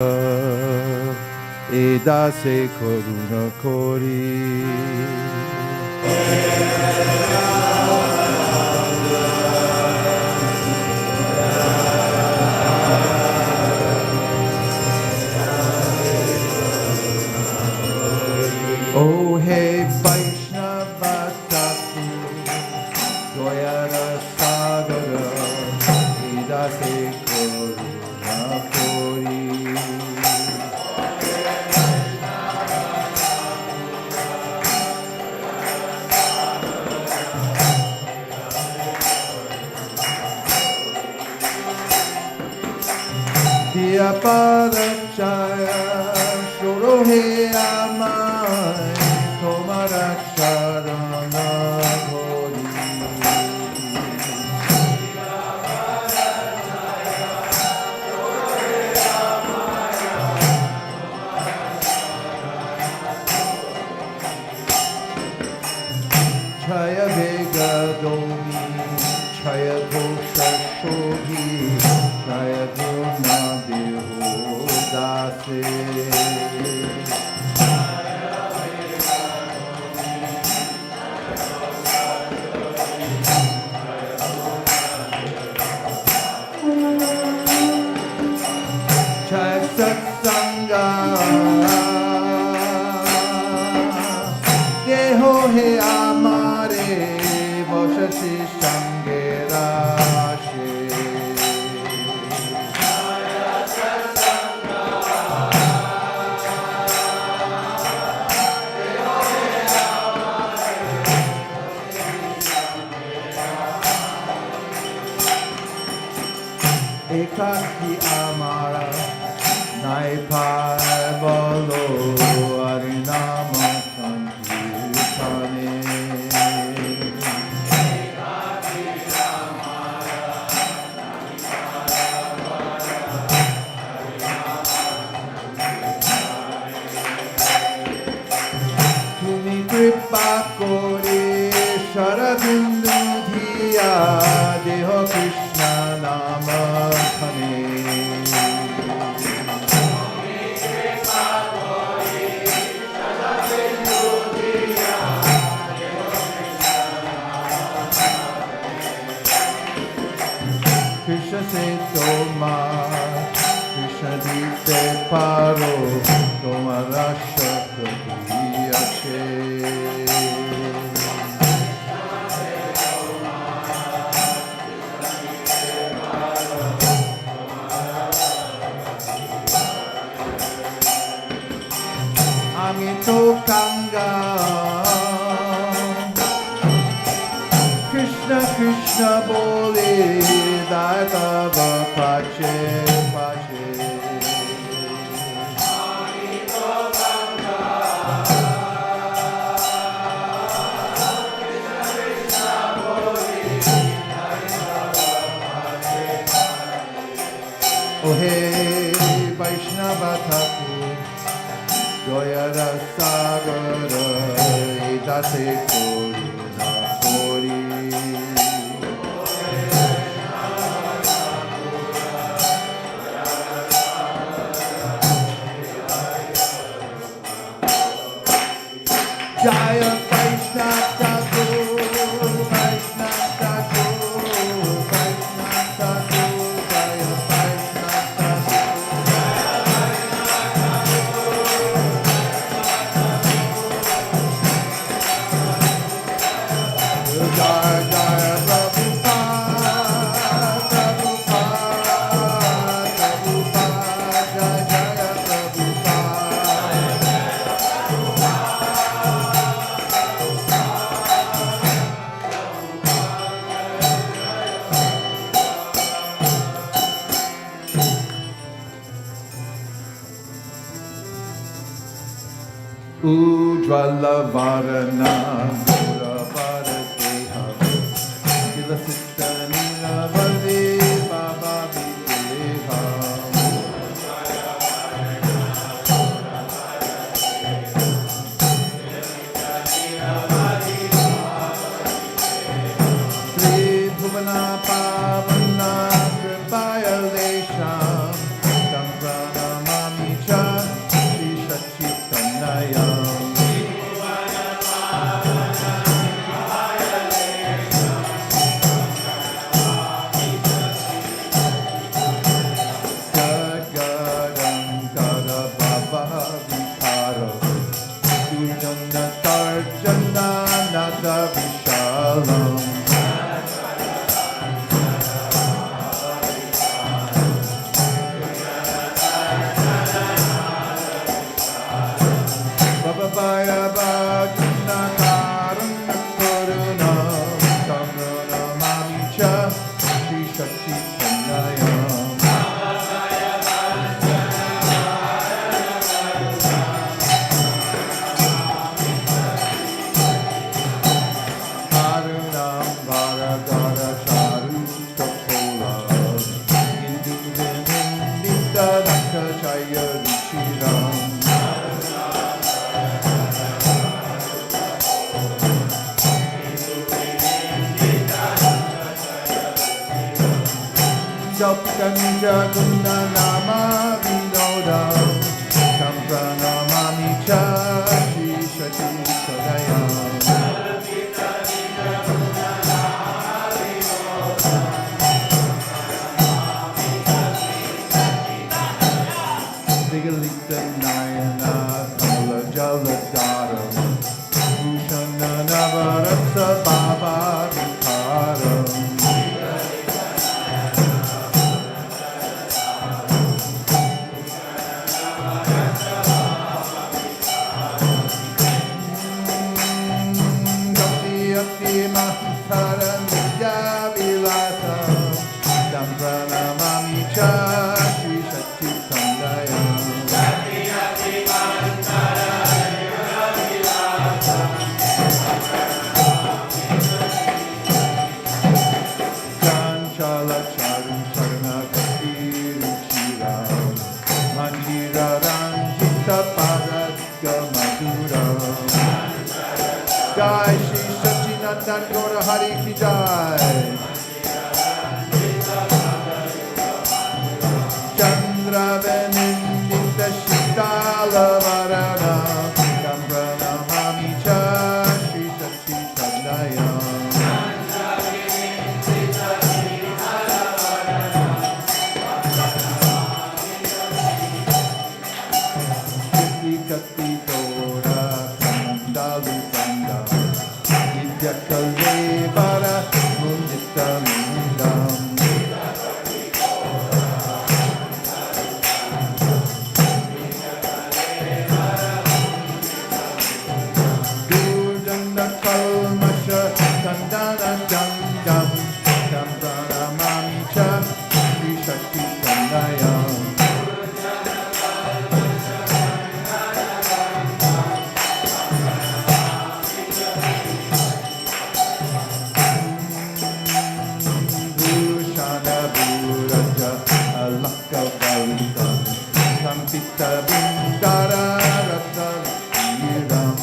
e Dasa koruna kori. Oh hey Vaishnava Saku Doyara Sagara Idase Koruna Kori. Diya Padachaya Shorohe Amai Tomaracharana Kori. Chaya Vega Domi Chaya Gosha Shogi Chaya Guna Deho Dase. Chaya Satsanga Deho He Amare Vashasi Sange Rashe. Ekaki Amara Naipai Bolo Arinama Sankirtane. Tumi Kripa Kore Sharabindu Dhiya Deho Krishna Nama Khane. Krishna se tomar, Krishna dite paro, tomara shakriya che. Amito Kanga Krishna Krishna Bole Data Pache Pache. Amito Kanga Krishna Krishna Bole Data Pache Pache. Oh hey Vaishnava Thakur Doyara Sagara Dasa Koruna Kori. Jaya Vaishnava Thakur, Vaishnava Thakur, Vaishnava Thakur, Jaya Vaishnava Thakur. Jaya Jaya Prabhupada, Prabhupada, Prabhupada, Jaya Jaya Prabhupada. Ujjvala Varana Mura Bharateha Vilasita Nilavali Baba Videha. Sri Bhuvana Pavana Kripaya Lesham Sampranamam Abhaya Bhagna Karuna Karuna Samrana Mamicha Shri Shakti Chandayam Harunam Bharagara Charu Kapola Hindu Vinindita Nakachaya Ruchiram Japkanja Gunda Nama Vinoda Sampranamami Cha Shri Shati Sadayam Vigalita Nayana Kamala Jaladaram Bhushana Navaratsa Baba Vikaram Mahtaram Vidya Vilasa Sampranamami Cha Shri Shakti Chandayam Chanchala Charu Charna Kapiru Chiram Manjira Ranjita Paradga Maduram Jai Shri Nandan Gaura Hari Ki Jai Chandra Venindita Shitala Varana Sampranamami Cha Shri Shakti Chandayam Kati Kati Tora Kandalu Kanda Yakale para mundita mundam Durdana kalmasha kandana dandam Sampranamami cha Shri Shakti Chandayam Sampita Bindara Rata Viram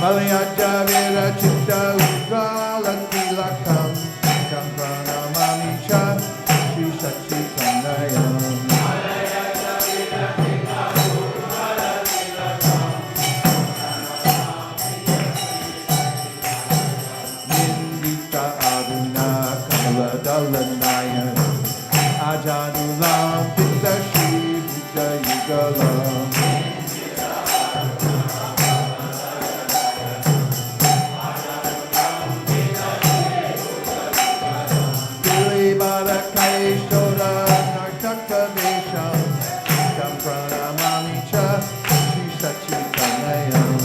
Malayaja Vera Chitta Ujvala Tilakam Sampranamami Cha Shri Shakti Chandayam Dalanayan Ajanulam Pitta Shri Buddha Yugalam Dili Barakai Shora Nartaka Vesham Sampranamami Cha Shri Shakti Chandayam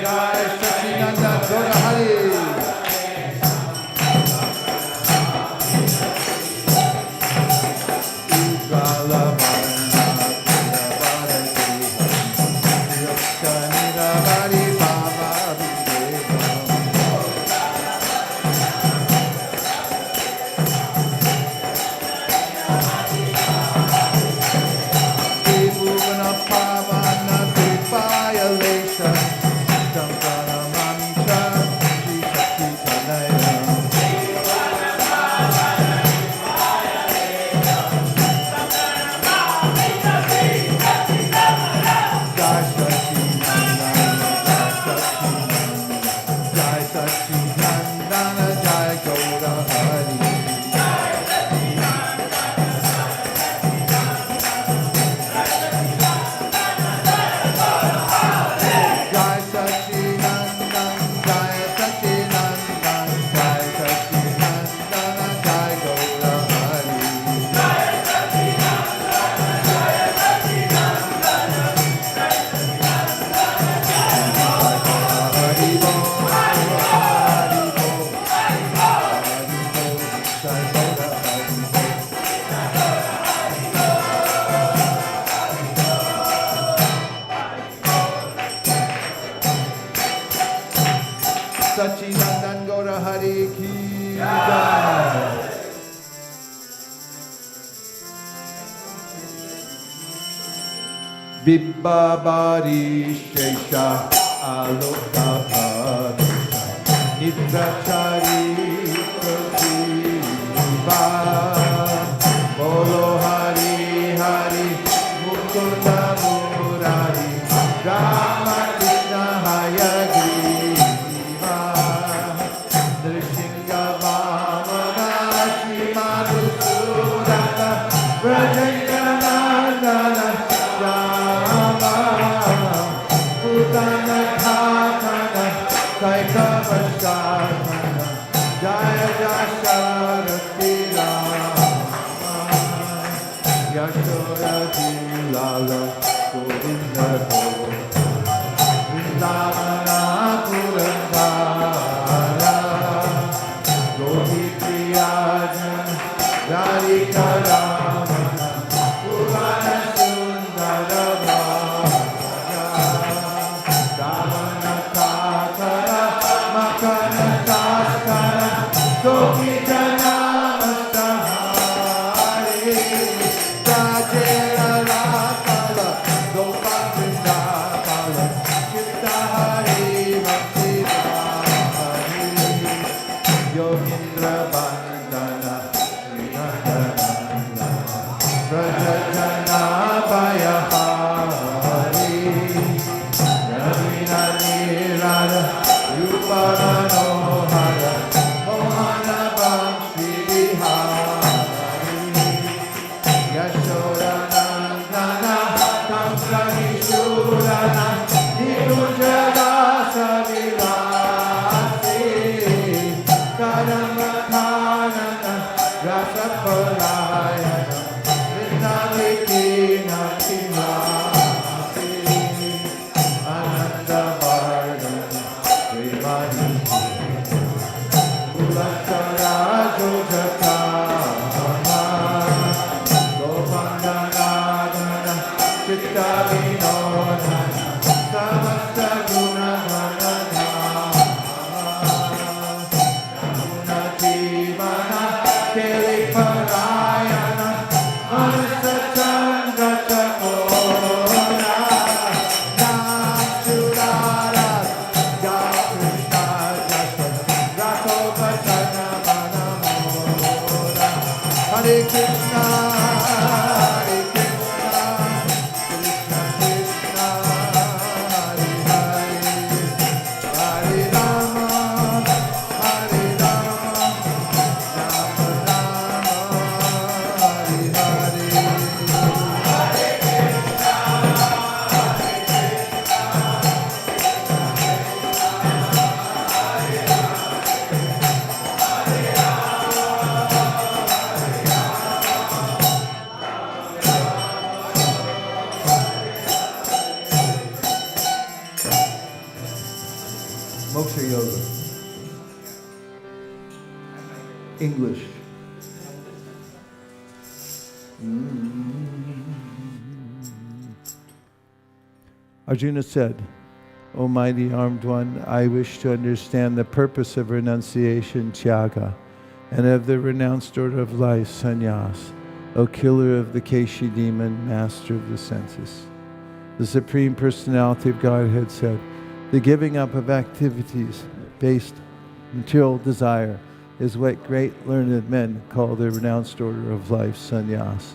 Jai Shakti Nanda Gaura Hari Nityananda Gaura Hari Ki Jai. Vibhabari Shesha Aloka Nitrachari Prativa Bolo Hari Hari Mukunda Murari Rama Krishna Hayagriva Nrishinga Vamana Shri Madhusudana Brajanganandana Rama Putana Katha Saikavasharmana Jaya Jasharati Rama Yashoda Lala Govinda Vrindavana Purandara Gopi Priyajan Radhika Ramana Purana Sundara Bhaja Davana Kakara Makana Taskara Gopi Janamastahari Rajera Rakala Gopal Vrindakala Chittahari Bhakti Hari Yogindra Bandana Srinandana Prajajana Bayahari Ravina Nirada Rupa Manohara Mohana Bhamsi Vihari Yashoda Nandana Kamsa Nishurana Nikunja Dasa Vilasi Kadamba Kanana Rasa Palayana Vrinaviki Natimasi Ananda Vardhana Premani Ulasara Jojatama Gopandanadana Chitta Vinodana Samasta Guna Manadhama Namunajivana Keli Parayana Manasachandra Chakona Nachurara Jaya Krishna Jasa Rato Bhajana Manamora Hare Krishna Hare Krishna Krishna Krishna Hare Hare Hare Rama Hare Rama Rama Rama Hare Hare Moksha Yoga. English. Arjuna said, O mighty armed one, I wish to understand the purpose of renunciation, Tyaga, and of the renounced order of life, sannyas, O killer of the Keshi demon, master of the senses. The Supreme Personality of Godhead said, the giving up of activities based material desire is what great learned men call the renounced order of life, sannyas.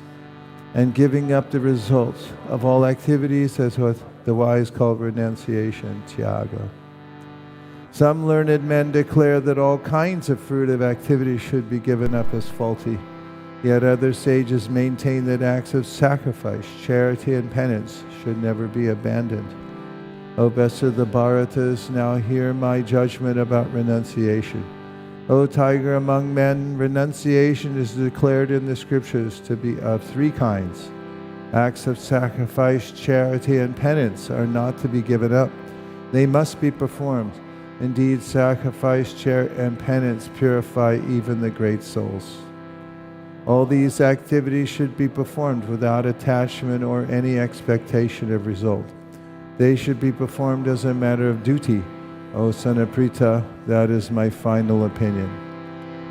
And giving up the results of all activities is what the wise call renunciation, tyaga. Some learned men declare that all kinds of fruitive activity should be given up as faulty. Yet other sages maintain that acts of sacrifice, charity, and penance should never be abandoned. O best of the Bharatas, now hear my judgment about renunciation. O tiger among men, renunciation is declared in the scriptures to be of three kinds. Acts of sacrifice, charity, and penance are not to be given up. They must be performed. Indeed, sacrifice, charity, and penance purify even the great souls. All these activities should be performed without attachment or any expectation of result. They should be performed as a matter of duty, O son of Pritha, that is my final opinion.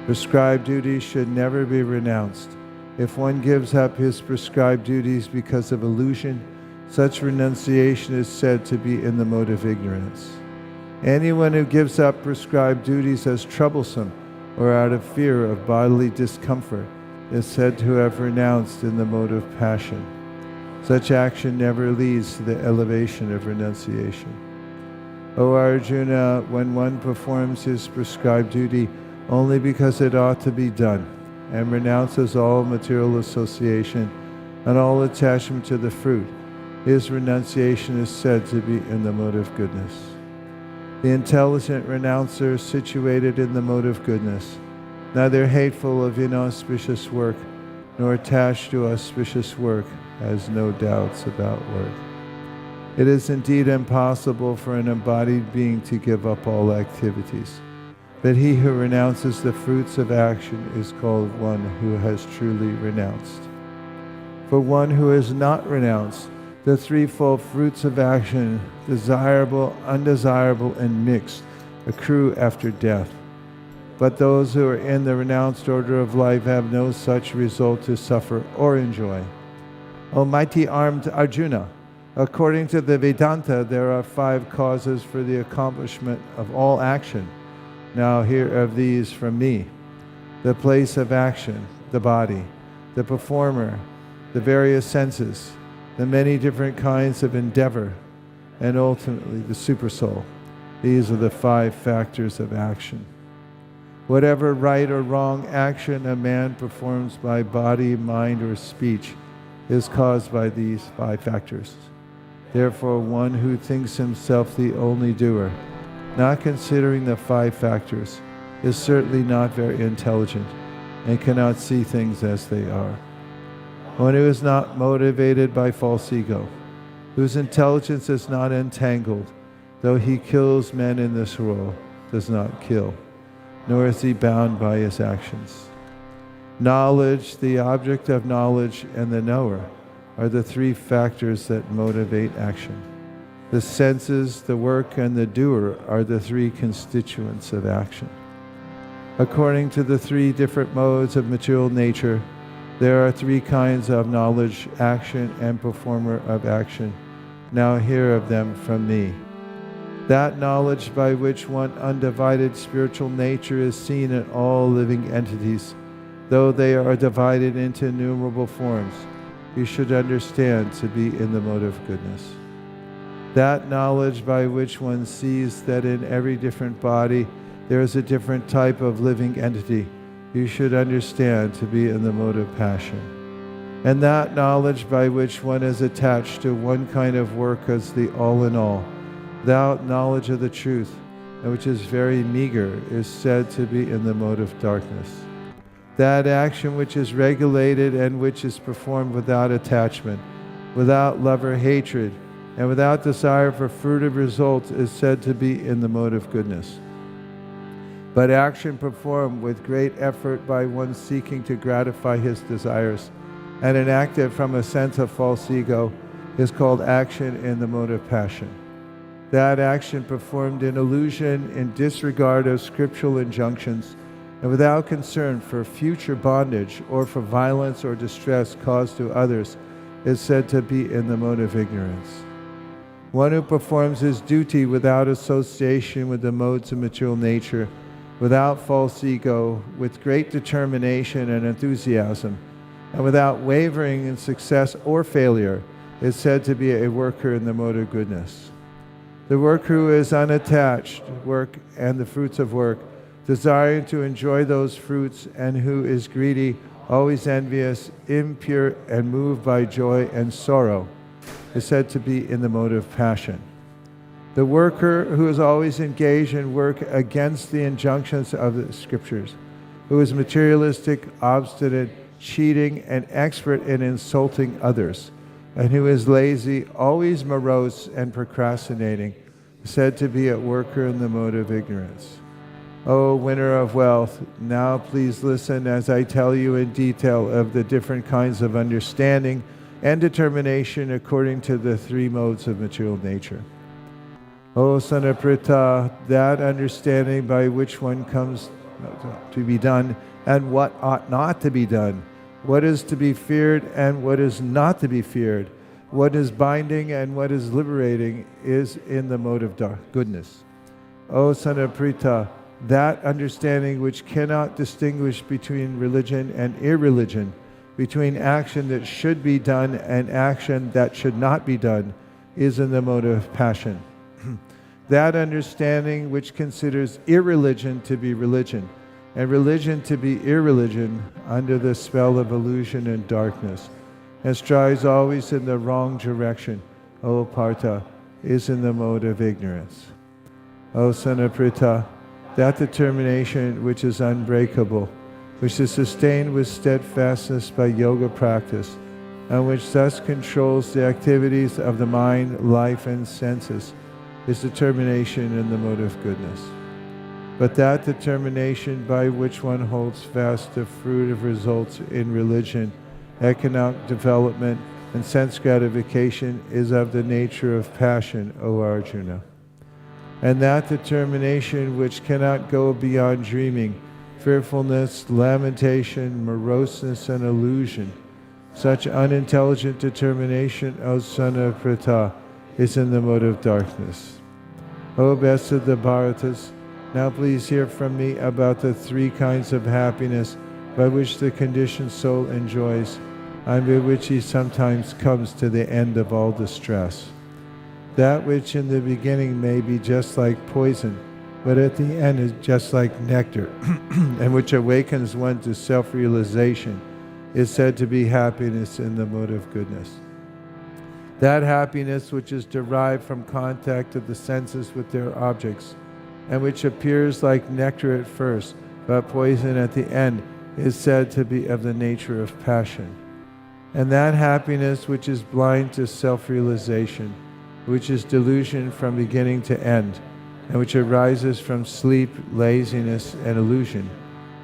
Prescribed duties should never be renounced. If one gives up his prescribed duties because of illusion, such renunciation is said to be in the mode of ignorance. Anyone who gives up prescribed duties as troublesome or out of fear of bodily discomfort is said to have renounced in the mode of passion. Such action never leads to the elevation of renunciation. O Arjuna, when one performs his prescribed duty only because it ought to be done, and renounces all material association and all attachment to the fruit, his renunciation is said to be in the mode of goodness. The intelligent renouncer situated in the mode of goodness, neither hateful of inauspicious work, nor attached to auspicious work, has no doubts about work. It is indeed impossible for an embodied being to give up all activities, but he who renounces the fruits of action is called one who has truly renounced. For one who has not renounced the threefold fruits of action, desirable, undesirable, and mixed, accrue after death. But those who are in the renounced order of life have no such result to suffer or enjoy. O mighty armed Arjuna, according to the Vedanta, there are 5 causes for the accomplishment of all action. Now hear of these from me: the place of action, the body, the performer, the various senses, the many different kinds of endeavor, and ultimately the supersoul. These are the 5 factors of action. Whatever right or wrong action a man performs by body, mind, or speech is caused by these 5 factors. Therefore, one who thinks himself the only doer, not considering the 5 factors, is certainly not very intelligent and cannot see things as they are. One who is not motivated by false ego, whose intelligence is not entangled, though he kills men in this world, does not kill, nor is he bound by his actions. Knowledge, the object of knowledge, and the knower are the 3 factors that motivate action. The senses, the work, and the doer are the 3 constituents of action. According to the 3 different modes of material nature, there are 3 kinds of knowledge, action, and performer of action. Now hear of them from me. That knowledge by which one undivided spiritual nature is seen in all living entities, though they are divided into innumerable forms, you should understand to be in the mode of goodness. That knowledge by which one sees that in every different body there is a different type of living entity, you should understand to be in the mode of passion. And that knowledge by which one is attached to one kind of work as the all-in-all, without knowledge of the truth, and which is very meager, is said to be in the mode of darkness. That action which is regulated and which is performed without attachment, without love or hatred, and without desire for fruitive results is said to be in the mode of goodness. But action performed with great effort by one seeking to gratify his desires, and enacted from a sense of false ego, is called action in the mode of passion. That action performed in illusion, in disregard of scriptural injunctions, and without concern for future bondage or for violence or distress caused to others, is said to be in the mode of ignorance. One who performs his duty without association with the modes of material nature, without false ego, with great determination and enthusiasm, and without wavering in success or failure, is said to be a worker in the mode of goodness. The worker who is unattached, work and the fruits of work, desiring to enjoy those fruits, and who is greedy, always envious, impure, and moved by joy and sorrow, is said to be in the mode of passion. The worker who is always engaged in work against the injunctions of the scriptures, who is materialistic, obstinate, cheating, and expert in insulting others, and who is lazy, always morose, and procrastinating, is said to be a worker in the mode of ignorance. O winner of wealth, now please listen as I tell you in detail of the different kinds of understanding and determination according to the 3 modes of material nature. O son of Pritha, that understanding by which one comes to be done, and what ought not to be done, what is to be feared and what is not to be feared, what is binding and what is liberating, is in the mode of goodness. O son of Pritha, that understanding which cannot distinguish between religion and irreligion, between action that should be done and action that should not be done, is in the mode of passion. That understanding which considers irreligion to be religion, and religion to be irreligion under the spell of illusion and darkness, and strives always in the wrong direction, O Partha, is in the mode of ignorance. O son of Pritha, that determination which is unbreakable, which is sustained with steadfastness by yoga practice, and which thus controls the activities of the mind, life, and senses, is determination in the mode of goodness. But that determination by which one holds fast the fruit of results in religion, economic development, and sense gratification is of the nature of passion, O Arjuna. And that determination which cannot go beyond dreaming, fearfulness, lamentation, moroseness, and illusion, such unintelligent determination, O son of Pritha, is in the mode of darkness. O best of the Bharatas, now please hear from me about the three kinds of happiness by which the conditioned soul enjoys, and by which he sometimes comes to the end of all distress. That which in the beginning may be just like poison, but at the end is just like nectar, and which awakens one to self-realization, is said to be happiness in the mode of goodness. That happiness which is derived from contact of the senses with their objects, and which appears like nectar at first, but poison at the end, is said to be of the nature of passion. And that happiness which is blind to self-realization, which is delusion from beginning to end, and which arises from sleep, laziness, and illusion,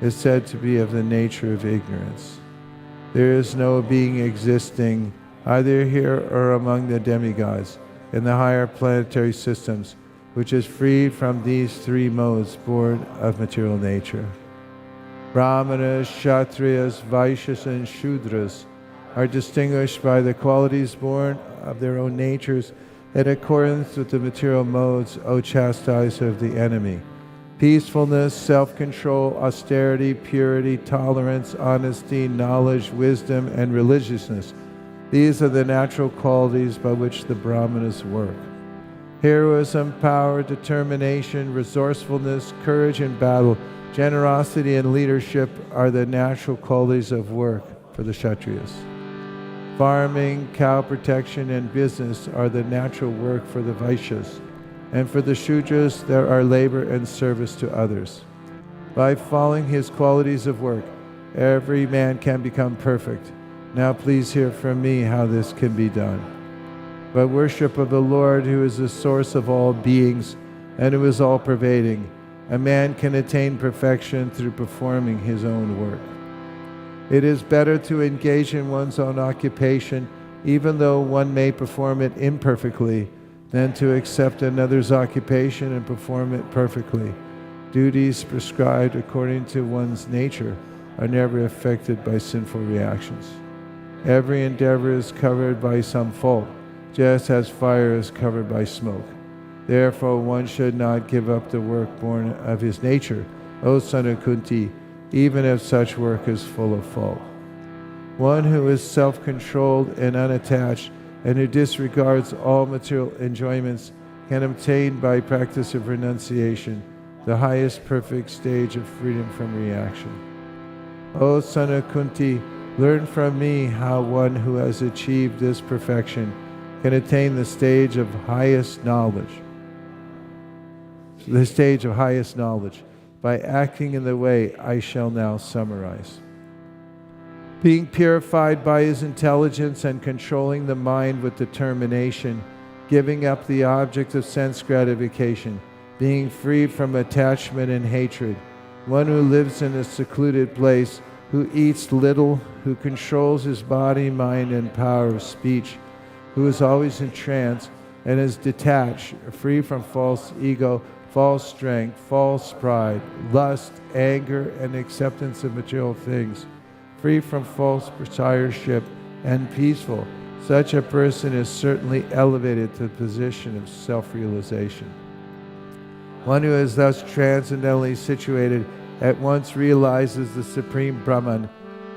is said to be of the nature of ignorance. There is no being existing, either here or among the demigods, in the higher planetary systems, which is freed from these three modes born of material nature. Brahmanas, Kshatriyas, Vaishyas, and Shudras are distinguished by the qualities born of their own natures in accordance with the material modes, O chastiser of the enemy. Peacefulness, self-control, austerity, purity, tolerance, honesty, knowledge, wisdom, and religiousness. These are the natural qualities by which the Brahmanas work. Heroism, power, determination, resourcefulness, courage in battle, generosity, and leadership are the natural qualities of work for the Kshatriyas. Farming, cow protection, and business are the natural work for the Vaishyas. And for the Shudras, there are labor and service to others. By following his qualities of work, every man can become perfect. Now please hear from me how this can be done. By worship of the Lord, who is the source of all beings and who is all-pervading, a man can attain perfection through performing his own work. It is better to engage in one's own occupation, even though one may perform it imperfectly, than to accept another's occupation and perform it perfectly. Duties prescribed according to one's nature are never affected by sinful reactions. Every endeavor is covered by some fault, just as fire is covered by smoke. Therefore, one should not give up the work born of his nature, O son of Kunti, even if such work is full of fault. One who is self-controlled and unattached, and who disregards all material enjoyments, can obtain by practice of renunciation the highest perfect stage of freedom from reaction. O son of Kunti, learn from me how one who has achieved this perfection can attain the stage of highest knowledge. The stage of highest knowledge, by acting in the way I shall now summarize. Being purified by his intelligence and controlling the mind with determination, giving up the object of sense gratification, being free from attachment and hatred, one who lives in a secluded place, who eats little, who controls his body, mind, and power of speech, who is always in trance, and is detached, free from false ego, false strength, false pride, lust, anger, and acceptance of material things, free from false proprietorship, and peaceful, such a person is certainly elevated to the position of self-realization. One who is thus transcendently situated at once realizes the Supreme Brahman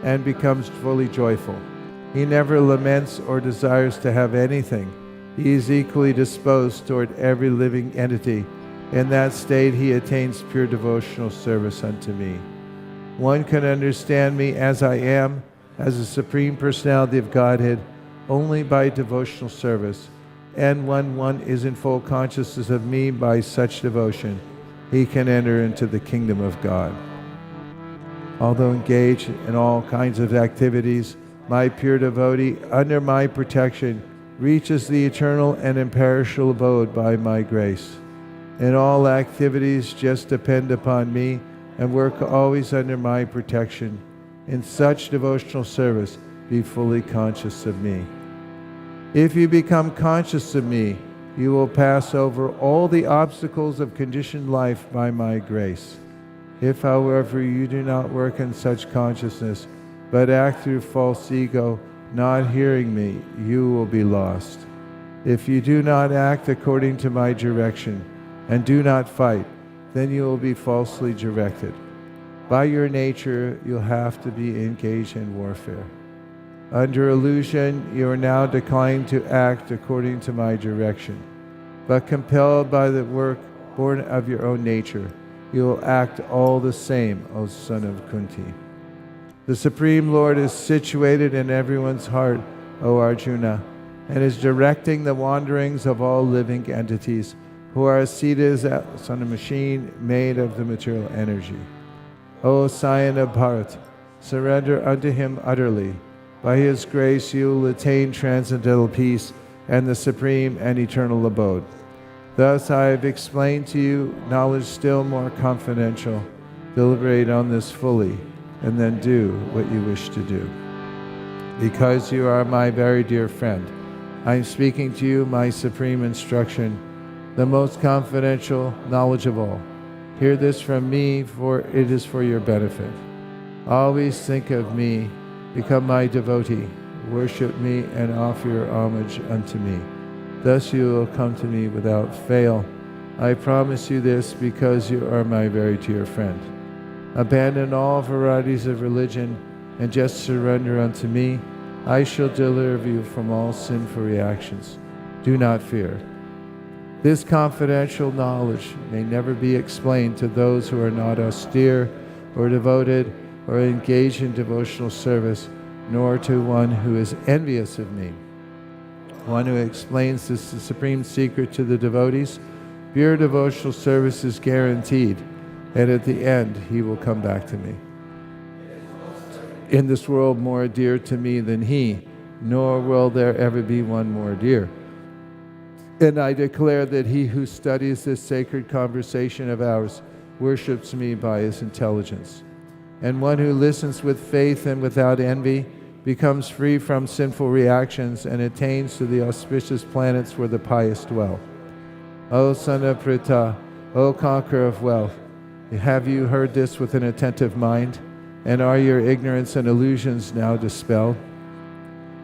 and becomes fully joyful. He never laments or desires to have anything. He is equally disposed toward every living entity. In that state he attains pure devotional service unto me. One can understand me as I am, as the Supreme Personality of Godhead, only by devotional service, and when one is in full consciousness of me by such devotion, he can enter into the kingdom of God. Although engaged in all kinds of activities, my pure devotee, under my protection, reaches the eternal and imperishable abode by my grace. In all activities, just depend upon me and work always under my protection. In such devotional service, be fully conscious of me. If you become conscious of me, you will pass over all the obstacles of conditioned life by my grace. If, however, you do not work in such consciousness, but act through false ego, not hearing me, you will be lost. If you do not act according to my direction, and do not fight, then you will be falsely directed. By your nature, you'll have to be engaged in warfare. Under illusion, you are now declining to act according to my direction. But compelled by the work born of your own nature, you will act all the same, O son of Kunti. The Supreme Lord is situated in everyone's heart, O Arjuna, and is directing the wanderings of all living entities who are seated as on a machine made of the material energy. O scion of Bharat, surrender unto him utterly. By his grace you will attain transcendental peace and the supreme and eternal abode. Thus I have explained to you knowledge still more confidential. Deliberate on this fully, and then do what you wish to do. Because you are my very dear friend, I am speaking to you my supreme instruction, the most confidential knowledge of all. Hear this from me, for it is for your benefit. Always think of me, become my devotee, worship me, and offer your homage unto me. Thus you will come to me without fail. I promise you this because you are my very dear friend. Abandon all varieties of religion and just surrender unto me. I shall deliver you from all sinful reactions. Do not fear. This confidential knowledge may never be explained to those who are not austere or devoted or engaged in devotional service, nor to one who is envious of me. One who explains this supreme secret to the devotees, pure devotional service is guaranteed, and at the end he will come back to me. In this world more dear to me than he, nor will there ever be one more dear. And I declare that he who studies this sacred conversation of ours worships me by his intelligence. And one who listens with faith and without envy becomes free from sinful reactions and attains to the auspicious planets where the pious dwell. O son of Pritha, O conqueror of wealth, have you heard this with an attentive mind? And are your ignorance and illusions now dispelled?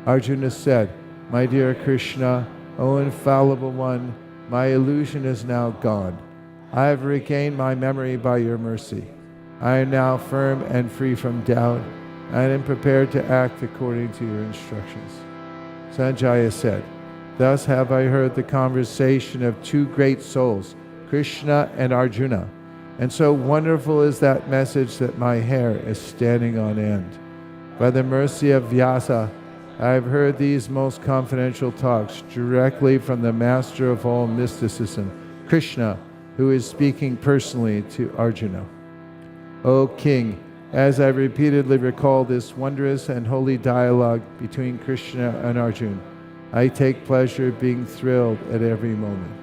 Arjuna said, My dear Krishna, O infallible one, my illusion is now gone. I have regained my memory by your mercy. I am now firm and free from doubt, and am prepared to act according to your instructions. Sanjaya said, Thus have I heard the conversation of two great souls, Krishna and Arjuna, and so wonderful is that message that my hair is standing on end. By the mercy of Vyasa, I have heard these most confidential talks directly from the master of all mysticism, Krishna, who is speaking personally to Arjuna. O King, as I repeatedly recall this wondrous and holy dialogue between Krishna and Arjuna, I take pleasure being thrilled at every moment.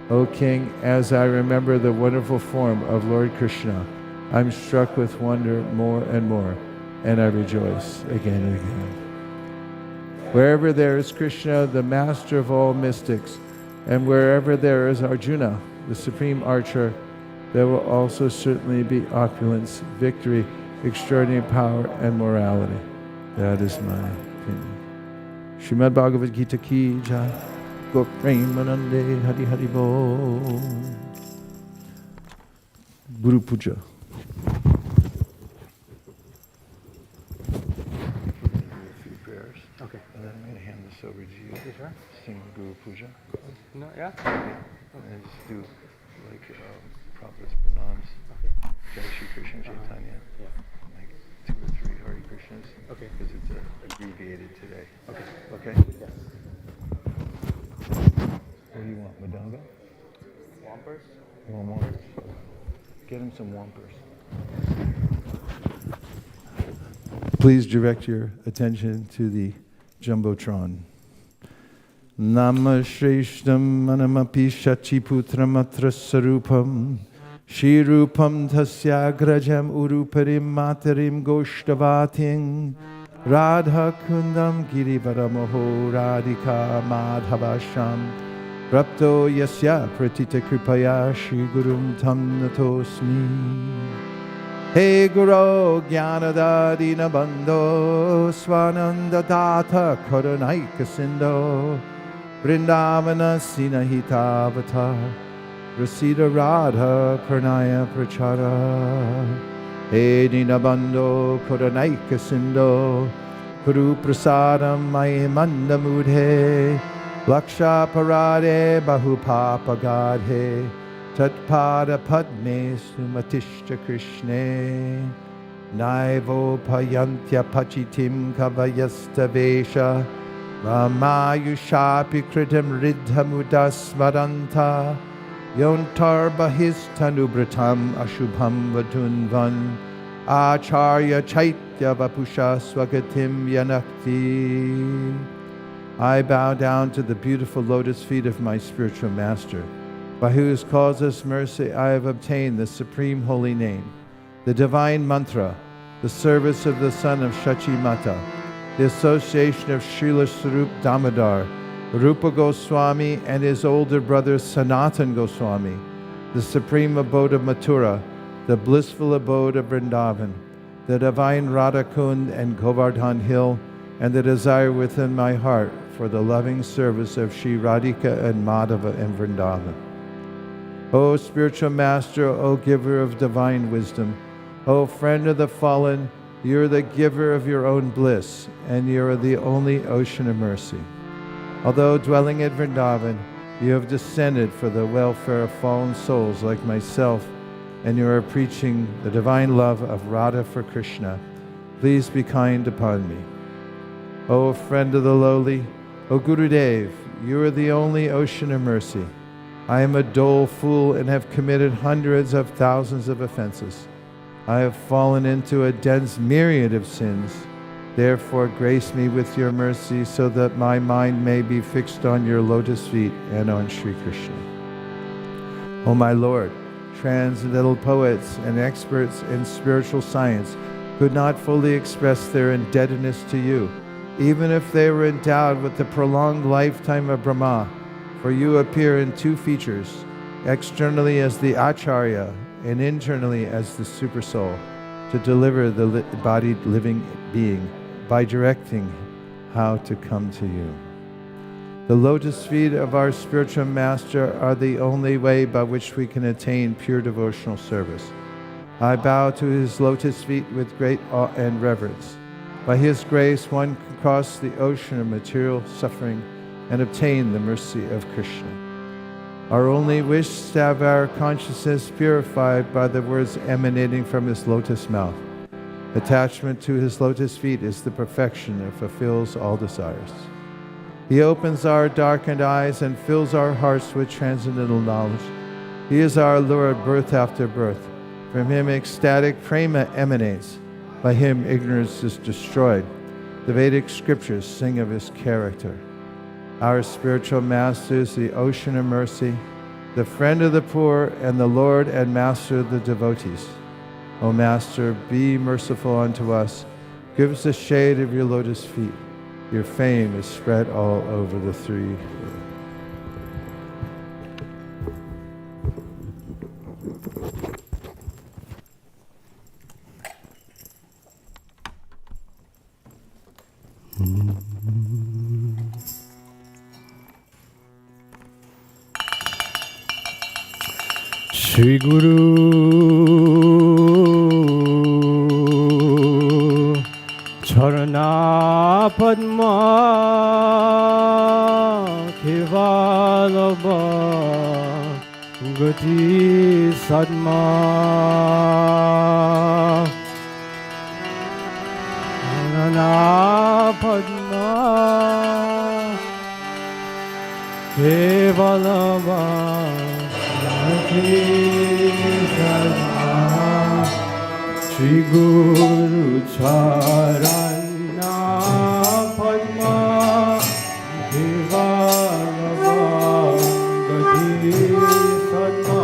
O King, as I remember the wonderful form of Lord Krishna, I'm struck with wonder more and more, and I rejoice again and again. Wherever there is Krishna, the master of all mystics, And wherever there is Arjuna, the supreme archer, there will also certainly be opulence, victory, extraordinary power, and morality. That is my opinion. Srimad Bhagavad Gita ki jai. Go Premanande Hari Hari Bol. Guru Puja. A few prayers. Okay. And then I'm going to hand this over to you. Okay, sure. Sing Guru Puja. No, yeah? Okay. And just do like Prabhupada's pranams. Okay. Jai Shri Krishna Chaitanya. Yeah. Like 2 or 3 Hare Krishnas. Okay. Because it's abbreviated today. Okay. Okay? Yes. What do you want, Madanga? Wampers? Wampers. Get him some wampers. Please direct your attention to the Jumbotron. Nama Shreshtam Manamapi Shachiputram Atra Sarupam Shirupam Tasyagrajam Uruparim Matarim Goshtavating Radha Kundam Girivaramoho Radhika Madhavasham Rapto Yasya Pratita Kripaya Shri Gurum Tam Natosmi He Guru Jnanadadina Bandho Swananda Data Karunaika Sindho Vrindavana Sinahitavata Rasida Radha Pranaya Prachara He Dinabando Karunaika Sindho Kuru Prasadam Mayamanda Mudhe Laksha Parade Bahupapa Gadhe Tatpada Padme Sumatishta Krishne Naivo Payantya Pachitim Kavayasta Vesha Ramayushapi Kritam Riddhamudasmaranta Yontar Bahisthanubratam Ashubham Vadunvan Acharya Chaitya Vapusha Swagatim Yanakti. I bow down to the beautiful lotus feet of my spiritual master, by whose causeless mercy I have obtained the supreme holy name, the divine mantra, the service of the son of Shachimata, the association of Srila Sarup Damodar, Rupa Goswami and his older brother Sanatan Goswami, the supreme abode of Mathura, the blissful abode of Vrindavan, the divine Radhakund and Govardhan Hill, and the desire within my heart for the loving service of Sri Radhika and Madhava in Vrindavan. O spiritual master, O giver of divine wisdom, O friend of the fallen, you are the giver of your own bliss, and you are the only ocean of mercy. Although dwelling at Vrindavan, you have descended for the welfare of fallen souls like myself, and you are preaching the divine love of Radha for Krishna. Please be kind upon me. O friend of the lowly, O Gurudev, you are the only ocean of mercy. I am a dull fool and have committed hundreds of thousands of offenses. I have fallen into a dense myriad of sins. Therefore, grace me with your mercy so that my mind may be fixed on your lotus feet and on Sri Krishna. O my Lord, transcendental poets and experts in spiritual science could not fully express their indebtedness to you, even if they were endowed with the prolonged lifetime of Brahma, for you appear in 2 features, externally as the Acharya and internally as the Supersoul, to deliver the embodied living being by directing how to come to you. The lotus feet of our spiritual master are the only way by which we can attain pure devotional service. I bow to his lotus feet with great awe and reverence. By his grace, one can cross the ocean of material suffering and obtain the mercy of Krishna. Our only wish is to have our consciousness purified by the words emanating from his lotus mouth. Attachment to his lotus feet is the perfection that fulfills all desires. He opens our darkened eyes and fills our hearts with transcendental knowledge. He is our Lord, birth after birth. From him ecstatic prema emanates. By him ignorance is destroyed. The Vedic scriptures sing of his character. Our spiritual master is the ocean of mercy, the friend of the poor, and the Lord and master of the devotees. O Master, be merciful unto us. Give us the shade of your lotus feet. Your fame is spread all over the 3. Shri Guru Charana Padma Kevalava Gati Sadma Charana Padma Kevalava Shri Guru Charana Padma Devalava Gati Sadma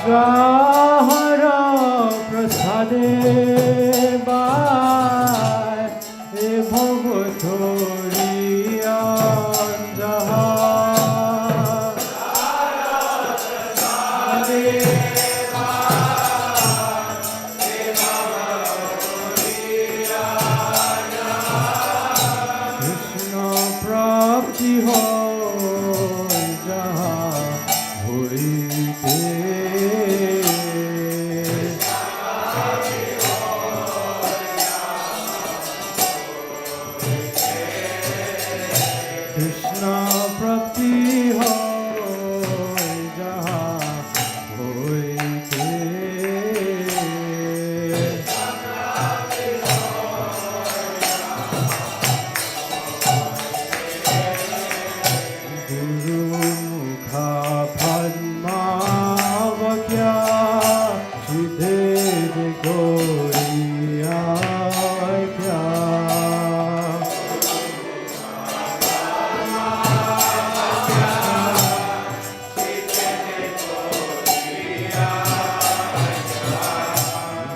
Jahara Prasade Bhai Bhavatoriya Jaha Krishna Prapti Hoy Jaha Hoite Krishna Prapti Hoy Jaha Hoite Guru Mukha Padma Vakya Chide Goriya Kya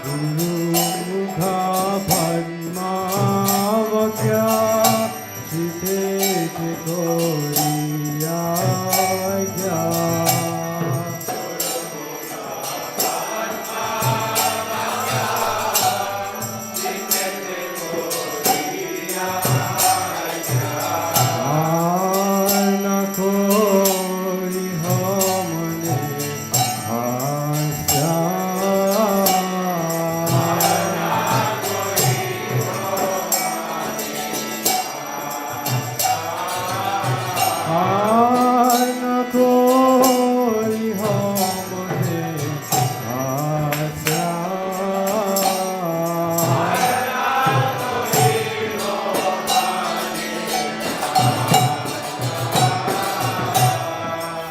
Guru Mukha Padma Vakya Chide Goriya Kya Na koi hamne asya na koi hamne asya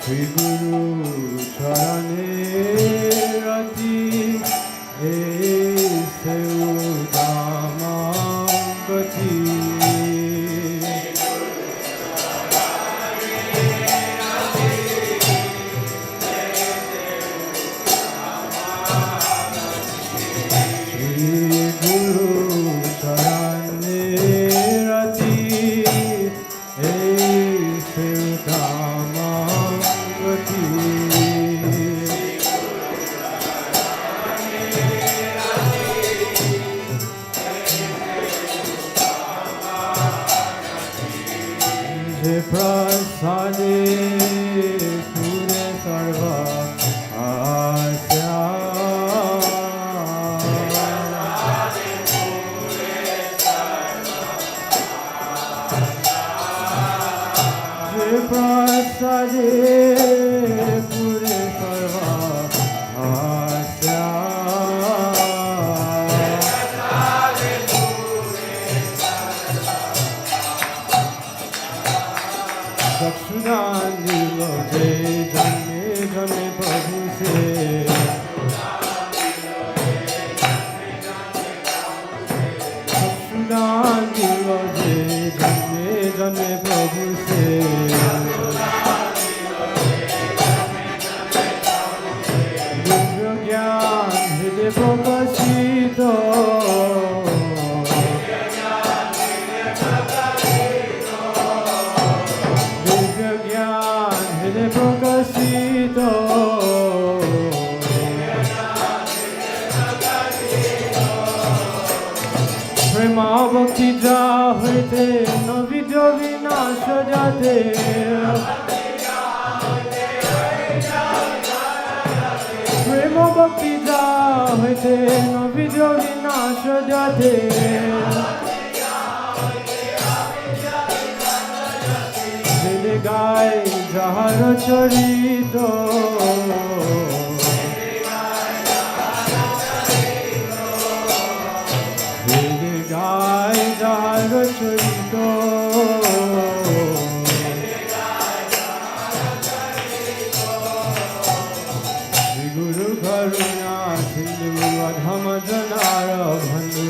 Shri Guru Charane Rati Aise Udamam Gati Shri Guru Charane Rati Aise Udamam Gati Je prasade pure sarva asya. Je prasade pure sarva asya. चक्षुदान दिलोगे जन्मे जन्मे प्रभु से चक्षुदान दिलोगे जन्मे जन्मे प्रभु से दिव्य ज्ञान हृदय प्रकाशित প্রকাশিত প্রেমা ভক্তি যা হইতে নবীজ বিনাশ যাতে প্রেম ভক্তি যা হইতে নবীজ বিনাশ যাতে গায় যাহার চরিত গায় যাহার চরিত শ্রী গুরু করুণা সিন্ধু অধম জনার বন্ধু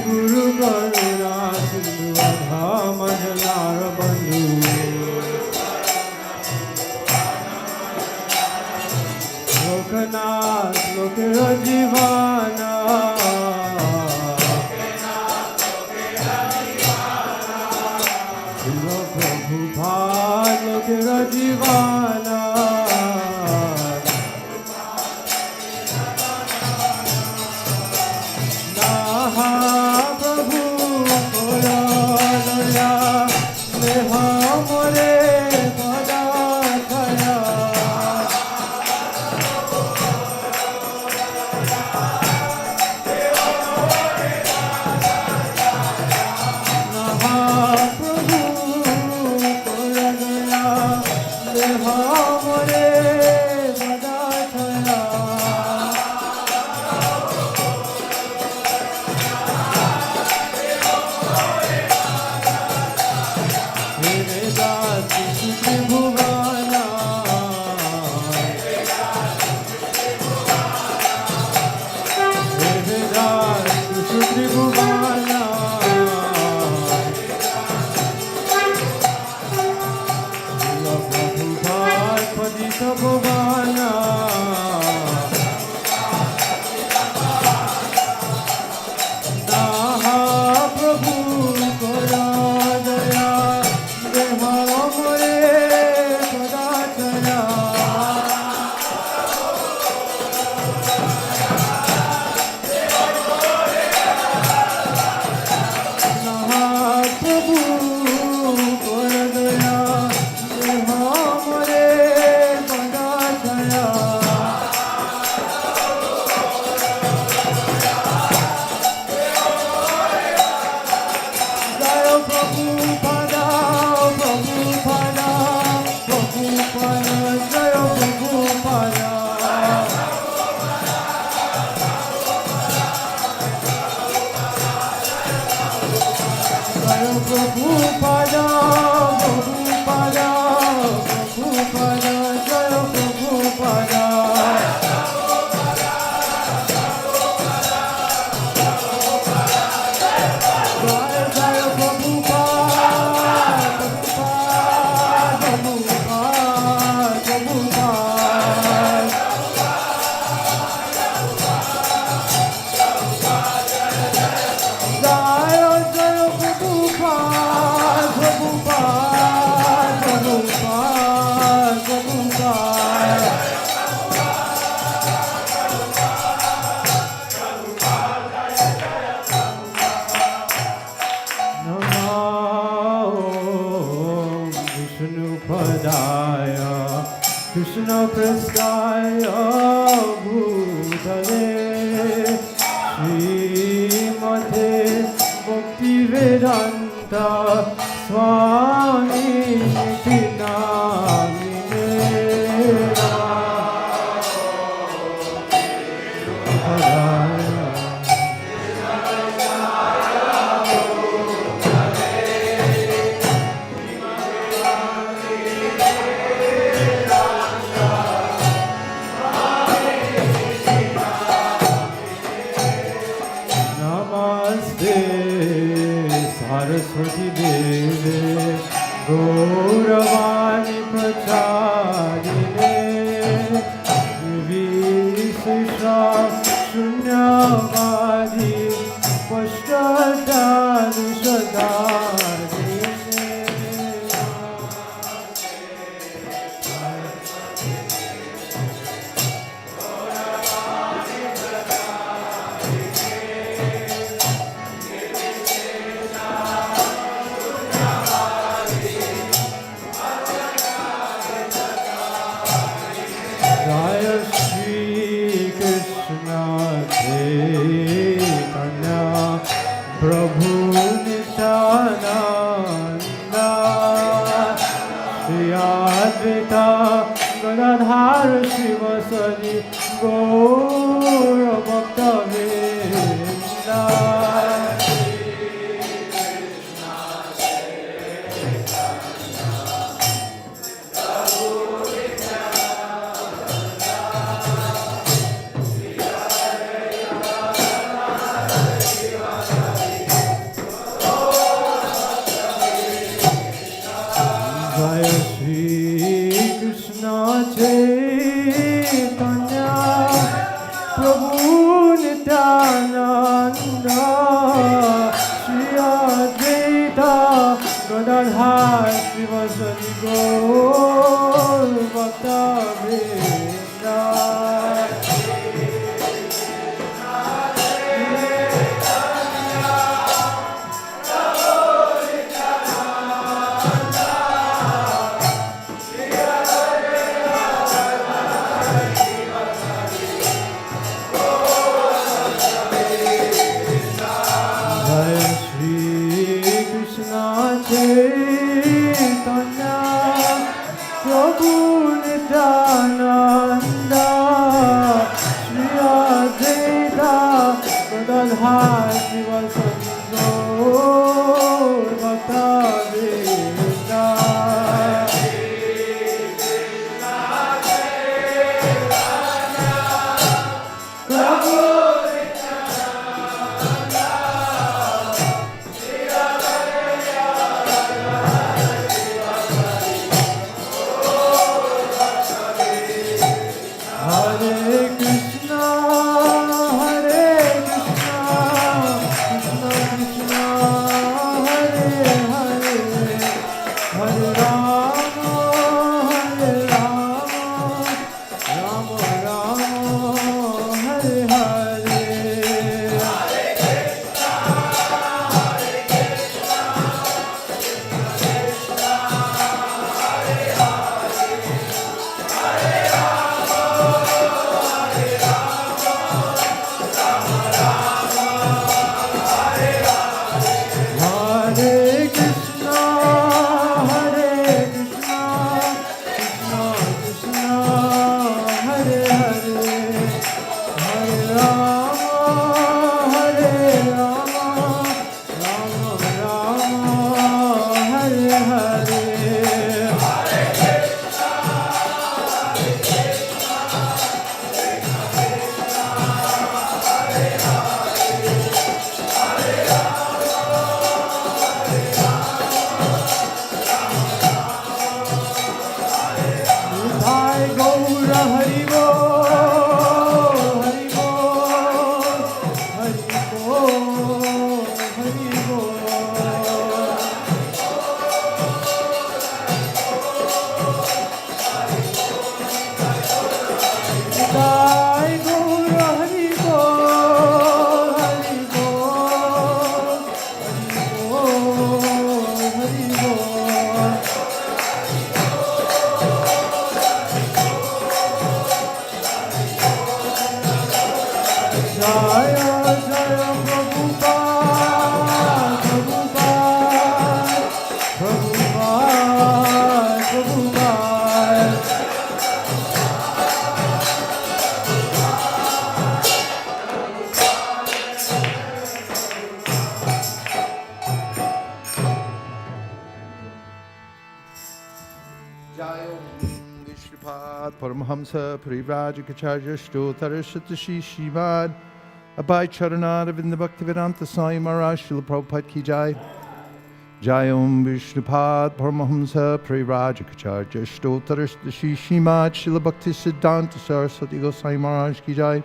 Guru Karuna Sindhu Adhama Janar Bandhu Lokanath Lokera Jivana Shiva Prabhupada Lokera Jivana Krishna Prasthaya Bhutale Srimate Bhakti Vedanta Swami Niti Namine Namaste Saraswati Deve Gauravani Pracharine Vaisesika Shunyavadi Pashtadani Sadharine Jaya Shri Krishna Chaitanya Prabhu Nityananda Shri Advaita Gadadhar Shivasadi Gaura Bhakta Vrinda Jaya Shri Krishna Chaitanya Prabhu Nityananda Shri Advaita Gadadhar Shivasadi Gaur Bhakta Vrinda Jaya Shri Krishna Chaitanya Prabhu Nityananda Shri Advaita Gadadhar Shivasadi Gaur Bhakta Vrinda Hare Krishna, Krishna Krishna, Hare Hare, Paramhamsa Parivrajikacharya Shtotarashatashi Shimad Abhay Charanada Vinda Bhaktivedanta Swami Maharaj Srila Prabhupada Ki Jai. Jai Om Vishnupad Paramahamsa Parivrajikacharya Shtotarashatashi Shimad Srila Bhaktisiddhanta Saraswati Goswami Maharaj Ki Jai.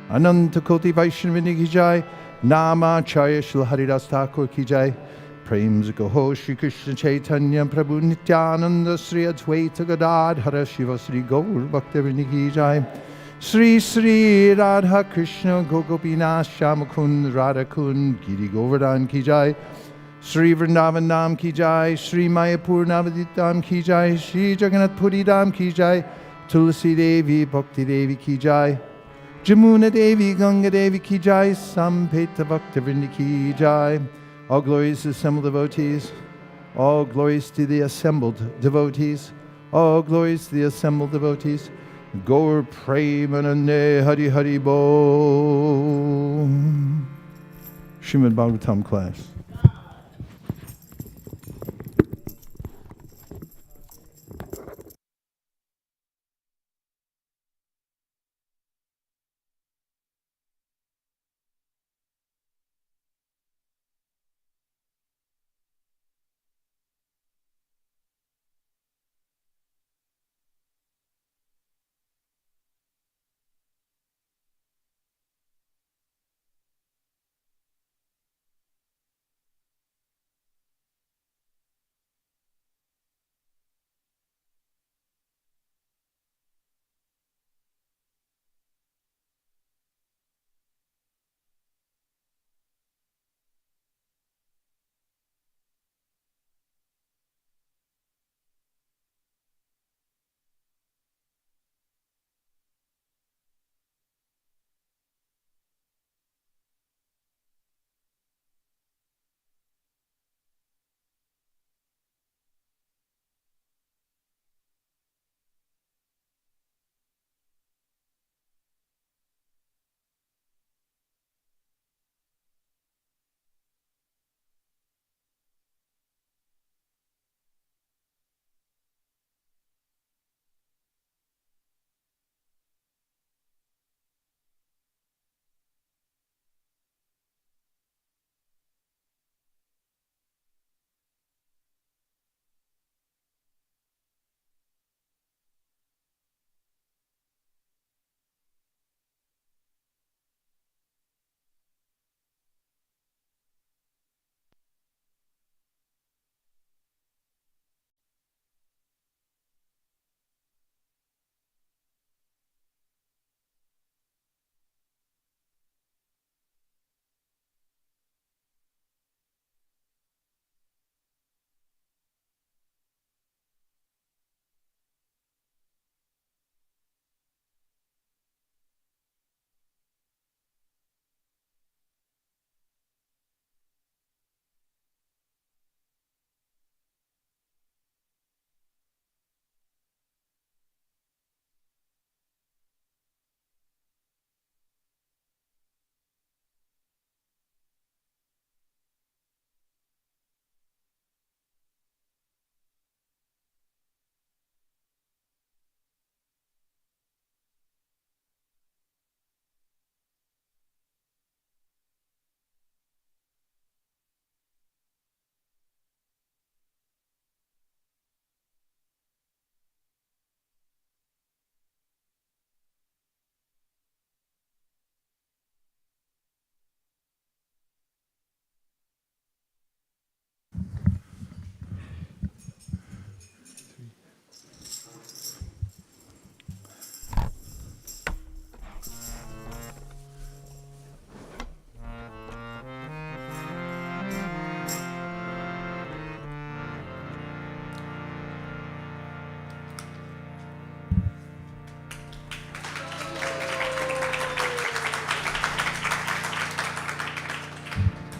Ananta Koti Vaishnavini Ki Jai. Namacharya Srila Haridas Thakur Ki Jai. Prem Gaho Shri Krishna Chaitanya Prabhu Nityananda Sri Advaita Gadadhara Shiva Sri Gaur Bhaktivinoda Ki Jai. Sri Sri Radha Krishna Gogopinath Shamakund Radhakund Giri Govardhan Ki Jai. Sri Vrindavan Nam Ki Jai. Sri Mayapur Navadip Dham Ki Jai. Sri Jagannath Puri Dham Ki Jai. Tulsi Devi Bhakti Devi Ki Jai. Jamuna Devi Ganga Devi Ki Jai. Sampeta Bhaktivinoda Ki Jai. All glories to the assembled devotees. All glories to the assembled devotees. All glories to the assembled devotees. Gaur Premanande Hari Hari Bo. Srimad Bhagavatam class.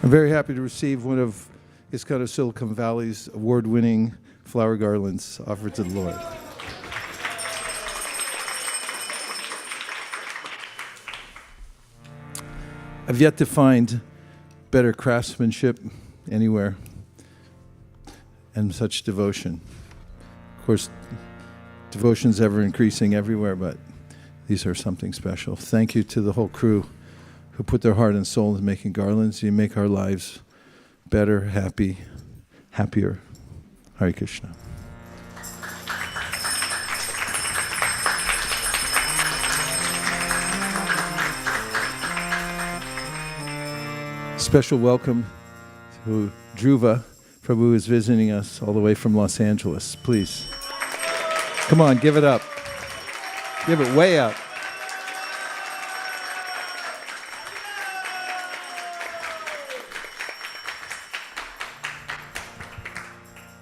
I'm very happy to receive one of ISKCON of Silicon Valley's award-winning flower garlands offered to the Lord. I've yet to find better craftsmanship anywhere and such devotion. Of course, Devotion's ever increasing everywhere, but these are something special. Thank you to the whole crew who put their heart and soul into making garlands. You make our lives better, happier. Hare Krishna. Special welcome to Dhruva Prabhu, who is visiting us all the way from Los Angeles. Please. Come on, give it up. Give it way up.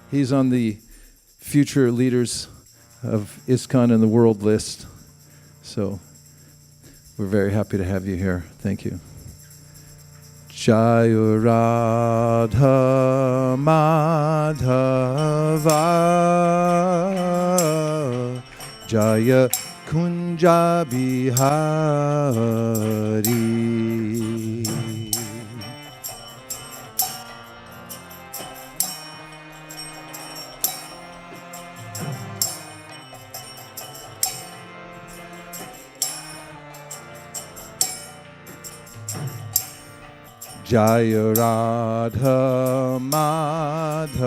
He's on the future leaders of ISKCON and the world list. So we're very happy to have you here. Thank you. Jaya Radha Madhava Jaya Kunja Bihari. Jaya Radha Madhava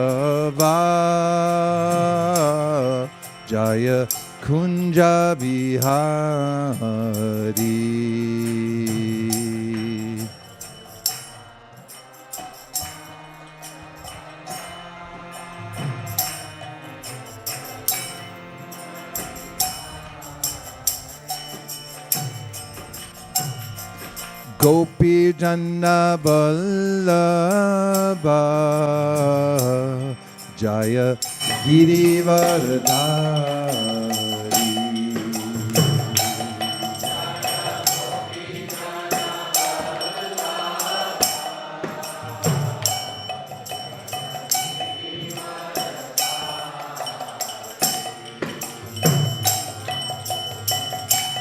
Jaya Kunja Bihari. Gopi Janna Vallabha Jaya Girivardhari.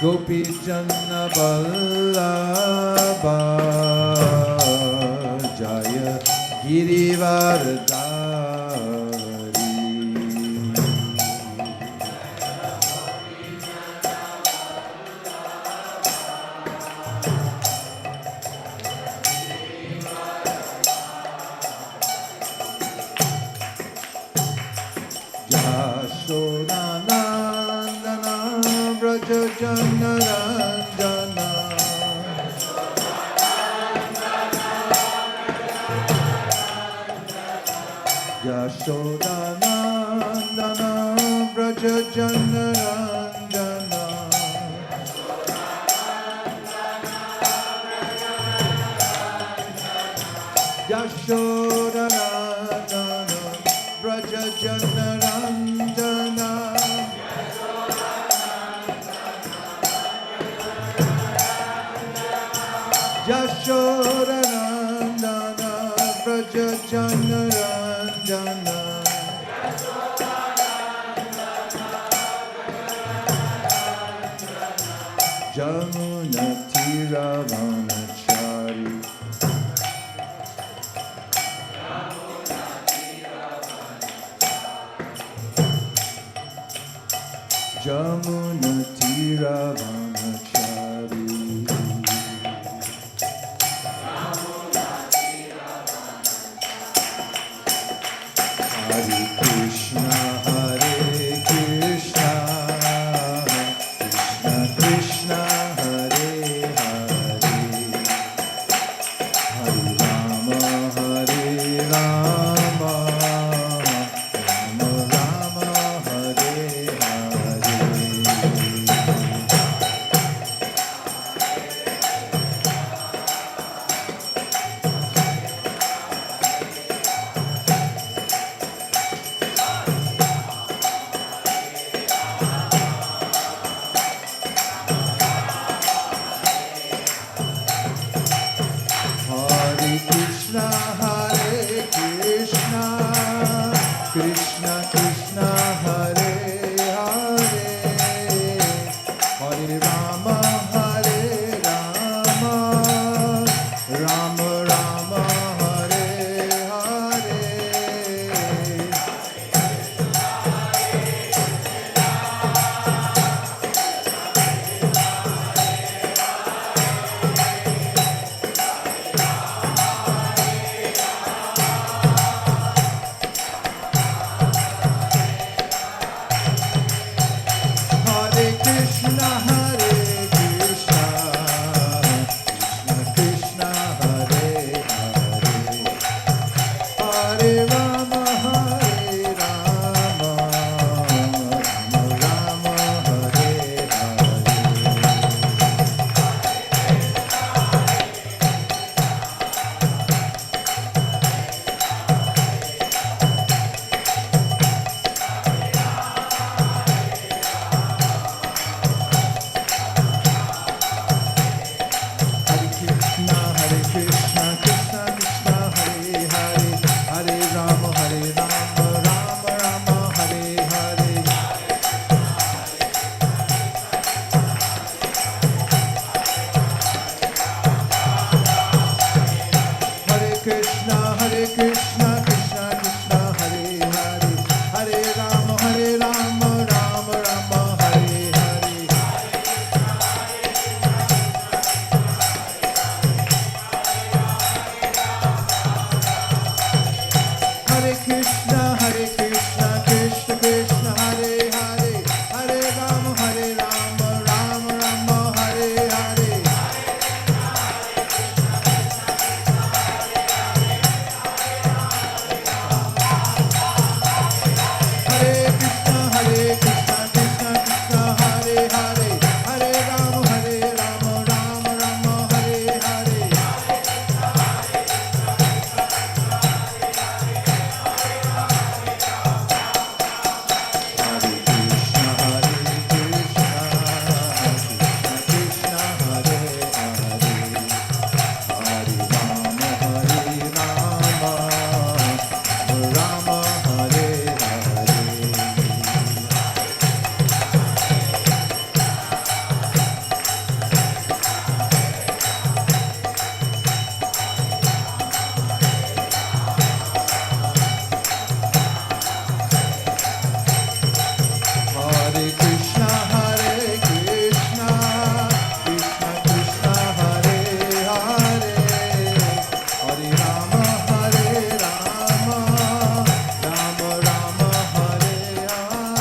Gopi Janna Vallabha Jaya Girivardhari. Yashodanandana Braja Jana Ranjana Yashodanandana Braja Jana Ranjana Yashodanandana Braja Jana Ranjana Yashodanandana Braja Jana Ranjana Jamuna Tiravanachari Jamuna Tiravanachari. Hare Krishna, Krishna Krishna, Hare Hare, Hare Rama, Hare Rama, Rama Rama, Hare Hare. Hare Krishna, Krishna Krishna, Hare Hare, Hare Rama, Hare Rama, Rama Rama, Hare Hare. Krishna, Krishna Krishna, Hare Hare, Hare Rama, Rama Rama, Hare Hare. Hare Krishna, Krishna Krishna, Hare Hare, Hare Rama, Rama Rama, Hare Hare. Hare Krishna, Krishna Krishna, Hare Hare, Hare Rama, Rama Rama, Hare Hare. Hare Krishna, Krishna Krishna, Hare Hare, Hare Rama, Rama Rama, Hare Hare. Hare Krishna, Krishna Krishna, Hare Hare, Hare Rama, Rama Rama, Hare Hare.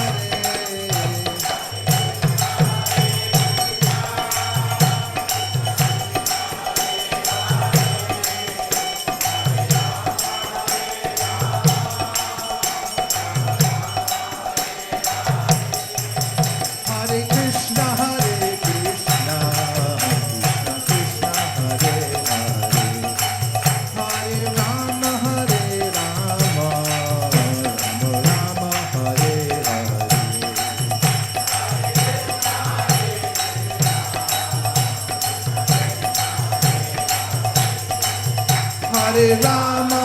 Hare Rama,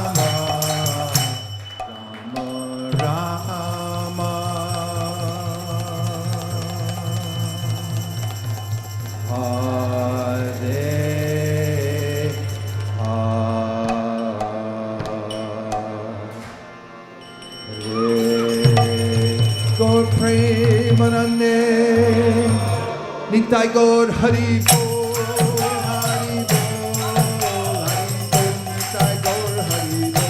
Rama Rama, Hare Hare. Gaur Premanande, Nitai Gaur Hari Bol, Hari Bol, Nitai Gaur Hari Bol.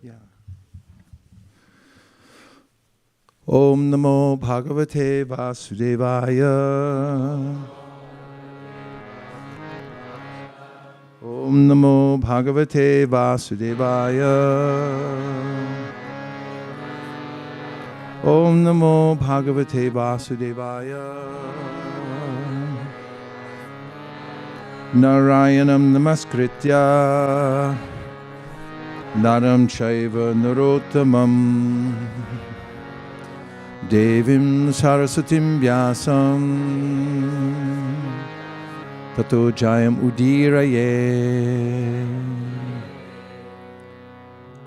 Yeah. Om Namo Bhagavate Vasudevaya. Om Namo Bhagavate Vasudevaya. Om Namo Bhagavate Vasudevaya. Narayanam Namaskritya Naram Chaiva Narottamam Devim Sarasatim Vyasam Tato Jayam Udiraye.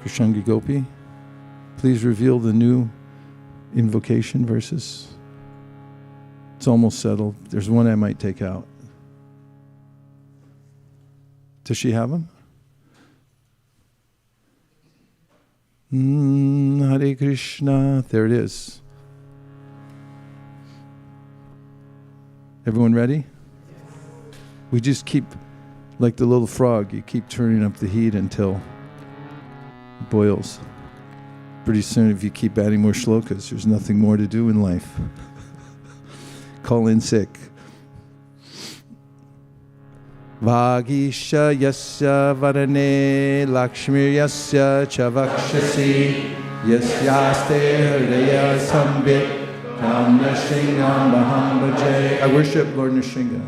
Krishnangi Gopi, please reveal the new invocation verses. It's almost settled. There's one I might take out. Does she have them? Hare Krishna. There it is. Everyone ready? We just keep, like the little frog, you keep turning up the heat until it boils. Pretty soon, if you keep adding more shlokas, there's nothing more to do in life. Call in sick. Vagisha yasya varane lakshmi yasya chavakshasi yasyaste hridaya sambit tam nrsingham maham bhaje. I worship Lord Nrsinga.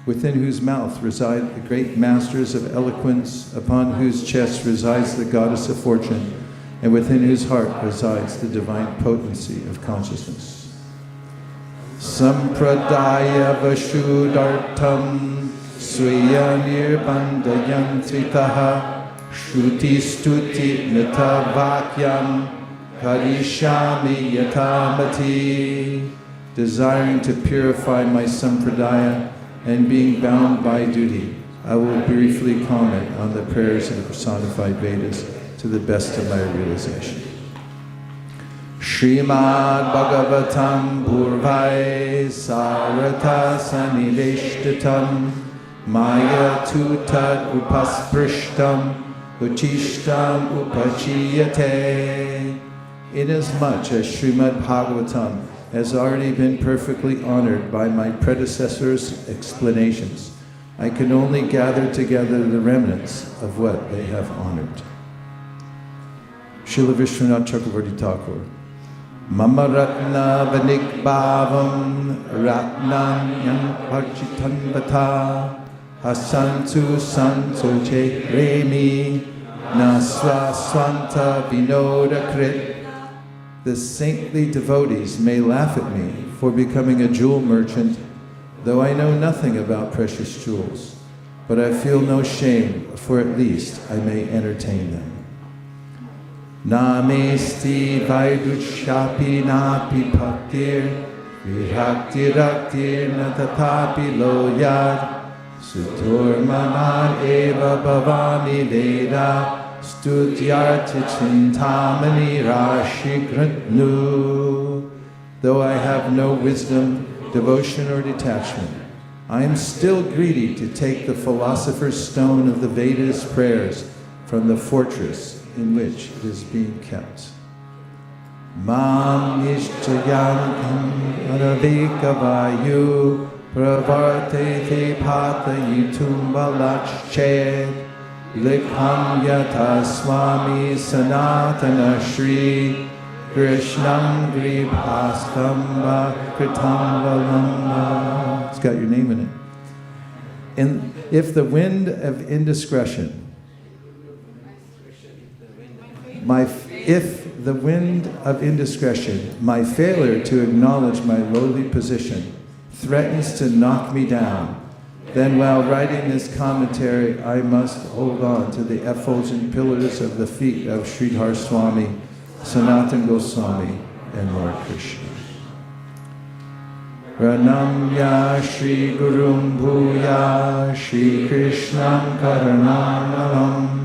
within whose mouth reside the great masters of eloquence, upon whose chest resides the goddess of fortune, and within whose heart resides the divine potency of consciousness. Sampradaya vashudartam sviya nirbandhayantritaha shruti stuti nita vakyam karishami yatamati. Desiring to purify my sampradaya and being bound by duty, I will briefly comment on the prayers of the personified Vedas to the best of my realization. Srimad Bhagavatam Purvai Sarata Sanideshtatam Maya Tutad Upasprishtam Uchishtam Upachiyate. Inasmuch as Srimad Bhagavatam has already been perfectly honored by my predecessors' explanations, I can only gather together the remnants of what they have honored. Srila Vishwanath Chakravarti Thakur. Mama Ratna Vanik Bhavam Ratnanyam Parchitan Vata Hasantu Santo Che Remi Naswa Swanta Vinoda Krit. The saintly devotees may laugh at me for becoming a jewel merchant, though I know nothing about precious jewels, but I feel no shame, for at least I may entertain them. Namesti Vaidushyapi Napi Bhaktir Vihaktiraktir Natatapi Loyad Suturmanan Eva Bhavani Veda Stutyarti Chintamani Rashi Grantnu. Though I have no wisdom, devotion, or detachment, I am still greedy to take the philosopher's stone of the Vedas prayers from the fortress in which it is being kept. Mam nishchayankam aravekavayu pravartete patayitum balachched likham yata swami sanatana shri krishnam gribhastamba kritam valamba. It's got your name in it. And if the wind of indiscretion my failure to acknowledge my lowly position, threatens to knock me down, then while writing this commentary, I must hold on to the effulgent pillars of the feet of Sridhar Swami, Sanatana Goswami, and Lord Krishna. Pranamya Shri Gurum Bhuya Shri Krishnam Karanamalam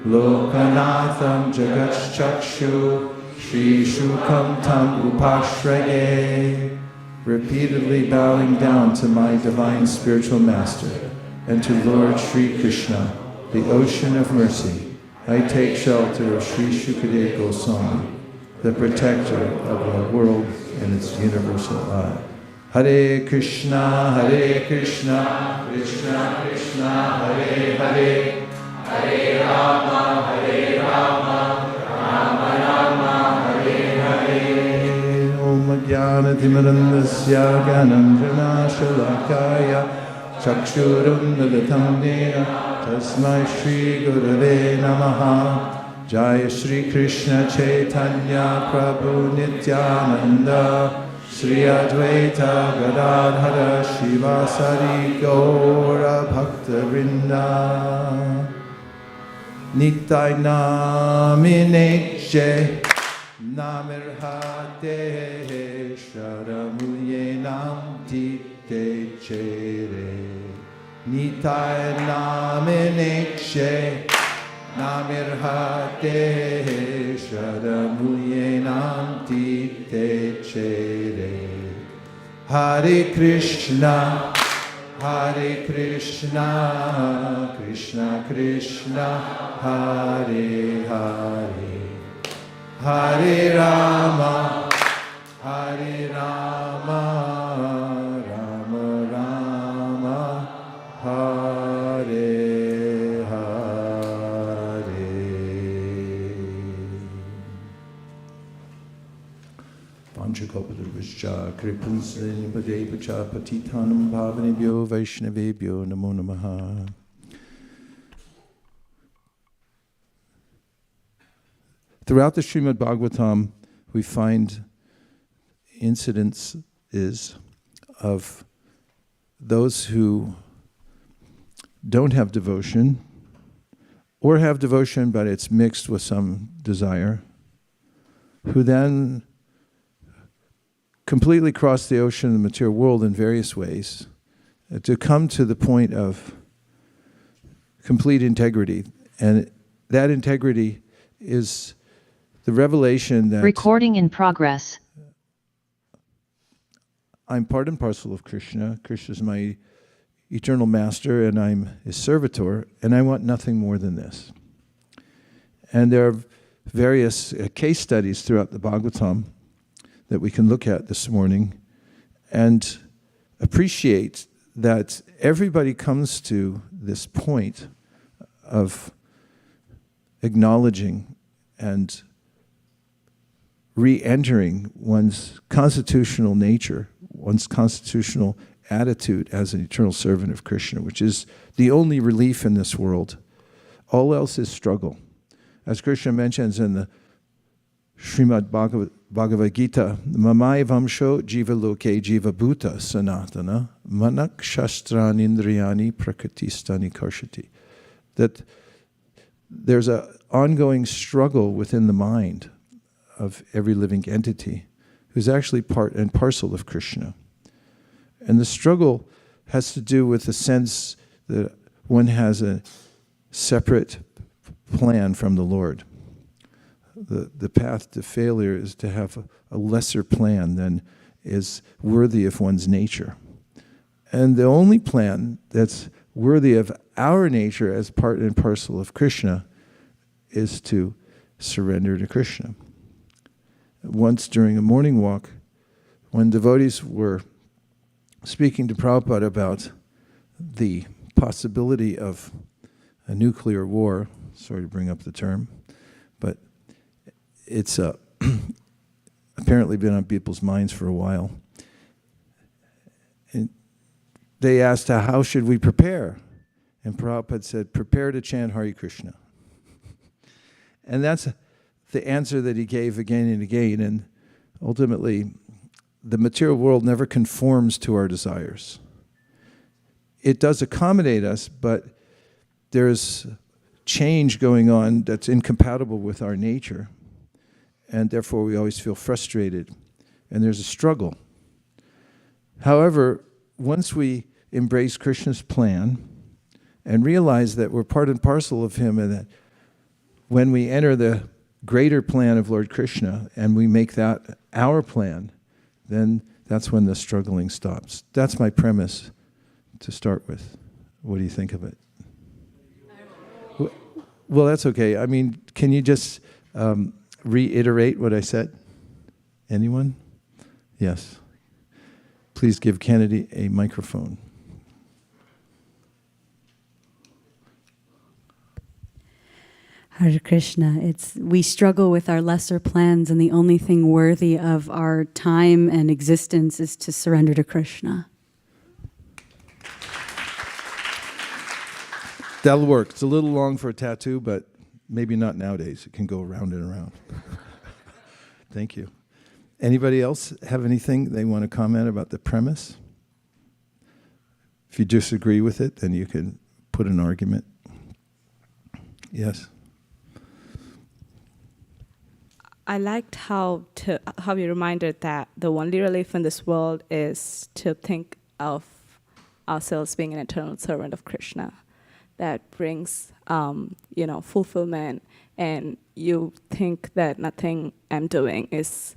Lokanatham Jagatchakshu Shri Shukam Tam Upashraye. Repeatedly bowing down to my divine spiritual master and to Lord Shri Krishna, the ocean of mercy, I take shelter of Shri Shukadev Goswami, the protector of the world and its universal eye. Hare Krishna, Krishna Krishna, Hare Hare, Hare Rama, Rama Rama, Hare Hare. Om Jnanatimirandasya Gyananjana Shalakaya Chakshurum Militam Dena Tasmai Shri Gurave Namaha. Jaya Shri Krishna Chaitanya Prabhu Nityananda Shri Advaita Gadadhara Shivasari Gaura Bhakta Vrinda. Nitai Namineche Namirhate Sharamuye Nam Tite Chere. Nitai Namineche Namirhate Sharamuye Nam Tite Chere. Hare Krishna, Krishna Krishna, Hare Hare, Hare Rama, Rama Rama, Hare Hare. Vanchakalpadurvishya Vishcha Kripunsani Padepacha Patitanam Bhavanebhyo Vaishnavebhyo Namo Namaha. Throughout the Srimad Bhagavatam, we find incidences of those who don't have devotion, or have devotion but it's mixed with some desire, who then completely cross the ocean of the material world in various ways to come to the point of complete integrity. And that integrity is the revelation that Recording in progress. I'm part and parcel of Krishna. Krishna is my eternal master, and I'm his servitor, and I want nothing more than this. And there are various case studies throughout the Bhagavatam that we can look at this morning and appreciate that everybody comes to this point of acknowledging and re-entering one's constitutional nature, one's constitutional attitude as an eternal servant of Krishna, which is the only relief in this world. All else is struggle. As Krishna mentions in the Srimad Bhagavad Gita, Mamai Vamsho Jiva Loke Jiva Bhuta Sanatana Manak Shastran Indriyani Prakritistani Karshati. That there's an ongoing struggle within the mind of every living entity who's actually part and parcel of Krishna. And the struggle has to do with the sense that one has a separate plan from the Lord. The path to failure is to have a lesser plan than is worthy of one's nature. And the only plan that's worthy of our nature as part and parcel of Krishna is to surrender to Krishna. Once during a morning walk, when devotees were speaking to Prabhupada about the possibility of a nuclear war, sorry to bring up the term, but it's apparently been on people's minds for a while. And they asked, how should we prepare? And Prabhupada said, prepare to chant Hare Krishna. And that's the answer that he gave again and again. And ultimately, the material world never conforms to our desires. It does accommodate us, but there's change going on that's incompatible with our nature. And therefore, we always feel frustrated. And there's a struggle. However, once we embrace Krishna's plan and realize that we're part and parcel of him, and that when we enter the greater plan of Lord Krishna and we make that our plan, then that's when the struggling stops. That's my premise to start with. What do you think of it? Well, that's okay. I mean, can you just reiterate what I said? Anyone? Yes. Please give Kennedy a microphone. Hare Krishna. We struggle with our lesser plans, and the only thing worthy of our time and existence is to surrender to Krishna. That'll work. It's a little long for a tattoo, but maybe not nowadays. It can go around and around. Thank you. Anybody else have anything they want to comment about the premise? If you disagree with it, then you can put an argument. Yes. I liked how you reminded that the only relief in this world is to think of ourselves being an eternal servant of Krishna. That brings, fulfillment, and you think that nothing I'm doing is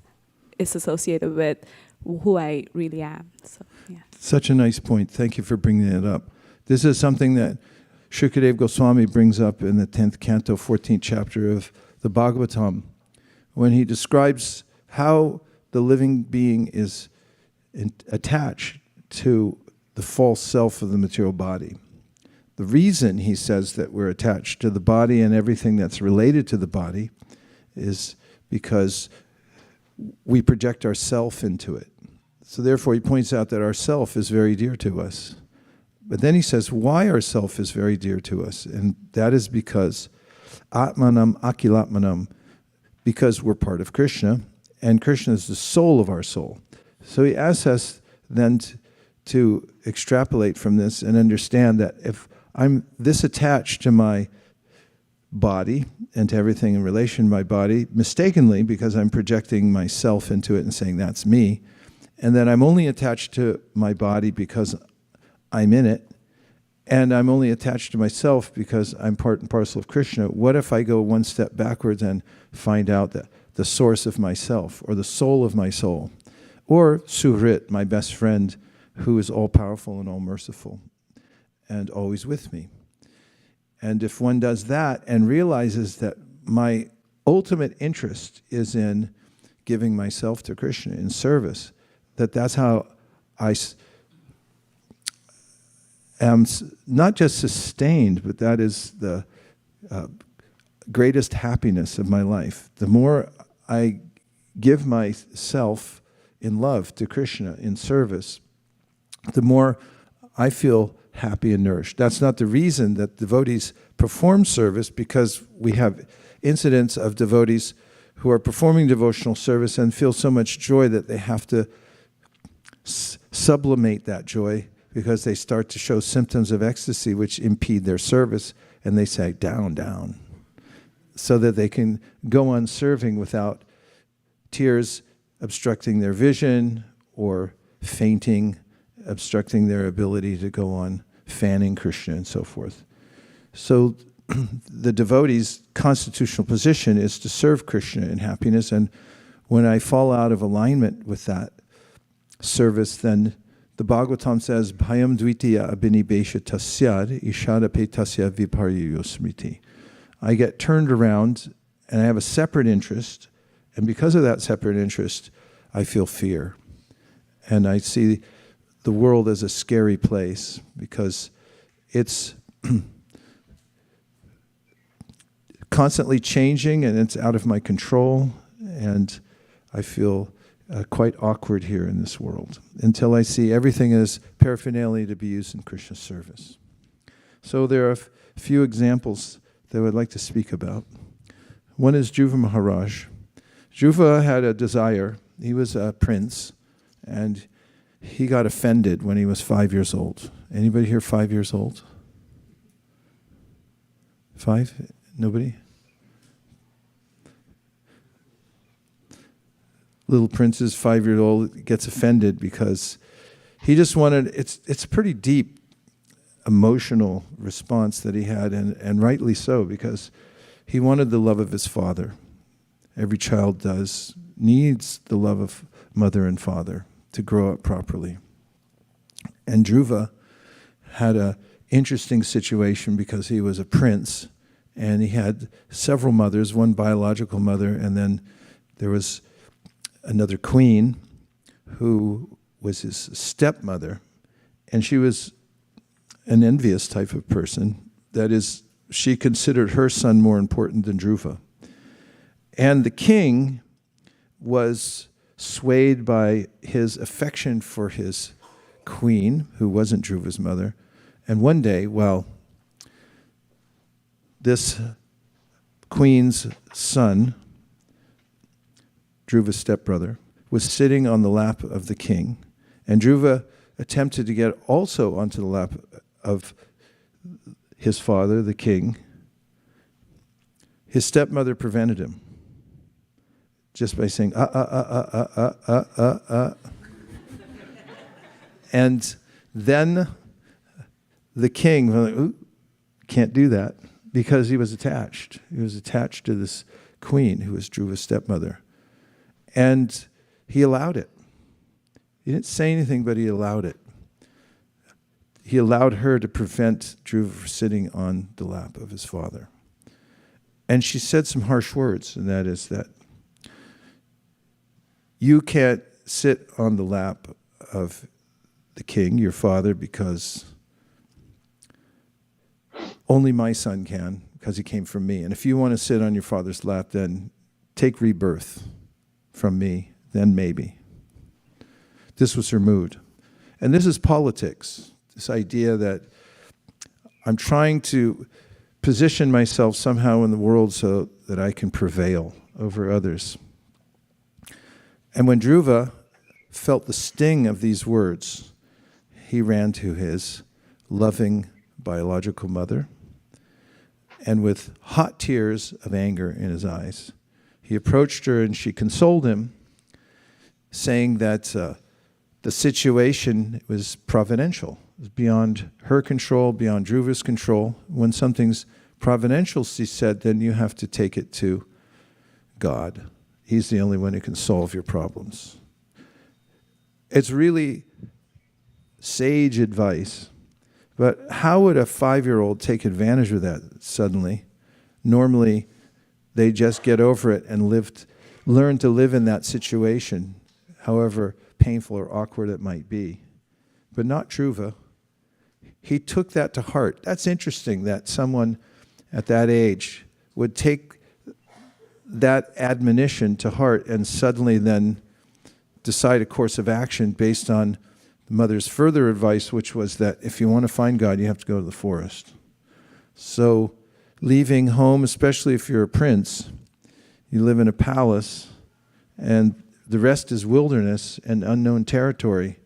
associated with who I really am. So, yeah. Such a nice point. Thank you for bringing it up. This is something that Shukadeva Goswami brings up in the 10th canto, 14th chapter of the Bhagavatam, when he describes how the living being is attached to the false self of the material body. The reason he says that we're attached to the body and everything that's related to the body is because we project ourself into it. So therefore, he points out that our self is very dear to us. But then he says why our self is very dear to us. And that is because Atmanam Akilatmanam, because we're part of Krishna, and Krishna is the soul of our soul. So he asks us then to extrapolate from this and understand that if I'm this attached to my body and to everything in relation to my body, mistakenly, because I'm projecting myself into it and saying that's me, and that I'm only attached to my body because I'm in it, and I'm only attached to myself because I'm part and parcel of Krishna, what if I go one step backwards and find out that the source of myself, or the soul of my soul, or Suhrit, my best friend, who is all-powerful and all-merciful, and always with me. And if one does that and realizes that my ultimate interest is in giving myself to Krishna in service, that's how I am not just sustained, but that is the greatest happiness of my life. The more I give myself in love to Krishna in service, the more I feel happy and nourished. That's not the reason that devotees perform service, because we have incidents of devotees who are performing devotional service and feel so much joy that they have to sublimate that joy, because they start to show symptoms of ecstasy which impede their service, and they say, down, down, so that they can go on serving without tears obstructing their vision or fainting, obstructing their ability to go on fanning Krishna and so forth. So the devotee's constitutional position is to serve Krishna in happiness, and when I fall out of alignment with that service, then the Bhagavatam says, Bhayam dvitiya abhinibesha tasyad ishadape tasya viparyo smriti. I get turned around and I have a separate interest, and because of that separate interest, I feel fear. And I see the world as a scary place because it's constantly changing and it's out of my control, and I feel quite awkward here in this world until I see everything as paraphernalia to be used in Krishna's service. So there are a few examples that I would like to speak about. One is Dhruva Maharaj. Dhruva had a desire. He was a prince, and he got offended when he was 5 years old. Anybody here 5 years old? 5? Nobody? Little prince is 5 years old, gets offended because he just wanted, it's a pretty deep emotional response that he had, and rightly so, because he wanted the love of his father. Every child needs the love of mother and father to grow up properly. And Dhruva had an interesting situation because he was a prince, and he had several mothers, one biological mother, and then there was another queen who was his stepmother, and she was an envious type of person. That is, she considered her son more important than Dhruva. And the king was swayed by his affection for his queen, who wasn't Dhruva's mother. And one day, this queen's son, Dhruva's stepbrother, was sitting on the lap of the king, and Dhruva attempted to get also onto the lap of his father, the king. His stepmother prevented him just by saying, And then the king was like, ooh, can't do that, because he was attached. He was attached to this queen who was Dhruva's stepmother. And he allowed it. He didn't say anything, but he allowed it. He allowed her to prevent Dhruva from sitting on the lap of his father. And she said some harsh words, and that is that you can't sit on the lap of the king, your father, because only my son can, because he came from me. And if you want to sit on your father's lap, then take rebirth from me, then maybe. This was her mood. And this is politics, this idea that I'm trying to position myself somehow in the world so that I can prevail over others. And when Dhruva felt the sting of these words, he ran to his loving biological mother, and with hot tears of anger in his eyes, he approached her and she consoled him, saying that the situation was providential. It was beyond her control, beyond Dhruva's control. When something's providential, she said, then you have to take it to God. He's the only one who can solve your problems. It's really sage advice. But how would a 5-year-old take advantage of that suddenly? Normally, they just get over it and learn to live in that situation, however painful or awkward it might be. But not Dhruva. He took that to heart. That's interesting that someone at that age would take that admonition to heart and suddenly then decide a course of action based on the mother's further advice, which was that if you want to find God, you have to go to the forest. So leaving home, especially if you're a prince, you live in a palace, and the rest is wilderness and unknown territory.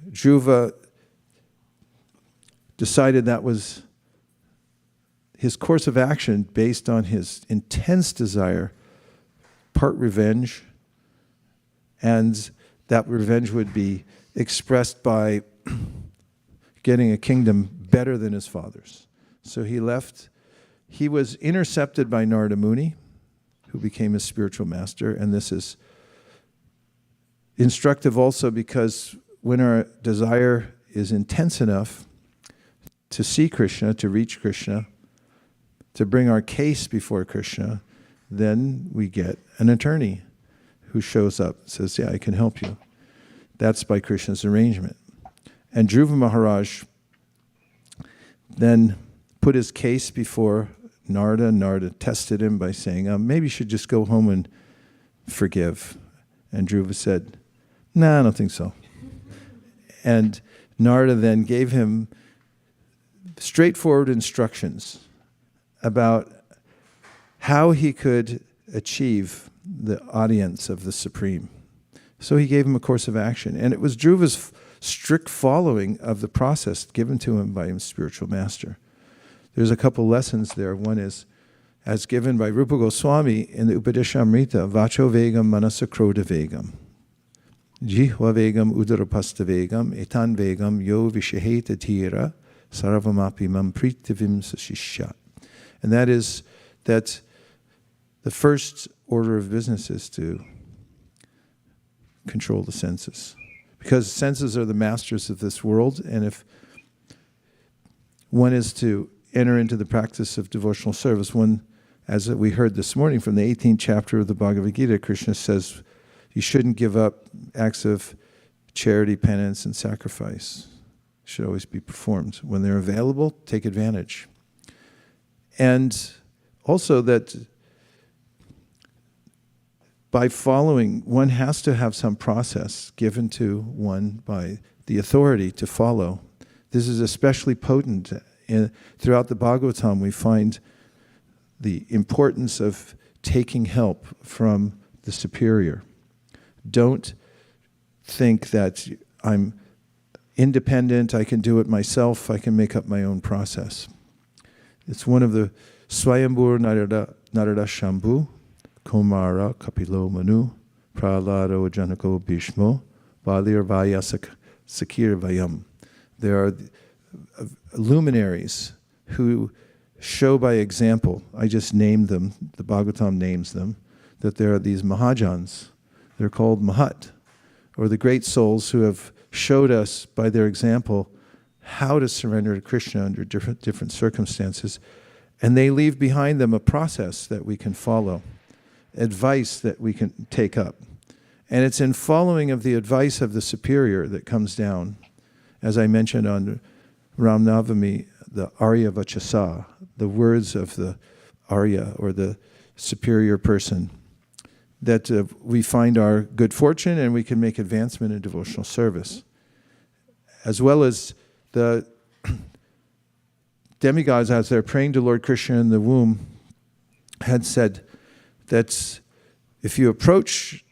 Dhruva decided that was his course of action based on his intense desire, part revenge, and that revenge would be expressed by getting a kingdom better than his father's. So he left. He was intercepted by Narada Muni, who became his spiritual master, and this is instructive also because when our desire is intense enough to see Krishna, to reach Krishna, to bring our case before Krishna, then we get an attorney who shows up and says, yeah, I can help you. That's by Krishna's arrangement. And Dhruva Maharaj then put his case before Narada. Narada tested him by saying, maybe you should just go home and forgive. And Dhruva said, nah, I don't think so. And Narada then gave him straightforward instructions about how he could achieve the audience of the Supreme. So he gave him a course of action. And it was Dhruva's strict following of the process given to him by his spiritual master. There's a couple lessons there. One is, as given by Rupa Goswami in the Upadeshamrita, Vacho Vegam Manasa Krodha Vegam. Jihva Vegam Udarapasta Vegam Etan Vegam Yo Vishaheta Tira Sarvamapi Mam Pritivim Sashishya. And that is that the first order of business is to control the senses. Because senses are the masters of this world, and if one is to enter into the practice of devotional service, one, as we heard this morning from the 18th chapter of the Bhagavad Gita, Krishna says you shouldn't give up acts of charity, penance, and sacrifice. Should always be performed. When they're available, take advantage. And also that by following, one has to have some process given to one by the authority to follow. This is especially potent. Throughout the Bhagavatam, we find the importance of taking help from the superior. Don't think that I'm independent, I can do it myself, I can make up my own process. It's one of the Swayambur Narada Shambhu, Kumara Kapilo Manu, Prahlado Janako Bhishmo, Balir Vaya Sakir Vayam. There are luminaries who show by example, I just named them, the Bhagavatam names them, that there are these Mahajans. They're called Mahat, or the great souls who have showed us by their example how to surrender to Krishna under different circumstances. And they leave behind them a process that we can follow, advice that we can take up. And it's in following of the advice of the superior that comes down, as I mentioned on Ram Navami, the Arya Vachasa, the words of the Arya, or the superior person. that we find our good fortune and we can make advancement in devotional service. As well as the demigods, as they're praying to Lord Krishna in the womb, had said that if you approach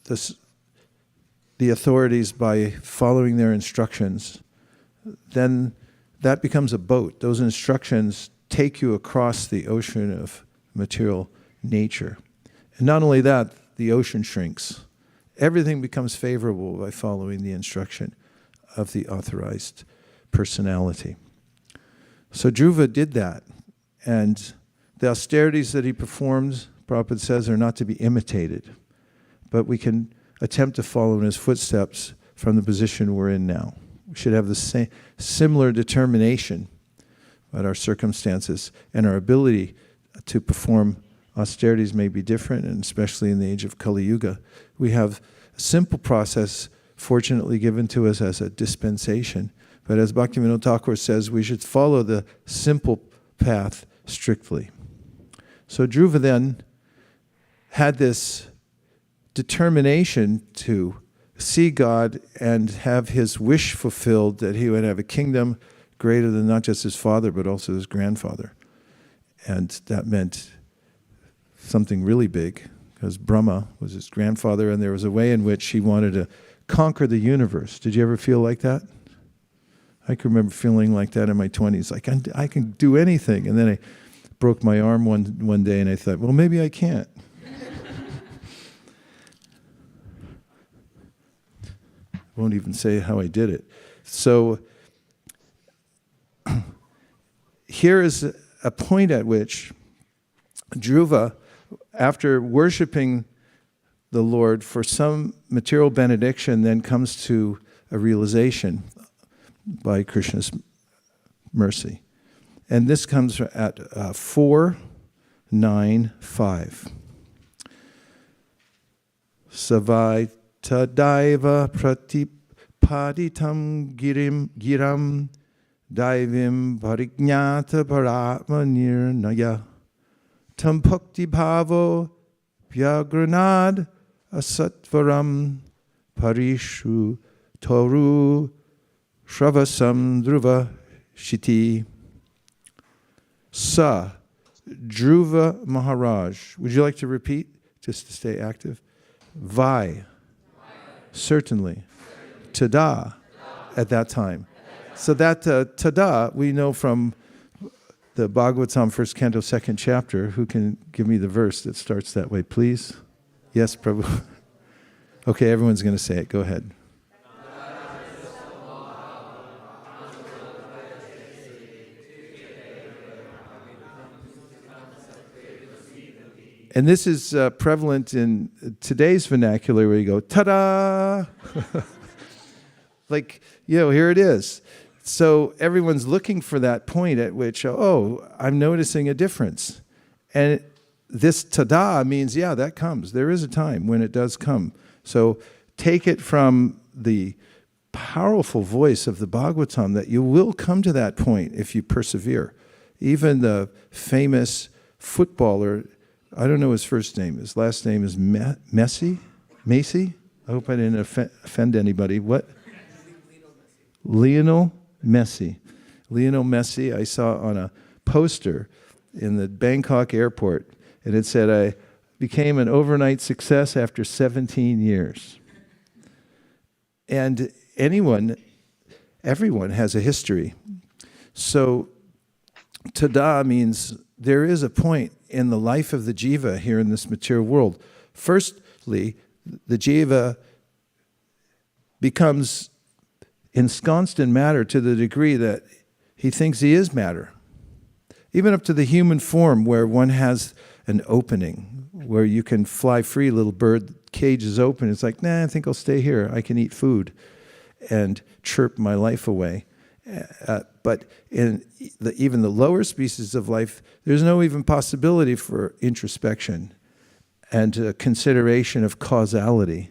the authorities by following their instructions, then that becomes a boat. Those instructions take you across the ocean of material nature. And not only that, the ocean shrinks. Everything becomes favorable by following the instruction of the authorized personality. So Dhruva did that. And the austerities that he performed, Prabhupada says, are not to be imitated. But we can attempt to follow in his footsteps from the position we're in now. We should have the same similar determination about our circumstances, and our ability to perform austerities may be different, and especially in the age of Kali Yuga. We have a simple process fortunately given to us as a dispensation, but as Bhaktivinoda Thakur says, we should follow the simple path strictly. So Dhruva then had this determination to see God and have his wish fulfilled that he would have a kingdom greater than not just his father, but also his grandfather. And that meant something really big, because Brahma was his grandfather, and there was a way in which he wanted to conquer the universe. Did you ever feel like that? I can remember feeling like that in my 20s, like I can do anything. And then I broke my arm one day, and I thought, well, maybe I can't. Won't even say how I did it. So here is a point at which Dhruva, after worshiping the Lord for some material benediction, then comes to a realization by Krishna's mercy. And this comes at 4:9:5. Savai Tadaiva pratipaditam giram daivim parignyata paratma nirnaya tam bhakti bhavo vyagranad asatvaram parishu toru shravasam dhruva shiti. Sa Dhruva Maharaj. Would you like to repeat, just to stay active? Vai. Certainly. Tada. At that time. So that tada, we know from the Bhagavatam, 1st canto, 2nd chapter. Who can give me the verse that starts that way, please? Yes, Prabhu. Okay, everyone's going to say it. Go ahead. And this is prevalent in today's vernacular, where you go, ta-da! Like, here it is. So everyone's looking for that point at which, oh, I'm noticing a difference. And this ta-da means, yeah, that comes. There is a time when it does come. So take it from the powerful voice of the Bhagavatam that you will come to that point if you persevere. Even the famous footballer, I don't know his first name. His last name is Messi? Macy? I hope I didn't offend anybody. What? Lionel Messi. Lionel Messi, I saw on a poster in the Bangkok airport, and it said, I became an overnight success after 17 years. And everyone has a history. So, tada means there is a point in the life of the jiva here in this material world. Firstly, the jiva becomes ensconced in matter to the degree that he thinks he is matter. Even up to the human form, where one has an opening, where you can fly free, little bird, cage is open. It's like, nah, I think I'll stay here. I can eat food and chirp my life away. But in even the lower species of life, there's no even possibility for introspection and consideration of causality.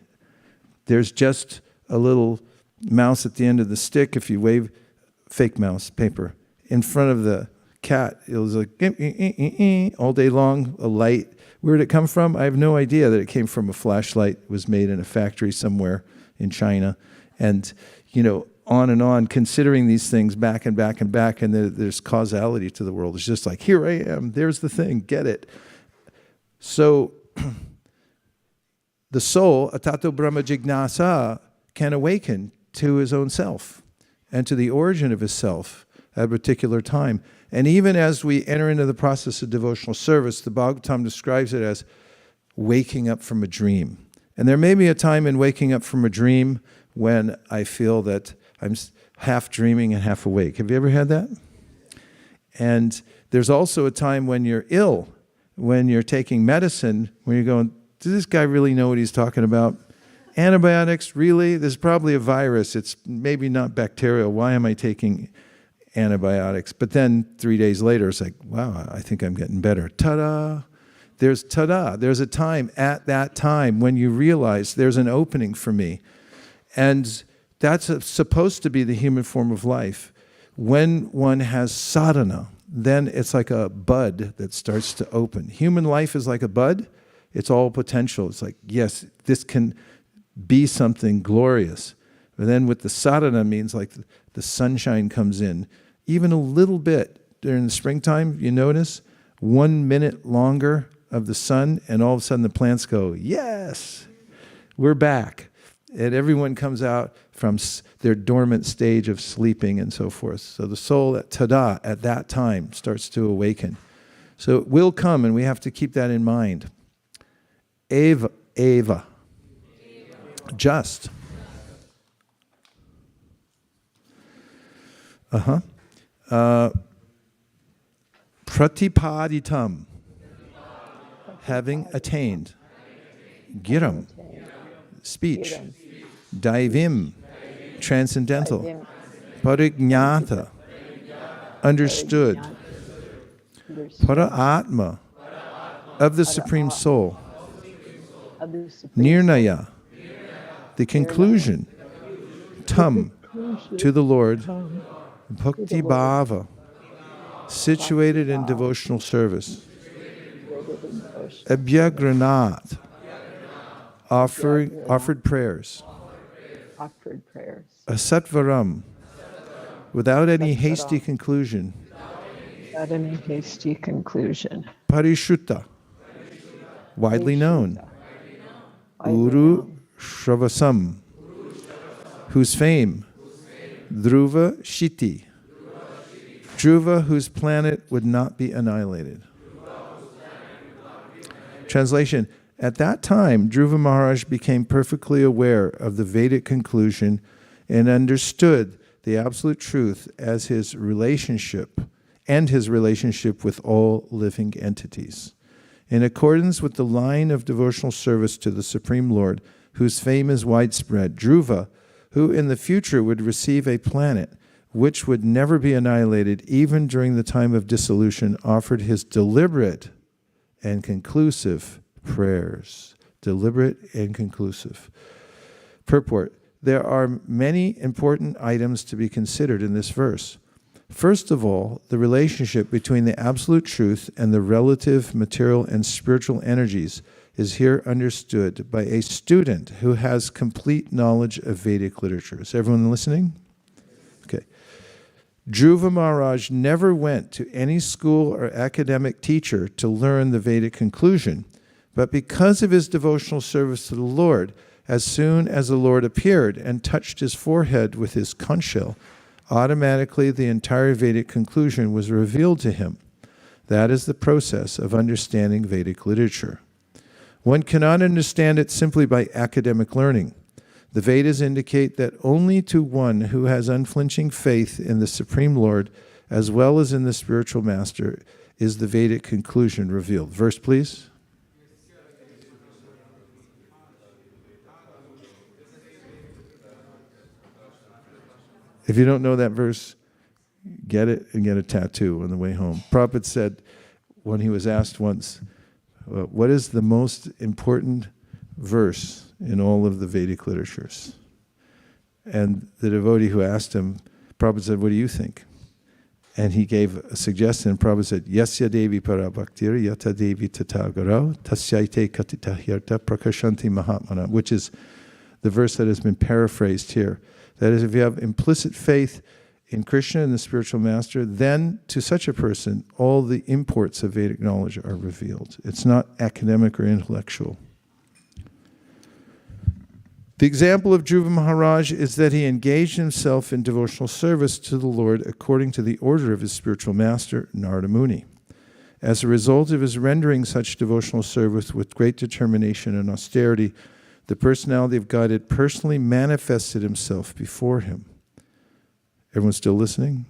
There's just a little mouse at the end of the stick, if you wave fake mouse paper in front of the cat. It was like all day long, a light. Where did it come from? I have no idea that it came from a flashlight. It was made in a factory somewhere in China. And, on and on, considering these things back and back and back, and there's causality to the world. It's just like, here I am, there's the thing, get it. So the soul, atato brahma jignasa, can awaken to his own self and to the origin of his self at a particular time. And even as we enter into the process of devotional service, the Bhagavatam describes it as waking up from a dream. And there may be a time in waking up from a dream when I feel that I'm half dreaming and half awake. Have you ever had that? And there's also a time when you're ill, when you're taking medicine, when you're going, does this guy really know what he's talking about? Antibiotics, really? There's probably a virus. It's maybe not bacterial. Why am I taking antibiotics? But then 3 days later, it's like, wow, I think I'm getting better. Ta-da! There's a time at that time when you realize there's an opening for me. And that's supposed to be the human form of life. When one has sadhana, then it's like a bud that starts to open. Human life is like a bud. It's all potential. It's like, yes, this can be something glorious. But then with the sadhana means like the sunshine comes in. Even a little bit during the springtime, you notice 1 minute longer of the sun, and all of a sudden the plants go, yes, we're back. And everyone comes out from their dormant stage of sleeping and so forth. So the soul at tada, at that time, starts to awaken. So it will come, and we have to keep that in mind. Eva. Just. Pratipaditam. Having attained. Giram. Speech. Daivim. Transcendental. Parignata. Understood. Para-atma. Of the Supreme Soul. Nirnaya. The conclusion. Tam. To the Lord. Bhakti bhava. Situated in devotional service. Abhyagranat. Offered prayers. Asatvaram. Without any hasty conclusion. Parishutta. Widely known. Uru Shravasam. Whose fame. Dhruva Shiti. Dhruva, whose planet would not be annihilated. Translation. At that time, Dhruva Maharaj became perfectly aware of the Vedic conclusion and understood the absolute truth as his relationship with all living entities. In accordance with the line of devotional service to the Supreme Lord, whose fame is widespread, Dhruva, who in the future would receive a planet which would never be annihilated even during the time of dissolution, offered his deliberate and conclusive prayers. Deliberate and conclusive. Purport. There are many important items to be considered in this verse. First of all, the relationship between the absolute truth and the relative material and spiritual energies is here understood by a student who has complete knowledge of Vedic literature. Is everyone listening? Okay. Dhruva Maharaj never went to any school or academic teacher to learn the Vedic conclusion, but because of his devotional service to the Lord, as soon as the Lord appeared and touched his forehead with his conch shell, automatically the entire Vedic conclusion was revealed to him. That is the process of understanding Vedic literature. One cannot understand it simply by academic learning. The Vedas indicate that only to one who has unflinching faith in the Supreme Lord, as well as in the spiritual master, is the Vedic conclusion revealed. Verse, please. If you don't know that verse, get it and get a tattoo on the way home. Prabhupada said, when he was asked once, what is the most important verse in all of the Vedic literatures? And the devotee who asked him, Prabhupada said, what do you think? And he gave a suggestion, and Prabhupada said, Yasya Devi Parabhaktir Yata Devi Tatagaro Tasyaite Katitahirta Prakashanti Mahatmana, which is the verse that has been paraphrased here. That is, if you have implicit faith in Krishna and the spiritual master, then to such a person, all the imports of Vedic knowledge are revealed. It's not academic or intellectual. The example of Dhruva Maharaj is that he engaged himself in devotional service to the Lord according to the order of his spiritual master, Narada Muni. As a result of his rendering such devotional service with great determination and austerity, the personality of God had personally manifested himself before him. Everyone still listening?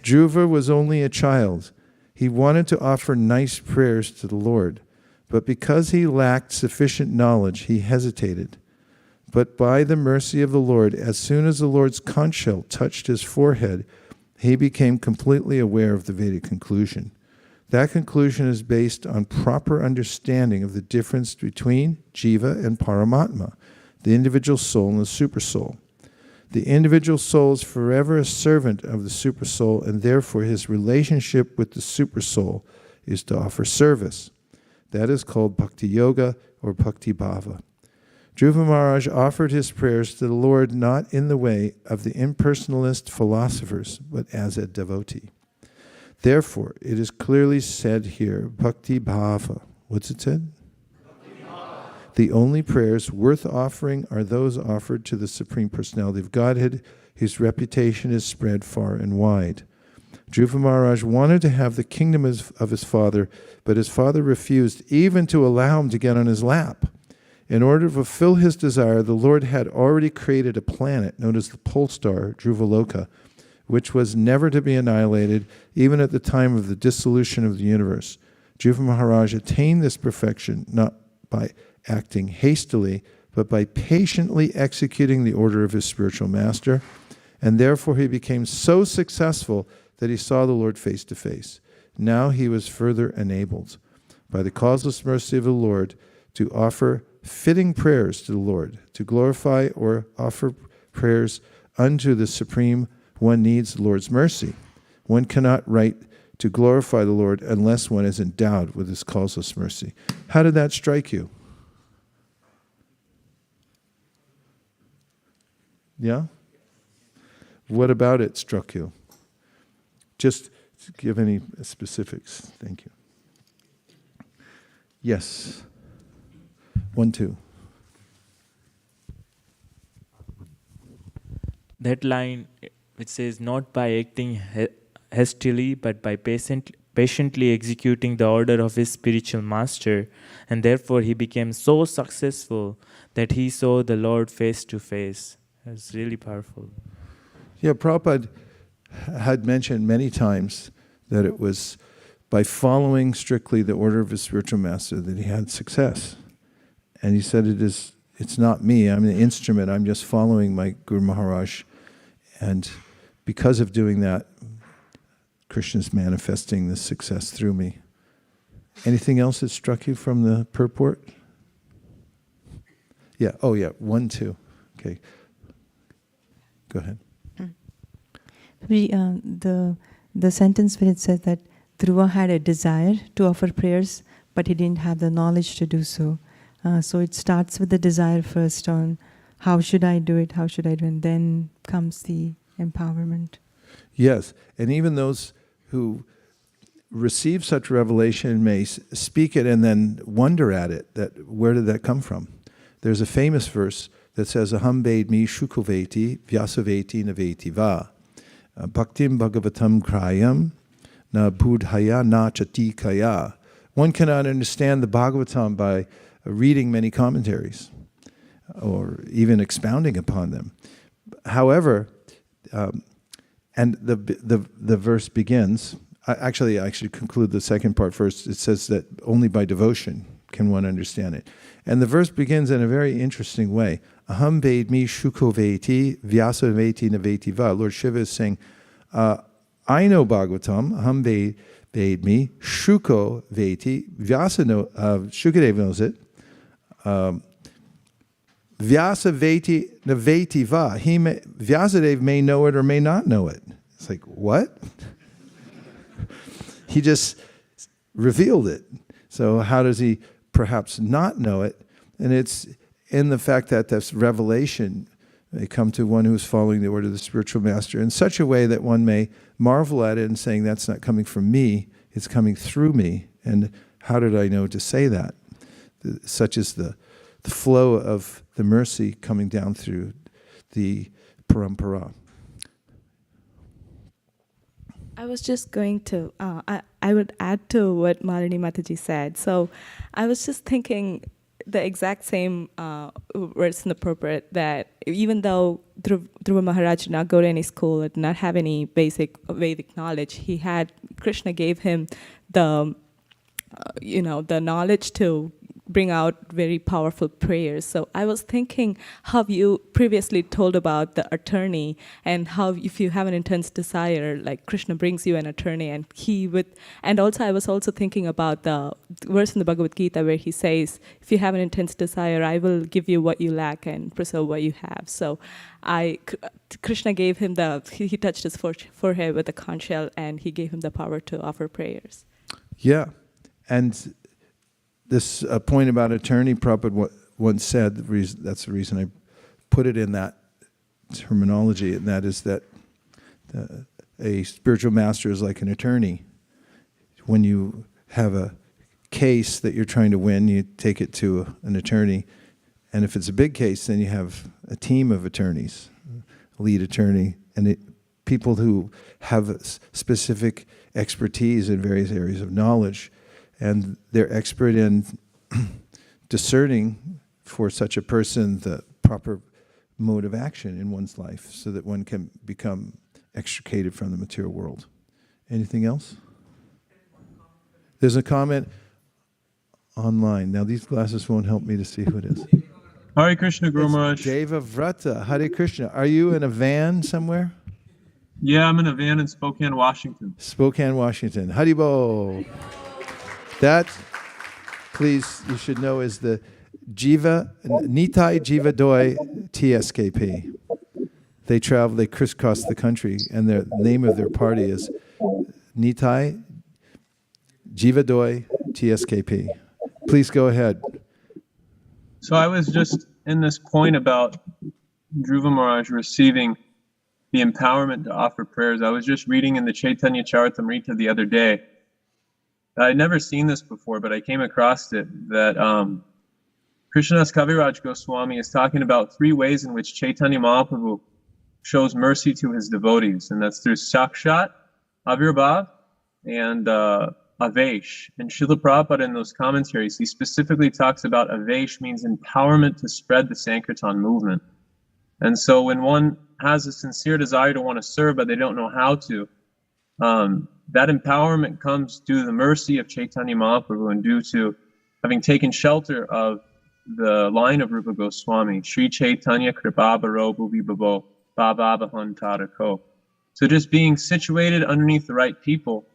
Dhruva was only a child. He wanted to offer nice prayers to the Lord, but because he lacked sufficient knowledge, he hesitated. But by the mercy of the Lord, as soon as the Lord's conch shell touched his forehead, he became completely aware of the Vedic conclusion. That conclusion is based on proper understanding of the difference between Jiva and Paramatma, the individual soul and the supersoul. The individual soul is forever a servant of the supersoul, and therefore his relationship with the supersoul is to offer service. That is called Bhakti Yoga or Bhakti Bhava. Dhruva Maharaj offered his prayers to the Lord not in the way of the impersonalist philosophers, but as a devotee. Therefore, it is clearly said here, Bhakti Bhava. What's it said? The only prayers worth offering are those offered to the Supreme Personality of Godhead, whose reputation is spread far and wide. Dhruva Maharaj wanted to have the kingdom of his father, but his father refused even to allow him to get on his lap. In order to fulfill his desire, the Lord had already created a planet known as the pole star, Dhruvaloka, which was never to be annihilated even at the time of the dissolution of the universe. Dhruva Maharaj attained this perfection not by acting hastily, but by patiently executing the order of his spiritual master, and therefore he became so successful that he saw the Lord face to face. Now he was further enabled, by the causeless mercy of the Lord, to offer fitting prayers to the Lord. To glorify or offer prayers unto the Supreme, one needs the Lord's mercy. One cannot write to glorify the Lord unless one is endowed with his causeless mercy. How did that strike you? Yeah? What about it struck you? Just give any specifics. Thank you. Yes. 1, 2. That line which says, not by acting hastily, but by patiently executing the order of his spiritual master, and therefore he became so successful that he saw the Lord face to face. That's really powerful. Yeah, Prabhupada had mentioned many times that it was by following strictly the order of his spiritual master that he had success. And he said, it's not me, I'm the instrument, I'm just following my Guru Maharaj. And because of doing that, Krishna's manifesting this success through me. Anything else that struck you from the purport? Yeah, 1, 2. Okay. Go ahead. The sentence where it says that Dhruva had a desire to offer prayers, but he didn't have the knowledge to do so. So it starts with the desire first on how should I do it, and then comes the empowerment. Yes, and even those who receive such revelation may speak it and then wonder at it, that where did that come from? There's a famous verse that says, Aham vedmi shukoveti vyasaveti naveti va. Bhaktim bhagavatam grayam na budhaya na chatikaya. One cannot understand the Bhagavatam by reading many commentaries or even expounding upon them. However, and the verse begins, I should conclude the second part first. It says that only by devotion can one understand it. And the verse begins in a very interesting way. Aham vedmi shuko veti vyasa veti naveti va. Lord Shiva is saying, I know Bhagavatam, aham vedmi shuko veti, Shukadeva knows it, Vyasa veti naveti va. Vyasadeva may know it or may not know it. It's like, what? He just revealed it. So how does he perhaps not know it? And it's in the fact that this revelation may come to one who's following the order of the spiritual master in such a way that one may marvel at it and saying, that's not coming from me, it's coming through me. And how did I know to say that? Such is the flow of the mercy coming down through the parampara. I was just going to, I would add to what Malini Mataji said. So I was just thinking the exact same words in the purport, that even though Dhruva Maharaj did not go to any school, did not have any basic Vedic knowledge, Krishna gave him the, the knowledge to bring out very powerful prayers. So I was thinking how you previously told about the attorney, and how if you have an intense desire, like Krishna brings you an attorney, and and also I was also thinking about the verse in the Bhagavad Gita where he says, if you have an intense desire, I will give you what you lack and preserve what you have. So Krishna gave him he touched his forehead with a conch shell, and he gave him the power to offer prayers. Yeah, and this point about attorney, Prabhupada once said, that's the reason I put it in that terminology, and that is that a spiritual master is like an attorney. When you have a case that you're trying to win, you take it to an attorney, and if it's a big case, then you have a team of attorneys, a lead attorney, and people who have specific expertise in various areas of knowledge. And they're expert in discerning for such a person the proper mode of action in one's life so that one can become extricated from the material world. Anything else? There's a comment online. Now these glasses won't help me to see who it is. Hare Krishna, Guru Maharaj. Deva Vrata. Hare Krishna. Are you in a van somewhere? Yeah, I'm in a van in Spokane, Washington. Spokane, Washington. Haribo. That, please, you should know, is the Nitai Jiva Doi TSKP. They crisscross the country, and the name of their party is Nitai Jiva Doi TSKP. Please go ahead. So I was just in this point about Dhruva Maharaj receiving the empowerment to offer prayers. I was just reading in the Chaitanya Charitamrita the other day. I'd never seen this before, but I came across it, that Krishnadas Kaviraj Goswami is talking about 3 ways in which Chaitanya Mahaprabhu shows mercy to his devotees, and that's through Sakshat, Avirbhav, and Avesh. And Srila Prabhupada in those commentaries, he specifically talks about Avesh means empowerment to spread the Sankirtan movement. And so when one has a sincere desire to want to serve, but they don't know how to, that empowerment comes due to the mercy of Chaitanya Mahaprabhu and due to having taken shelter of the line of Rupa Goswami, Sri Chaitanya Kripa Baro Bhuvi Babo Baba Bahan Tarako. So just being situated underneath the right people,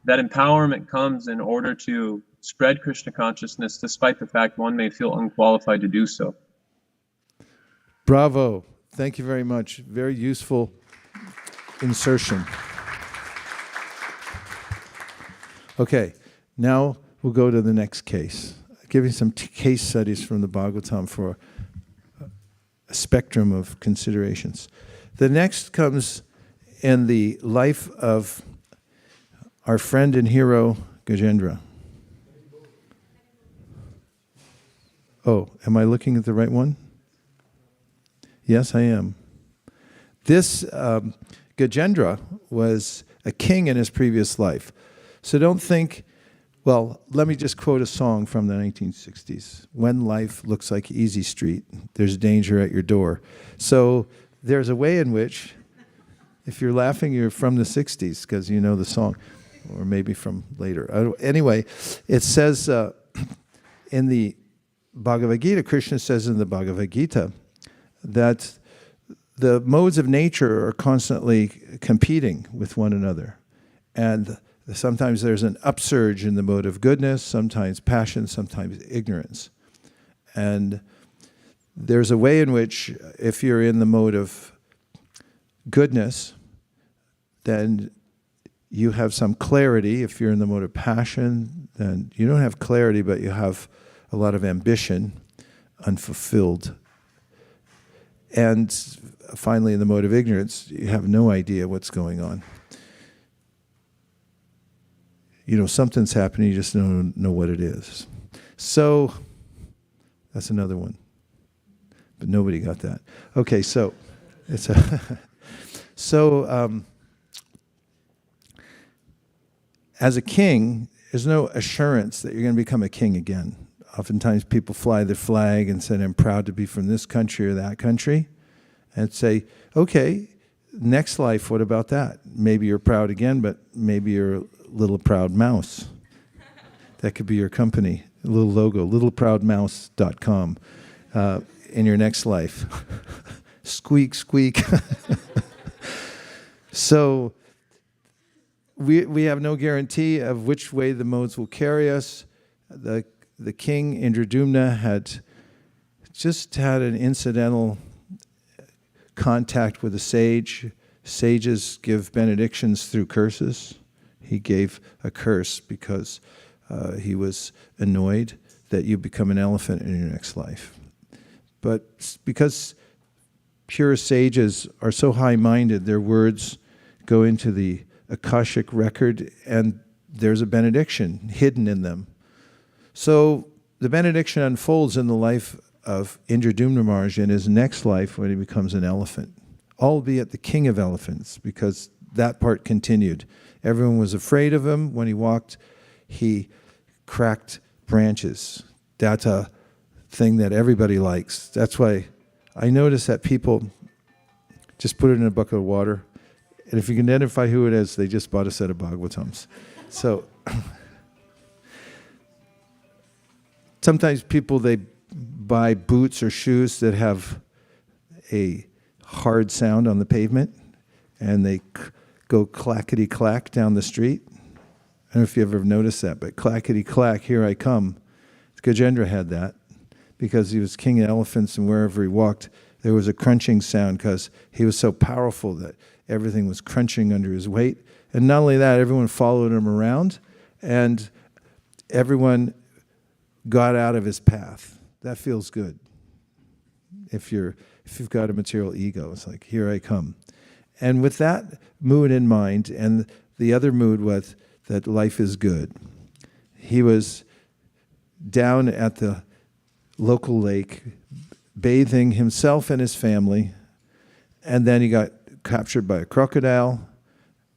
that empowerment comes in order to spread Krishna consciousness, despite the fact one may feel unqualified to do so. Bravo. Thank you very much. Very useful insertion. Okay, now we'll go to the next case. I'll give you some case studies from the Bhagavatam for a spectrum of considerations. The next comes in the life of our friend and hero, Gajendra. Oh, am I looking at the right one? Yes, I am. This Gajendra was a king in his previous life. So don't think, well, let me just quote a song from the 1960s. When life looks like Easy Street, there's danger at your door. So there's a way in which, if you're laughing, you're from the 60s because you know the song, or maybe from later. Anyway, it says in the Bhagavad Gita, Krishna says in the Bhagavad Gita that the modes of nature are constantly competing with one another. And sometimes there's an upsurge in the mode of goodness, sometimes passion, sometimes ignorance. And there's a way in which, if you're in the mode of goodness, then you have some clarity. If you're in the mode of passion, then you don't have clarity, but you have a lot of ambition, unfulfilled. And finally, in the mode of ignorance, you have no idea what's going on. You know, something's happening, you just don't know what it is. So, that's another one. But nobody got that. Okay, so, it's a as a king, there's no assurance that you're going to become a king again. Oftentimes people fly the flag and say, I'm proud to be from this country or that country. And say, okay, next life, what about that? Maybe you're proud again, but maybe you're a little proud mouse. That could be your company, a little logo, littleproudmouse.com in your next life. Squeak, squeak. So we have no guarantee of which way the modes will carry us. The king, Indradyumna, had just had an incidental contact with a sage. Sages give benedictions through curses. He gave a curse because he was annoyed that you become an elephant in your next life. But because pure sages are so high-minded, their words go into the Akashic record, and there's a benediction hidden in them. So the benediction unfolds in the life of Indradyumna Maharaj in his next life when he becomes an elephant, albeit the king of elephants, because that part continued. Everyone was afraid of him. When he walked, he cracked branches. That's a thing that everybody likes. That's why I notice that people just put it in a bucket of water, and if you can identify who it is, they just bought a set of Bhagavatams. So sometimes people, they buy boots or shoes that have a hard sound on the pavement, and they go clackety-clack down the street. I don't know if you ever noticed that, but clackety-clack, here I come. Gajendra had that because he was king of elephants, and wherever he walked, there was a crunching sound because he was so powerful that everything was crunching under his weight. And not only that, everyone followed him around, and everyone got out of his path. That feels good. If you've got a material ego, it's like, here I come. And with that mood in mind, and the other mood was that life is good. He was down at the local lake, bathing himself and his family, and then he got captured by a crocodile,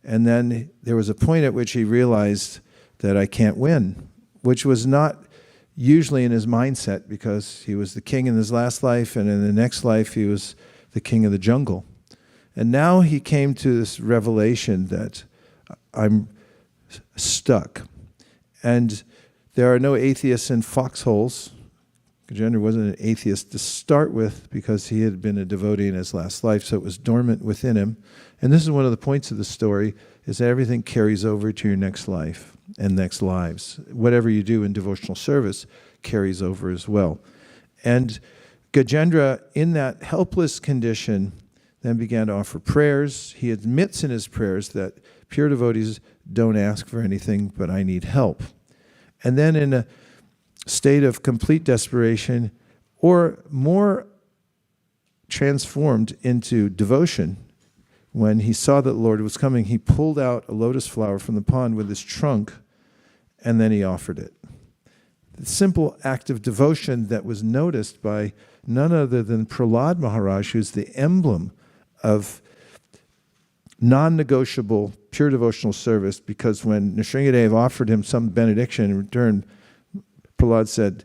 and then there was a point at which he realized that I can't win, which was not usually in his mindset, because he was the king in his last life, and in the next life he was the king of the jungle. And now he came to this revelation that I'm stuck. And there are no atheists in foxholes. Gajendra wasn't an atheist to start with because he had been a devotee in his last life, so it was dormant within him. And this is one of the points of the story, is that everything carries over to your next life and next lives. Whatever you do in devotional service carries over as well. And Gajendra, in that helpless condition, then began to offer prayers. He admits in his prayers that pure devotees don't ask for anything, but I need help. And then in a state of complete desperation, or more transformed into devotion, when he saw that the Lord was coming, he pulled out a lotus flower from the pond with his trunk, and then he offered it. The simple act of devotion that was noticed by none other than Prahlad Maharaj, who's the emblem of non-negotiable pure devotional service, because when Nrsingadev offered him some benediction in return, Prahlad said,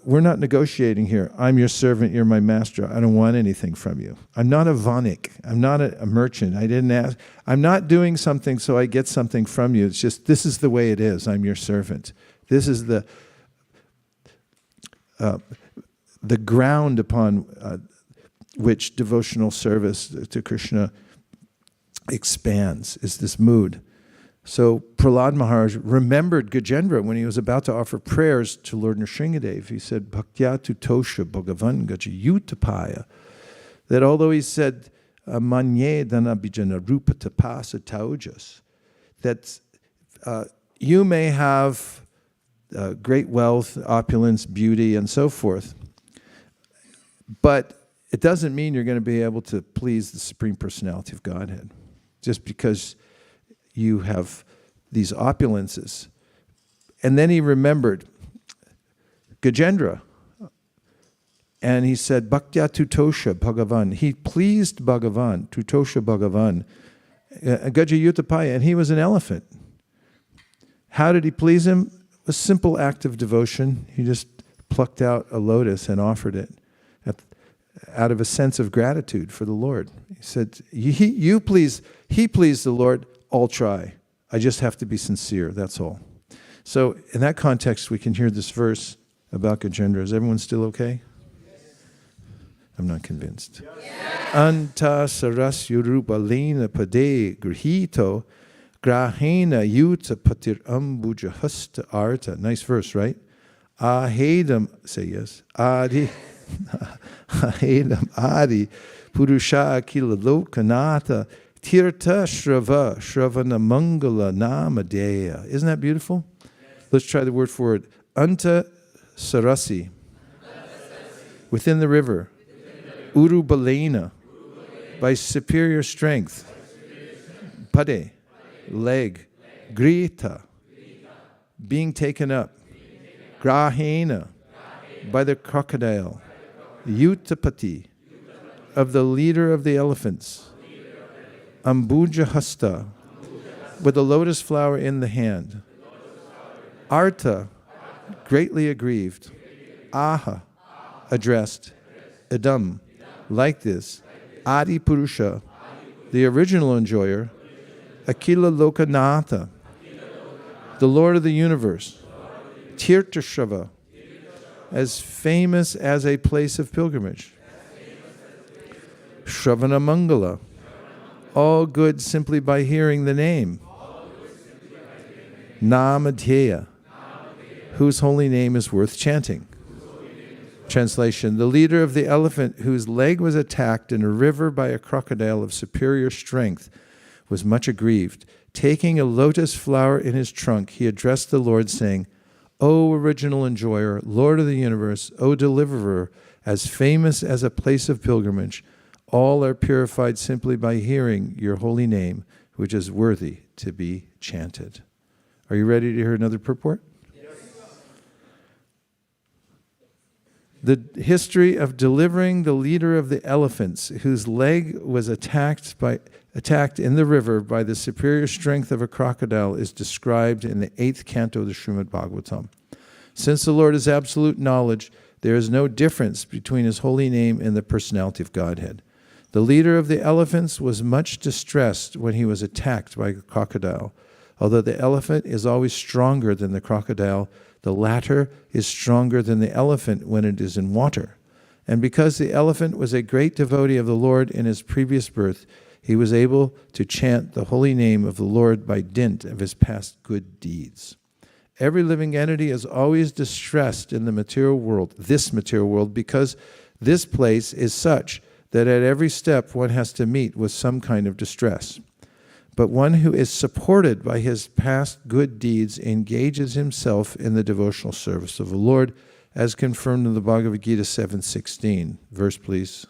we're not negotiating here. I'm your servant, you're my master. I don't want anything from you. I'm not a vanik. I'm not a merchant. I didn't ask. I'm not doing something so I get something from you. It's just, this is the way it is. I'm your servant. This is the ground upon which devotional service to Krishna expands, is this mood. So Prahlad Maharaj remembered Gajendra when he was about to offer prayers to Lord Nrsingadev. He said, Bhaktya tutosha bhagavan gajayutapaya. That although he said, Manye dana bijana rupa tapasa taujas, that you may have great wealth, opulence, beauty, and so forth, but it doesn't mean you're going to be able to please the Supreme Personality of Godhead just because you have these opulences. And then he remembered Gajendra. And he said, Bhaktya Tutosha Bhagavan. He pleased Bhagavan, Tutosha Bhagavan, Gajayutapaya, and he was an elephant. How did he please him? A simple act of devotion. He just plucked out a lotus and offered it out of a sense of gratitude for the Lord. He said, he pleased the Lord, I'll try. I just have to be sincere, that's all. So in that context, we can hear this verse about Gajendra. Is everyone still okay? I'm not convinced. Anta saras yurupa lena pade grihito grahena yuta patir ambuja hasta arta. Nice verse, right? Ahedam, say yes. Adi, ahedam adi purusha akila lokanata tirta shravana mangala namadeya. Isn't that beautiful? Let's try the word for it. Anta sarasi, within the river. Urubalena, by superior strength. Pade, leg. Grita, being taken up. Grahena, by the crocodile. Utapati, of the leader of the elephants. Ambuja hasta, with the lotus flower in the hand. Arta, greatly aggrieved. Aha, addressed. Idam, like this. Adi Purusha, the original enjoyer. Akila Lokanatha, the Lord of the universe. Tirthashava, as famous as a place of pilgrimage. Shravana Mangala, all good simply by hearing the name. Namadhyaya, whose holy name is worth chanting. Translation, the leader of the elephant whose leg was attacked in a river by a crocodile of superior strength was much aggrieved. Taking a lotus flower in his trunk, he addressed the Lord, saying, O original enjoyer, Lord of the universe, O deliverer, as famous as a place of pilgrimage, all are purified simply by hearing your holy name, which is worthy to be chanted. Are you ready to hear another purport? The history of delivering the leader of the elephants, whose leg was attacked in the river by the superior strength of a crocodile, is described in the 8th canto of the Srimad Bhagavatam. Since the Lord is absolute knowledge, there is no difference between his holy name and the personality of Godhead. The leader of the elephants was much distressed when he was attacked by a crocodile. Although the elephant is always stronger than the crocodile, the latter is stronger than the elephant when it is in water. And because the elephant was a great devotee of the Lord in his previous birth, he was able to chant the holy name of the Lord by dint of his past good deeds. Every living entity is always distressed in the material world, this material world, because this place is such that at every step one has to meet with some kind of distress. But one who is supported by his past good deeds engages himself in the devotional service of the Lord, as confirmed in the Bhagavad Gita 7:16. Verse, please.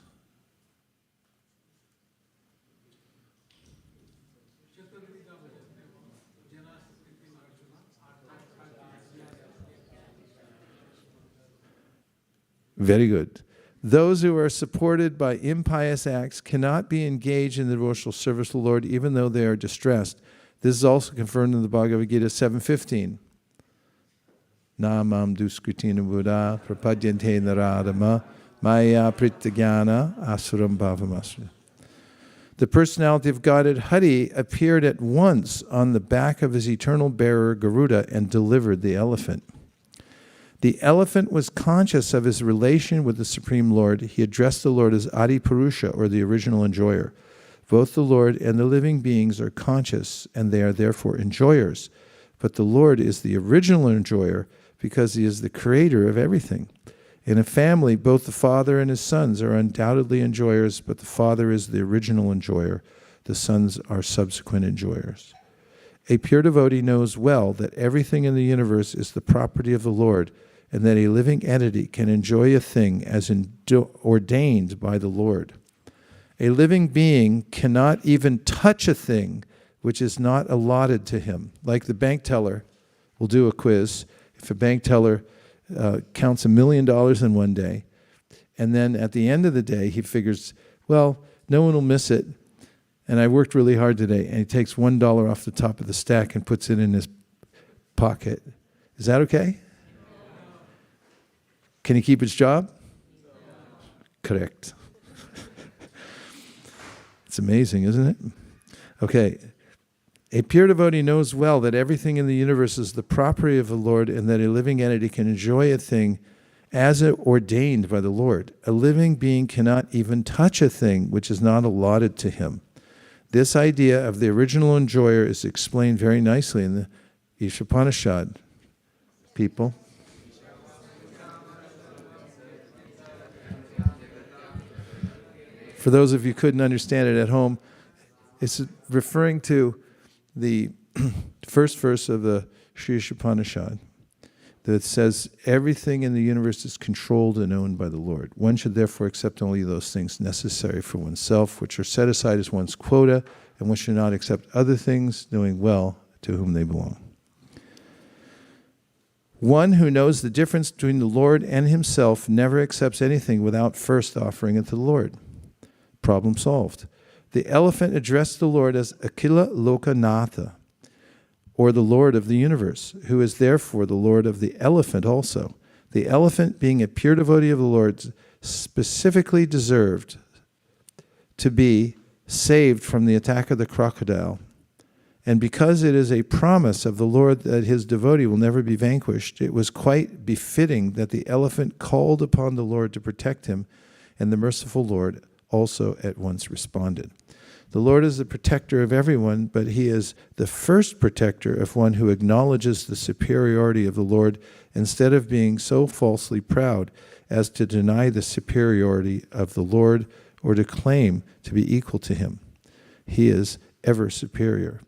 Very good. Those who are supported by impious acts cannot be engaged in the devotional service of the Lord, even though they are distressed. This is also confirmed in the Bhagavad Gita 7:15. Namam duskritina buddha prapadyante naradama maya pritagyana asuram bhavamasya. The personality of Godhead Hari appeared at once on the back of his eternal bearer Garuda and delivered the elephant. The elephant was conscious of his relation with the Supreme Lord. He addressed the Lord as Adi Purusha, or the original enjoyer. Both the Lord and the living beings are conscious, and they are therefore enjoyers. But the Lord is the original enjoyer because he is the creator of everything. In a family, both the father and his sons are undoubtedly enjoyers, but the father is the original enjoyer. The sons are subsequent enjoyers. A pure devotee knows well that everything in the universe is the property of the Lord, and that a living entity can enjoy a thing as ordained by the Lord. A living being cannot even touch a thing which is not allotted to him. Like the bank teller will do a quiz. If a bank teller counts $1 million in one day, and then at the end of the day he figures, well, no one will miss it, and I worked really hard today, and he takes $1 off the top of the stack and puts it in his pocket. Is that okay? Can he keep his job? Correct. It's amazing, isn't it? Okay. A pure devotee knows well that everything in the universe is the property of the Lord, and that a living entity can enjoy a thing as ordained by the Lord. A living being cannot even touch a thing which is not allotted to him. This idea of the original enjoyer is explained very nicely in the Ishopanishad. People. For those of you who couldn't understand it at home, it's referring to the first verse of the Sri Ishopanishad that says, everything in the universe is controlled and owned by the Lord. One should therefore accept only those things necessary for oneself, which are set aside as one's quota, and one should not accept other things, knowing well to whom they belong. One who knows the difference between the Lord and himself never accepts anything without first offering it to the Lord. Problem solved. The elephant addressed the Lord as Akila Lokanatha, or the Lord of the universe, who is therefore the Lord of the elephant also. The elephant, being a pure devotee of the Lord, specifically deserved to be saved from the attack of the crocodile. And because it is a promise of the Lord that his devotee will never be vanquished, it was quite befitting that the elephant called upon the Lord to protect him, and the merciful Lord also at once responded. The Lord is the protector of everyone, but he is the first protector of one who acknowledges the superiority of the Lord instead of being so falsely proud as to deny the superiority of the Lord or to claim to be equal to him. He is ever superior.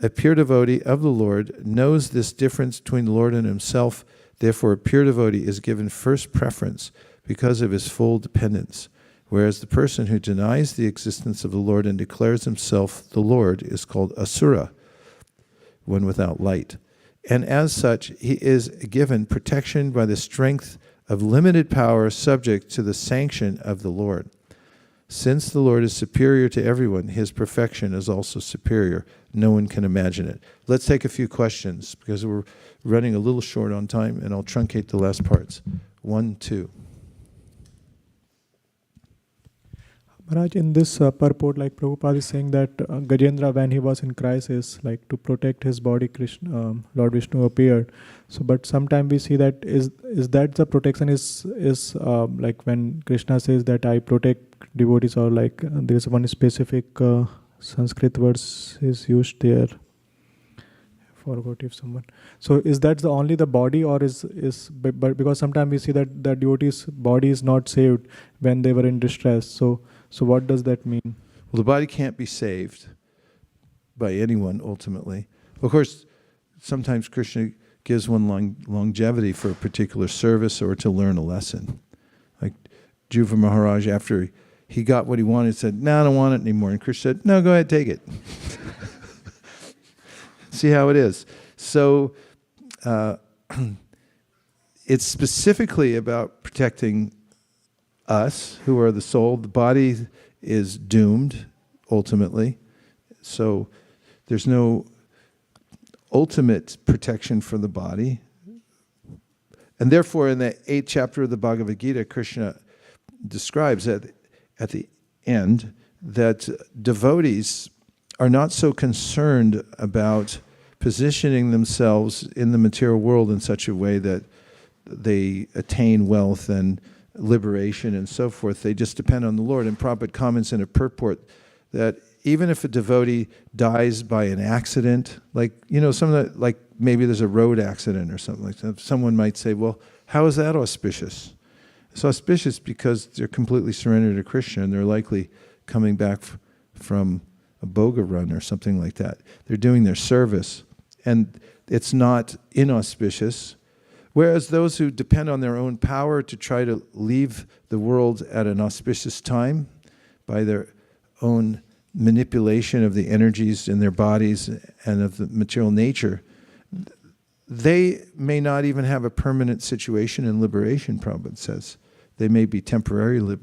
A pure devotee of the Lord knows this difference between the Lord and himself. Therefore, a pure devotee is given first preference because of his full dependence. Whereas the person who denies the existence of the Lord and declares himself the Lord is called Asura, one without light. And as such, he is given protection by the strength of limited power subject to the sanction of the Lord. Since the Lord is superior to everyone, his perfection is also superior. No one can imagine it. Let's take a few questions because we're running a little short on time, and I'll truncate the last parts. 1, 2. Maharaj, in this purport, like Prabhupada is saying that Gajendra, when he was in crisis, like to protect his body, Krishna, Lord Vishnu appeared. So, but sometimes we see that is that the protection is like when Krishna says that I protect devotees, or like there is one specific Sanskrit verse is used there. I forgot if someone. So, is that the only the body, or is but because sometimes we see that the devotee's body is not saved when they were in distress. So what does that mean? Well, the body can't be saved by anyone, ultimately. Of course, sometimes Krishna gives one longevity for a particular service or to learn a lesson. Like Dhruva Maharaj, after he got what he wanted, said, no, I don't want it anymore. And Krishna said, no, go ahead, take it. See how it is. So it's specifically about protecting us, who are the soul. The body is doomed, ultimately. So there's no ultimate protection for the body. And therefore, in the 8th chapter of the Bhagavad Gita, Krishna describes at the end that devotees are not so concerned about positioning themselves in the material world in such a way that they attain wealth and liberation and so forth. They just depend on the Lord. And Prabhupada comments in a purport that even if a devotee dies by an accident, like, like maybe there's a road accident or something like that, someone might say, well, how is that auspicious? It's auspicious because they're completely surrendered to Krishna, and they're likely coming back from a boga run or something like that. They're doing their service, and it's not inauspicious. Whereas those who depend on their own power to try to leave the world at an auspicious time by their own manipulation of the energies in their bodies and of the material nature, they may not even have a permanent situation in liberation, Prabhupada says. They may be temporarily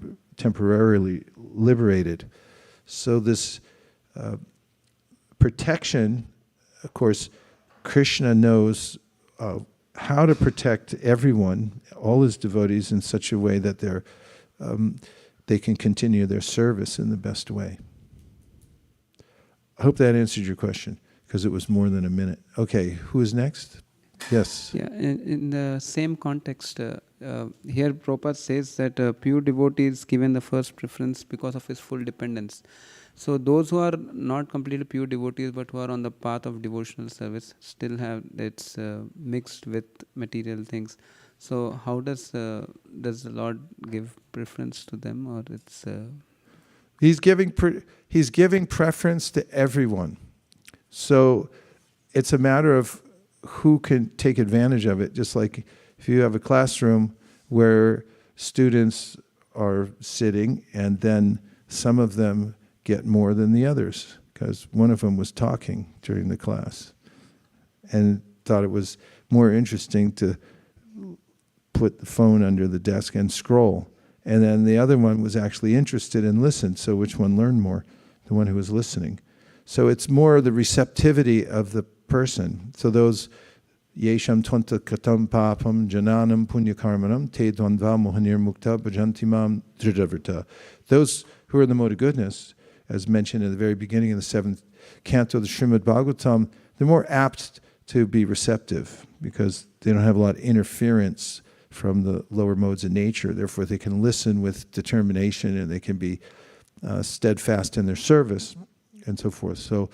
liberated. So this protection, of course, Krishna knows how to protect everyone, all his devotees, in such a way that they can continue their service in the best way. I hope that answered your question, because it was more than a minute. Okay, who is next? Yes. Yeah, in the same context, here Prabhupada says that a pure devotee is given the first preference because of his full dependence. So those who are not completely pure devotees but who are on the path of devotional service still have it's mixed with material things. So how does the Lord give preference to them, or it's? He's giving preference to everyone. So it's a matter of who can take advantage of it. Just like if you have a classroom where students are sitting and then some of them get more than the others because one of them was talking during the class and thought it was more interesting to put the phone under the desk and scroll. And then the other one was actually interested and listened. So which one learned more? The one who was listening. So it's more the receptivity of the person. So those yesham twanta katam papam jananam punyakarmanam te dvandva mohanir mukta bhajantimam dridavrta. Those who are in the mode of goodness, as mentioned in the very beginning of the 7th canto of the Srimad Bhagavatam, they're more apt to be receptive because they don't have a lot of interference from the lower modes of nature. Therefore, they can listen with determination and they can be steadfast in their service and so forth. So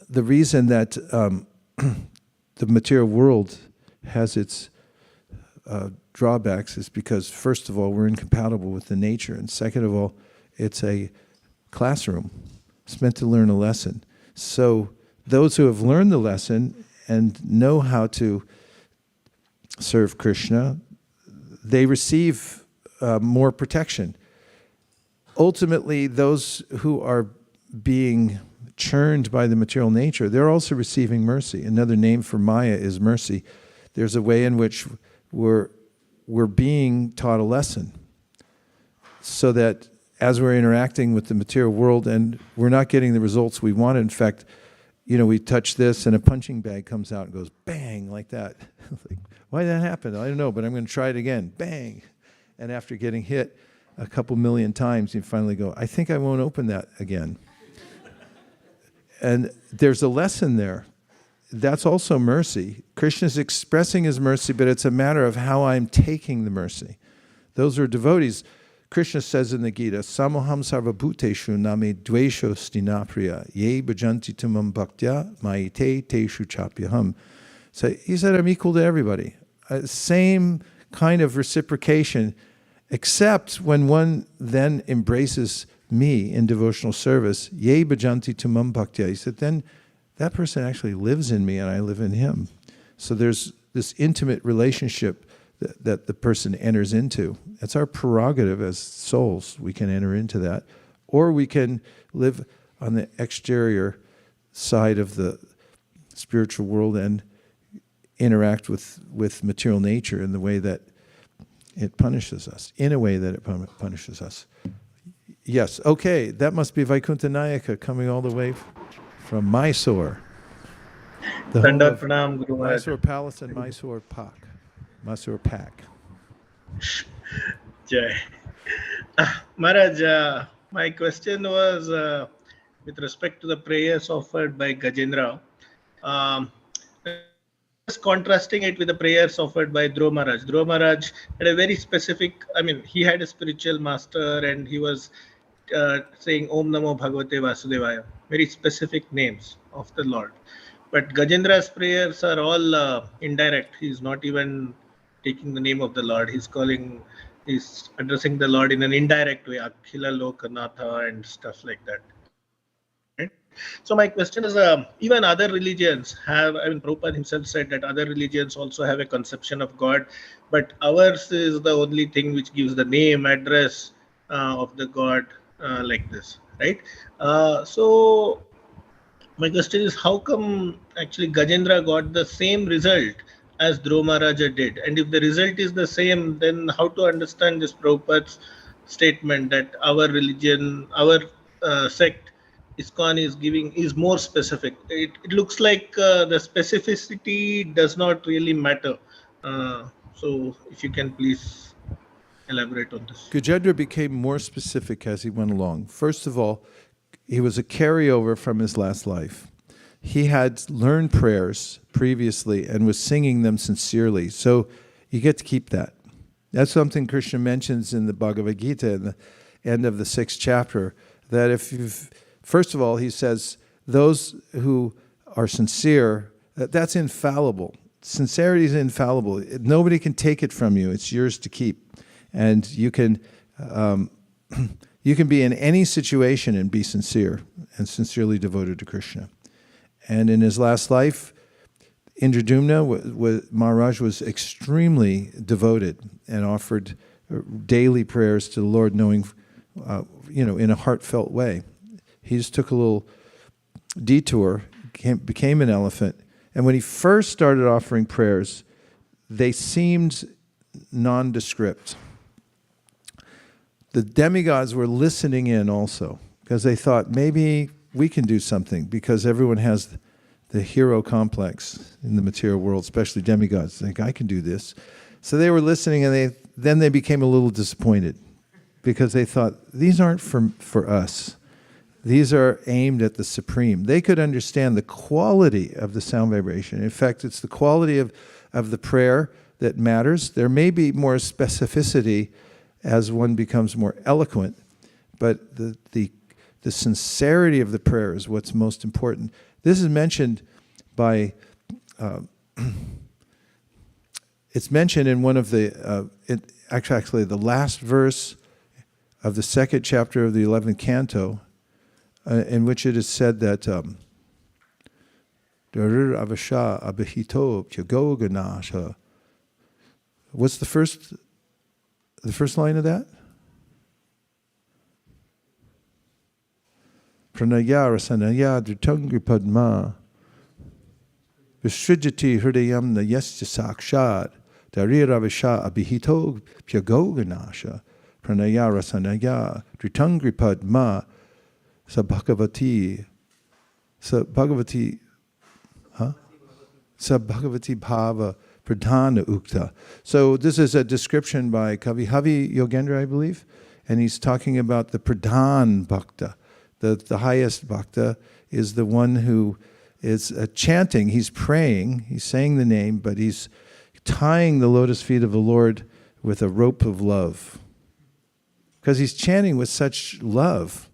the reason that the material world has its drawbacks is because, first of all, we're incompatible with the nature, and second of all, it's a classroom. It's meant to learn a lesson. So those who have learned the lesson and know how to serve Krishna, they receive more protection. Ultimately, those who are being churned by the material nature, they're also receiving mercy. Another name for Maya is mercy. There's a way in which we're being taught a lesson so that as we're interacting with the material world and we're not getting the results we wanted. In fact, we touch this and a punching bag comes out and goes bang like that. Like, why did that happen? I don't know, but I'm going to try it again. Bang. And after getting hit a couple million times, you finally go, I think I won't open that again. And there's a lesson there. That's also mercy. Krishna's expressing his mercy, but it's a matter of how I'm taking the mercy. Those are devotees. Krishna says in the Gita, Samoham sarvabhuteshu name dvesho stinapriya ye bhajanti tumam bhaktya maite teshu chapyaham. So he said, I'm equal to everybody. Same kind of reciprocation, except when one then embraces me in devotional service, ye bhajanti tumam bhaktya. He said, then that person actually lives in me and I live in him. So there's this intimate relationship that the person enters into. It's our prerogative as souls. We can enter into that. Or we can live on the exterior side of the spiritual world and interact with material nature in the way that it punishes us, in a way that it punishes us. Yes, okay, that must be Vaikuntha Nayaka coming all the way from Mysore. The whole of Mysore Palace and Mysore Pak. Jai. Maharaj, my question was with respect to the prayers offered by Gajendra. Just contrasting it with the prayers offered by Dhruva Maharaj. Dhruva Maharaj had a very specific, he had a spiritual master and he was saying Om Namo Bhagavate Vasudevaya, very specific names of the Lord. But Gajendra's prayers are all indirect. He's not even taking the name of the Lord. He's addressing the Lord in an indirect way, Akhila Lokanatha and stuff like that. So my question is, even other religions have, I mean, Prabhupada himself said that other religions also have a conception of God, but ours is the only thing which gives the name, address of the God like this, right? So my question is, how come actually Gajendra got the same result as Dhruva Maharaja did? And if the result is the same, then how to understand this Prabhupada's statement that our religion, our sect, ISKCON is more specific? It looks like the specificity does not really matter. So if you can please elaborate on this. Gajendra became more specific as he went along. First of all, he was a carryover from his last life. He had learned prayers previously and was singing them sincerely. So you get to keep that. That's something Krishna mentions in the Bhagavad Gita in the end of the 6th chapter, that if you've, first of all, he says, those who are sincere, that's infallible. Sincerity is infallible. Nobody can take it from you. It's yours to keep. And you can be in any situation and be sincere and sincerely devoted to Krishna. And in his last life, Indradumna, Maharaj was extremely devoted and offered daily prayers to the Lord, knowing, in a heartfelt way. He just took a little detour, became an elephant. And when he first started offering prayers, they seemed nondescript. The demigods were listening in also, because they thought maybe we can do something, because everyone has the hero complex in the material world, especially demigods. They think, I can do this. So they were listening, and then they became a little disappointed, because they thought, these aren't for us. These are aimed at the Supreme. They could understand the quality of the sound vibration. In fact, it's the quality of the prayer that matters. There may be more specificity as one becomes more eloquent, but the sincerity of the prayer is what's most important. This is mentioned by, it's mentioned in one of the, actually the last verse of the 2nd chapter of the 11th canto, in which it is said that what's the first line of that? Pranaya rasanaya dhritangri padma Vishrijati hridayam na yasya sakshad Dariravasha abhihito pyagoganasha Pranaya rasanaya dhritangri padma Sabhagavati bhava pradhana ukta. So this is a description by Kavi Yogendra, I believe, and he's talking about the pradhan bhakta. The highest bhakta is the one who is chanting, he's praying, he's saying the name, but he's tying the lotus feet of the Lord with a rope of love. Because he's chanting with such love.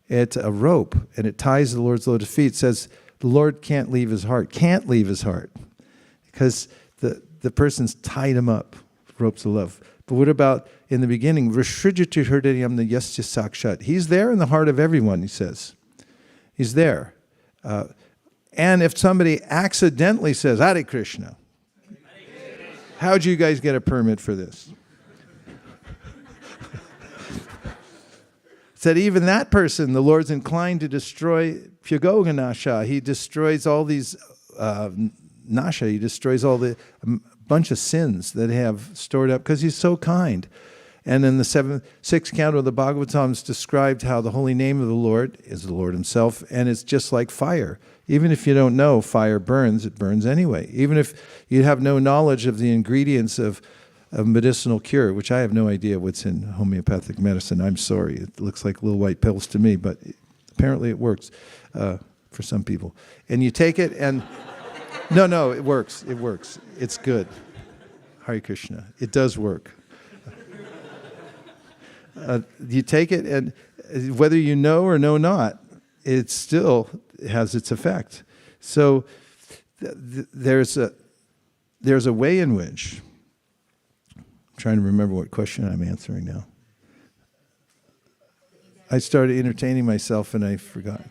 It's a rope, and it ties the Lord's lotus feet. It says the Lord can't leave his heart, because the person's tied him up, ropes of love. But what about in the beginning? Vrishrijati hridayam na yasya sakshat. He's there in the heart of everyone, he says. He's there. And if somebody accidentally says, Hare Krishna, how'd you guys get a permit for this? Said even that person, the Lord's inclined to destroy Pyagoganasha. He destroys all these nasha. He destroys all the bunch of sins that have stored up because he's so kind. And in the 6th canto of the Bhagavatam, it's described how the holy name of the Lord is the Lord himself, and it's just like fire. Even if you don't know fire burns, it burns anyway. Even if you have no knowledge of the ingredients of medicinal cure, which I have no idea what's in homeopathic medicine. I'm sorry. It looks like little white pills to me, but apparently it works for some people. And you take it and... No, it works. It works. It's good. Hare Krishna. It does work. You take it, and whether you know or know not, it still has its effect. So there's a way in which... I'm trying to remember what question I'm answering now. I started entertaining myself and I forgot.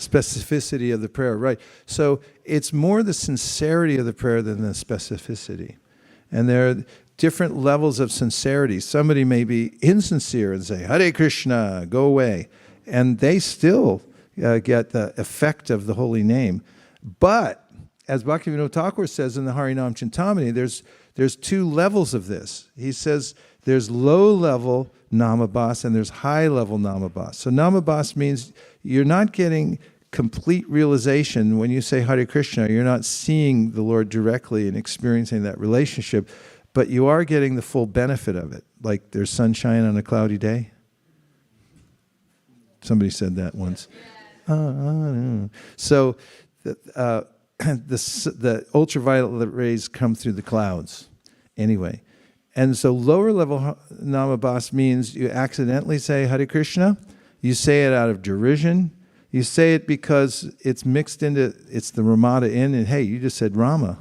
Specificity of the prayer, right. So it's more the sincerity of the prayer than the specificity. And there are different levels of sincerity. Somebody may be insincere and say, Hare Krishna, go away. And they still get the effect of the holy name. But, as Bhaktivinoda Thakur says in the Harinam Chintamani, there's two levels of this. He says there's low-level namabhas and there's high-level namabhas. So namabhas means you're not getting complete realization. When you say Hare Krishna, you're not seeing the Lord directly and experiencing that relationship, but you are getting the full benefit of it. Like there's sunshine on a cloudy day. Somebody said that once. So the ultraviolet rays come through the clouds anyway. And so lower level namabhas means you accidentally say Hare Krishna, you say it out of derision, you say it because it's mixed into, it's the Ramada in, and hey, you just said Rama.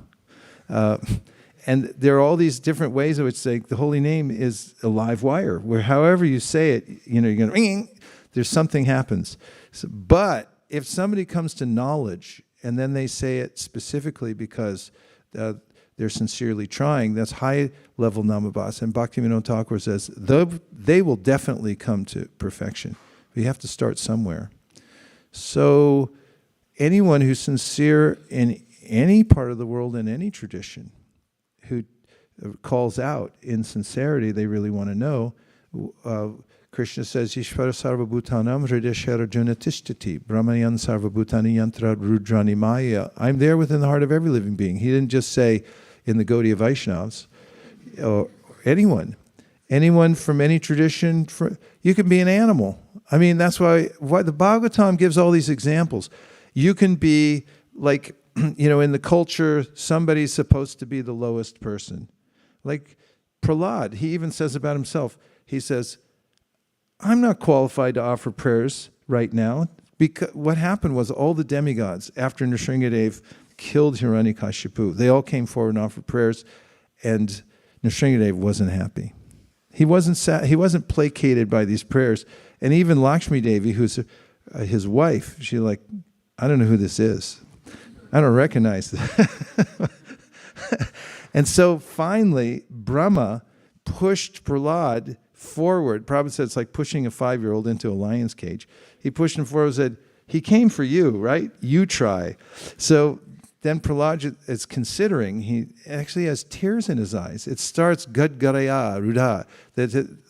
And there are all these different ways in which say the holy name is a live wire, where however you say it, you're going to ring, there's something happens. So, but if somebody comes to knowledge and then they say it specifically because they're sincerely trying, that's high-level namabhas. And Bhaktivinoda Thakur says they will definitely come to perfection. But you have to start somewhere. So anyone who's sincere in any part of the world, in any tradition, who calls out in sincerity, they really want to know. Krishna says, Ishvara sarvabhutanam hrideshara junatishthati brahmayan sarvabhutani yantra rudrani maya. I'm there within the heart of every living being. He didn't just say in the Gaudiya Vaishnavas, or anyone from any tradition. You can be an animal. I mean, that's why the Bhagavatam gives all these examples. You can be like, in the culture, somebody's supposed to be the lowest person. Like Prahlad, he even says about himself, he says, I'm not qualified to offer prayers right now, because what happened was all the demigods, after Nrsingadev killed Hiranyakashipu, they all came forward and offered prayers, and Nrsingadev wasn't happy. He wasn't placated by these prayers. And even Lakshmi Devi, who's his wife, she's like, I don't know who this is. I don't recognize that. And so finally, Brahma pushed Prahlad forward. Prabhupada said it's like pushing a 5-year-old into a lion's cage. He pushed him forward and said, he came for you, right? You try. So then Prahlad is considering, he actually has tears in his eyes. It starts Gadgaraya Rudha,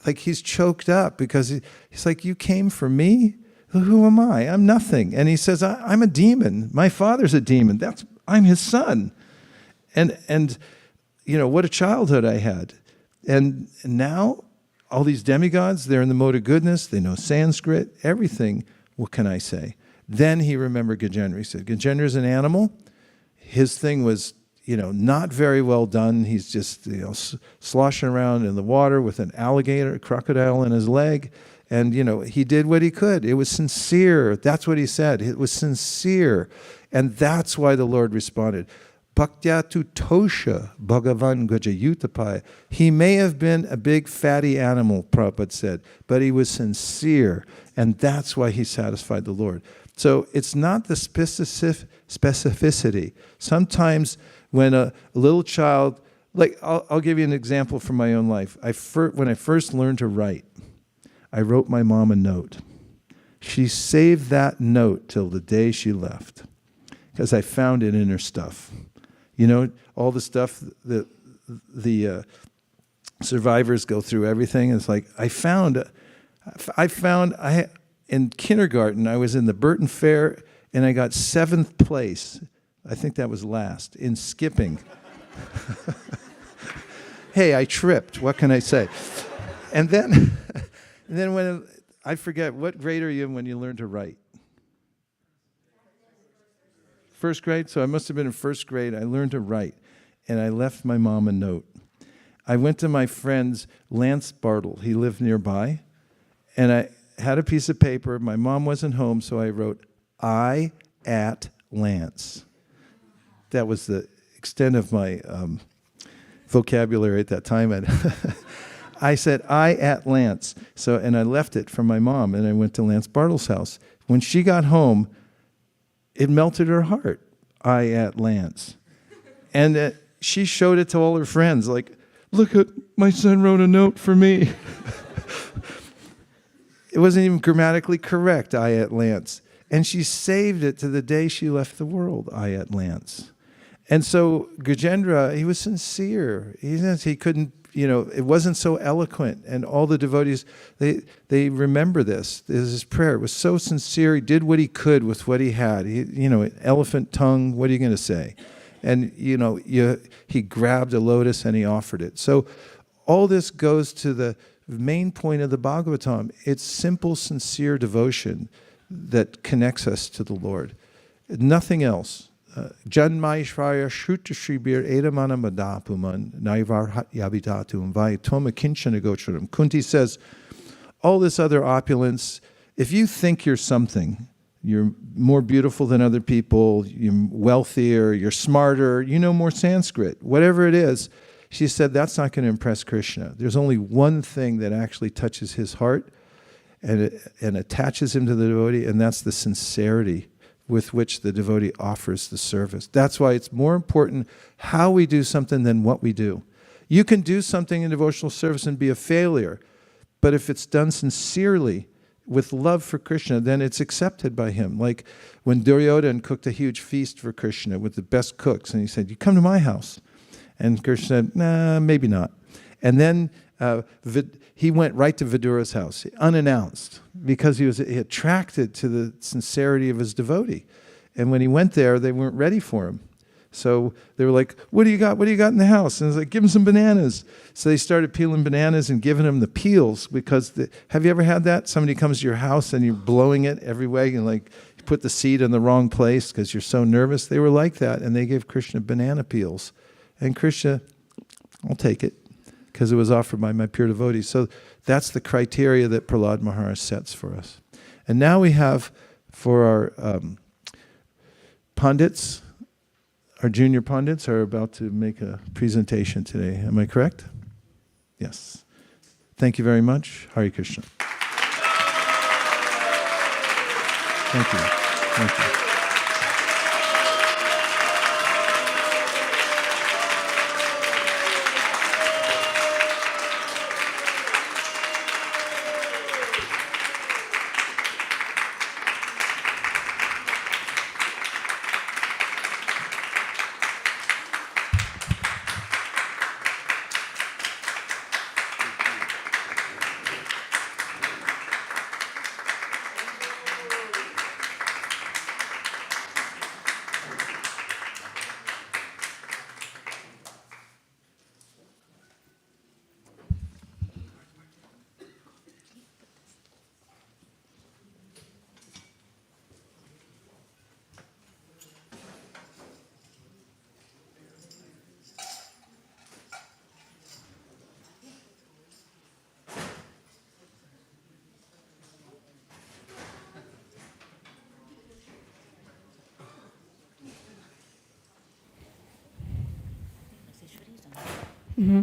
like he's choked up because he's like, you came for me? Who am I? I'm nothing. And he says, I'm a demon. My father's a demon. I'm his son. And what a childhood I had. And now all these demigods, they're in the mode of goodness. They know Sanskrit, everything. What can I say? Then he remembered Gajendra. He said, Gajendra's an animal. His thing was, not very well done. He's just, sloshing around in the water with an alligator, a crocodile in his leg. And, he did what he could. It was sincere. That's what he said. It was sincere. And that's why the Lord responded. Bhaktyatu tosha bhagavan gajayutapai. He may have been a big fatty animal, Prabhupada said, but he was sincere. And that's why he satisfied the Lord. So it's not the specificity. Sometimes when a little child, like I'll give you an example from my own life. When I first learned to write, I wrote my mom a note. She saved that note till the day she left because I found it in her stuff. All the stuff that the survivors go through, everything. It's like in kindergarten, I was in the Burton Fair and I got 7th place. I think that was last in skipping. Hey, I tripped. What can I say? And then when I forget, what grade are you in when you learn to write? First grade? So I must have been in first grade. I learned to write, and I left my mom a note. I went to my friend's Lance Bartle. He lived nearby, and I had a piece of paper. My mom wasn't home, so I wrote, I at Lance. That was the extent of my vocabulary at that time. I said, I at Lance. And I left it from my mom, and I went to Lance Bartle's house. When she got home, It melted her heart, I at Lance. And she showed it to all her friends, like, look at, my son wrote a note for me. It wasn't even grammatically correct, I at Lance. And she saved it to the day she left the world, I at Lance. And so Gajendra, he was sincere. He couldn't, it wasn't so eloquent. And all the devotees, they remember this. This is his prayer. It was so sincere. He did what he could with what he had. Elephant tongue, what are you going to say? And, he grabbed a lotus and he offered it. So all this goes to the main point of the Bhagavatam. It's simple, sincere devotion that connects us to the Lord. Nothing else. Janmaishvaya Shruta Shribir Edamana Madapuman Naivar Yabitatum Vayatoma Kinchana Gocharam. Kunti says, all this other opulence, if you think you're something, you're more beautiful than other people, you're wealthier, you're smarter, you know more Sanskrit, whatever it is, she said, that's not going to impress Krishna. There's only one thing that actually touches his heart and attaches him to the devotee, and that's the sincerity with which the devotee offers the service. That's why it's more important how we do something than what we do. You can do something in devotional service and be a failure, but if it's done sincerely, with love for Krishna, then it's accepted by him. Like when Duryodhana cooked a huge feast for Krishna with the best cooks, and he said, you come to my house. And Krishna said, nah, maybe not. And then he went right to Vidura's house, unannounced, because he was attracted to the sincerity of his devotee. And when he went there, they weren't ready for him. So they were like, what do you got? What do you got in the house? And I was like, give him some bananas. So they started peeling bananas and giving him the peels because, have you ever had that? Somebody comes to your house and you're blowing it every way and like you put the seed in the wrong place because you're so nervous. They were like that, and they gave Krishna banana peels. And Krishna, I'll take it because it was offered by my pure devotees. So that's the criteria that Prahlad Maharaj sets for us. And now we have for our pundits, our junior pundits are about to make a presentation today. Am I correct? Yes. Thank you very much. Hare Krishna. Thank you. Thank you. Mm-hmm.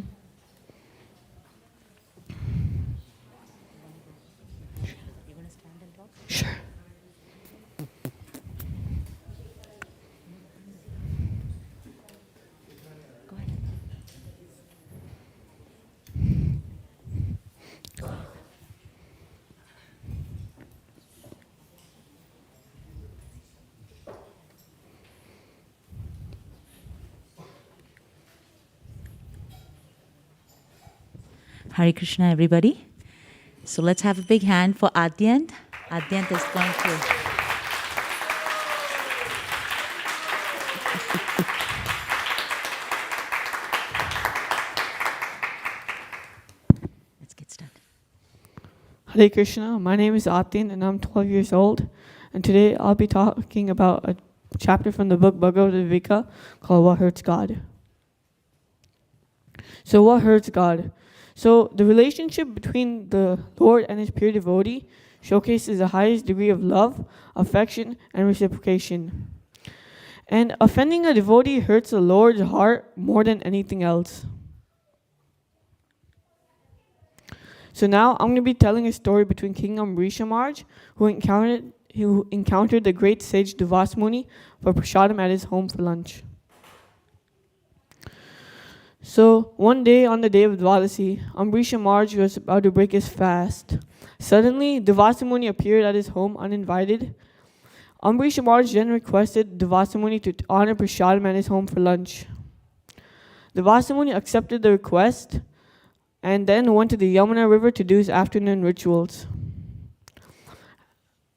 Sure. Go ahead. Hare Krishna, everybody. So let's have a big hand for Adyant. Adyant is going to... Let's get started. Hare Krishna, my name is Atin and I'm 12 years old. And today I'll be talking about a chapter from the book Bhagavad Gita called What Hurts God. So what hurts God? So the relationship between the Lord and his pure devotee showcases the highest degree of love, affection, and reciprocation. And offending a devotee hurts the Lord's heart more than anything else. So now I'm going to be telling a story between King Amrisha Maharaj, who encountered he encountered the great sage Duvas Muni for prasadam at his home for lunch. So one day on the day of Dwadasi, Ambrisha Maharaj was about to break his fast. Suddenly, Duvasa Muni appeared at his home uninvited. Ambrisha Maharaj then requested Duvasa Muni to honor prasadam at his home for lunch. Duvasa Muni accepted the request and then went to the Yamuna river to do his afternoon rituals.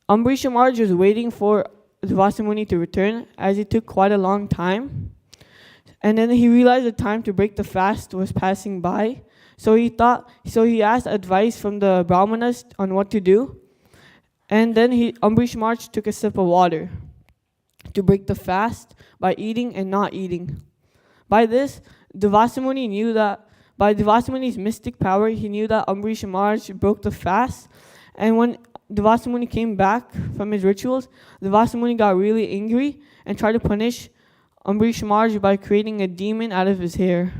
Ambrisha Maharaj was waiting for Duvasa Muni to return as it took quite a long time. And then he realized the time to break the fast was passing by. So he asked advice from the Brahmanas on what to do. And then Ambrisha Maharaj took a sip of water to break the fast by eating and not eating. By this, Duvasa Muni knew that by Duvasa Muni's mystic power, he knew that Ambrisha Maharaj broke the fast. And when Duvasa Muni came back from his rituals, Duvasa Muni got really angry and tried to punish Ambrisha Maharaj by creating a demon out of his hair.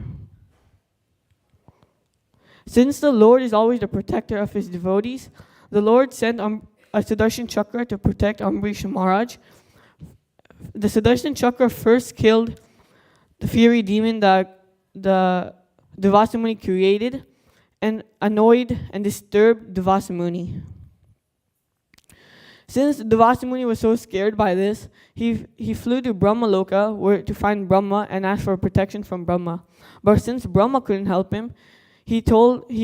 Since the Lord is always the protector of his devotees, the Lord sent a Sudarshan Chakra to protect Ambrisha Maharaj. The Sudarshan Chakra first killed the fiery demon that the Duvasa Muni created and annoyed and disturbed Duvasa Muni. Since Duvasa Muni was so scared by this, he flew to Brahma Loka to find Brahma and ask for protection from Brahma. But since Brahma couldn't help him, he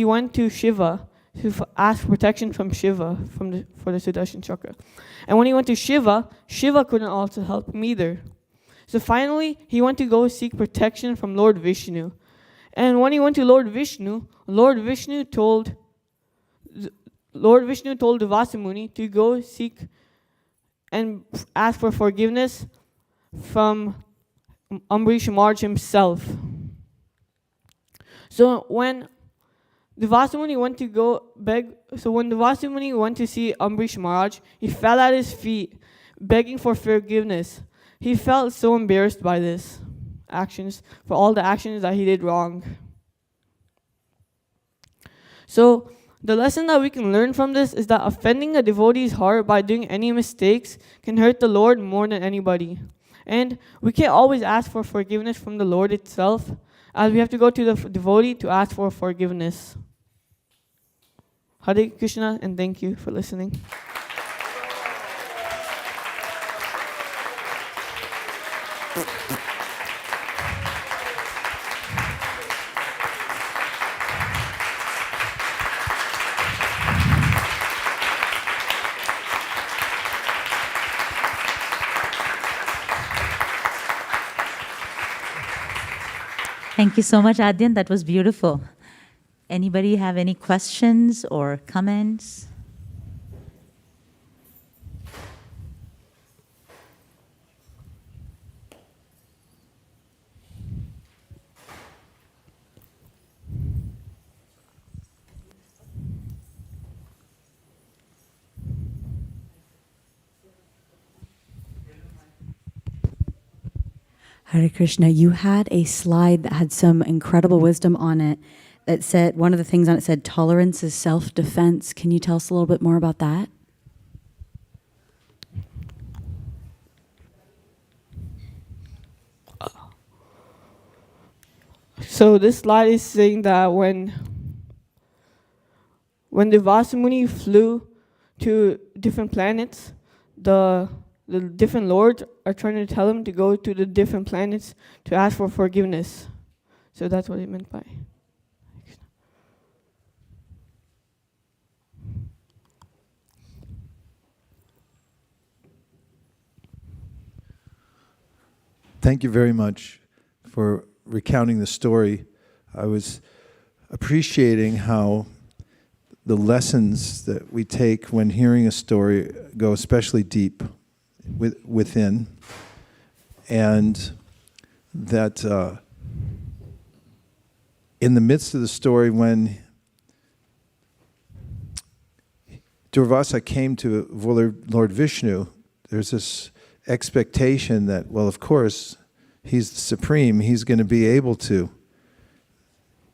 went to Shiva to ask protection from Shiva for the Sudarshan Chakra. And when he went to Shiva, Shiva couldn't also help him either. So finally, he went to go seek protection from Lord Vishnu. And when he went to Lord Vishnu told Duvasa Muni to go seek and ask for forgiveness from Ambrisha Maharaj himself. So when Duvasa Muni went to see Ambrisha Maharaj, he fell at his feet, begging for forgiveness. He felt so embarrassed by this actions, for all the actions that he did wrong. So the lesson that we can learn from this is that offending a devotee's heart by doing any mistakes can hurt the Lord more than anybody. And we can't always ask for forgiveness from the Lord itself, as we have to go to the devotee to ask for forgiveness. Hare Krishna, and thank you for listening. Thank you so much, Adyan. That was beautiful. Anybody have any questions or comments? Hare Krishna, you had a slide that had some incredible wisdom on it that said, one of the things on it said, tolerance is self-defense. Can you tell us a little bit more about that? So this slide is saying that when the Vasamuni flew to different planets, the different lords are trying to tell him to go to the different planets to ask for forgiveness. So that's what it meant by. Thank you very much for recounting the story. I was appreciating how the lessons that we take when hearing a story go especially deep within, and that in the midst of the story, when Durvasa came to Lord Vishnu, there's this expectation that, well, of course, he's the supreme, he's going to be able to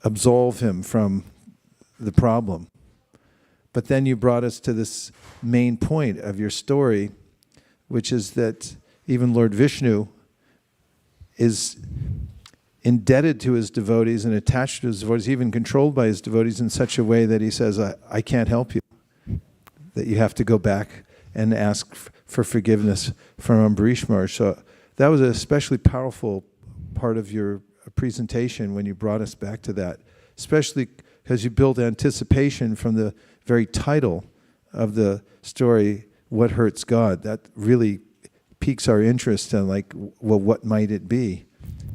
absolve him from the problem. But then you brought us to this main point of your story, which is that even Lord Vishnu is indebted to his devotees and attached to his devotees, even controlled by his devotees in such a way that he says, I can't help you. That you have to go back and ask for forgiveness from Ambarish Maharaj. So that was an especially powerful part of your presentation when you brought us back to that, especially because you built anticipation from the very title of the story, What Hurts God? That really piques our interest in like, well, what might it be?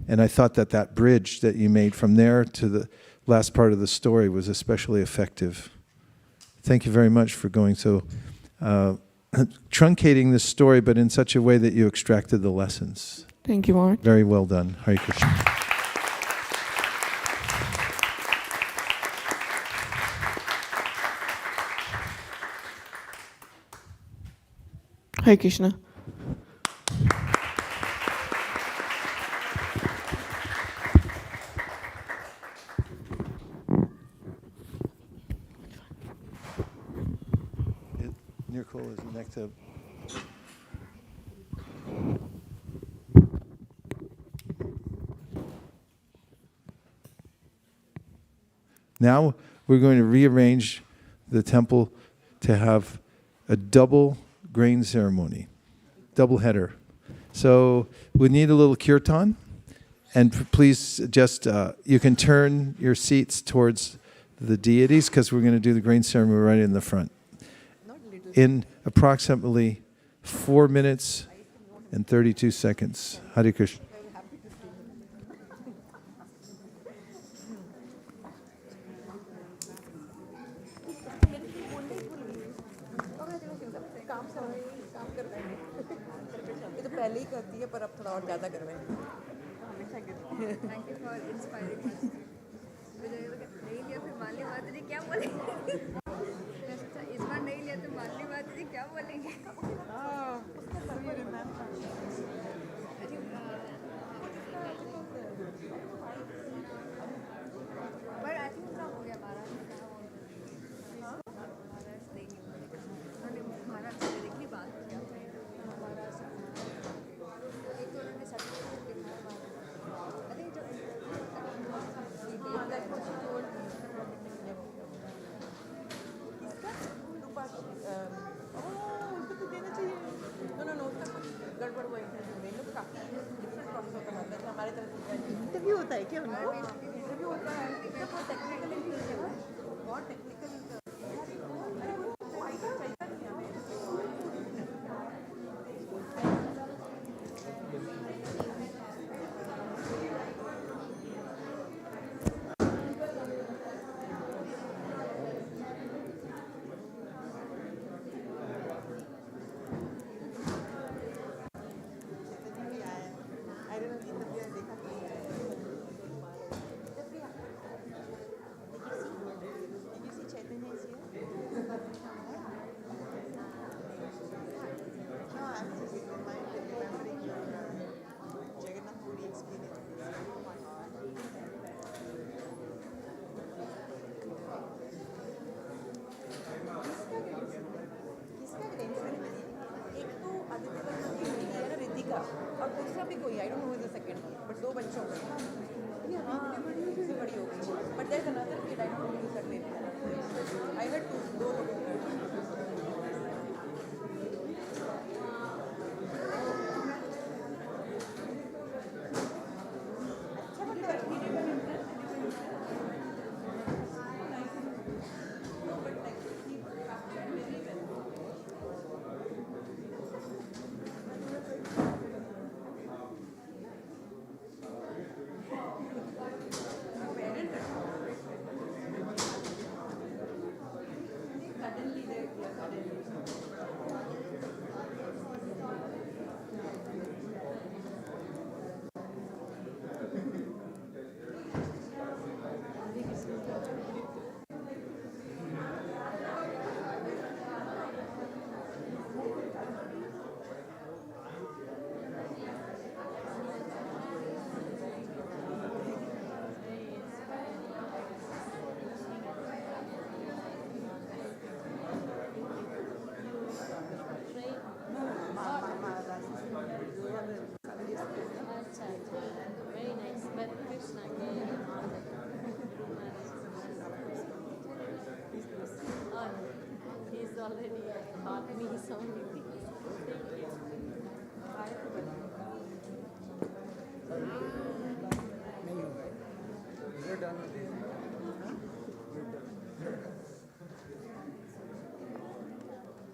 And I thought that that bridge that you made from there to the last part of the story was especially effective. Thank you very much for going so, truncating this story, but in such a way that you extracted the lessons. Thank you, Mark. Very well done. Hare Krishna. Hare Krishna. Nirkul is next up. Now we're going to rearrange the temple to have a double grain ceremony, double header. So we need a little kirtan, and please just, you can turn your seats towards the deities because we're going to do the grain ceremony right in the front. In approximately 4 minutes and 32 seconds. Hare Krishna. पहले ही करती है पर अब थोड़ा और ज़्यादा करवाएं। Thank you for inspiring us. मुझे नहीं लिया फिर मान लिया माता जी क्या बोलेंगे? मैं सोचा इस बार नहीं लिया तो मान लिया माता जी क्या बोलेंगे? पर I think पूरा हो गया महाराज ने देखी बात किया एक तो उन्होंने सर्टिफिकेट दिखाया I think जो गड़बड़ हुआ हमारे तरफ इंटरव्यू होता है क्या उनको इंटरव्यू होता है बहुत टेक्निकल इंटरव्यू है बहुत टेक्निकल और दूसरा भी कोई I don't know the second but दो बच्चों का हां बड़ी हो गई but there is another kid I don't know कर लेते आई हेड टू दो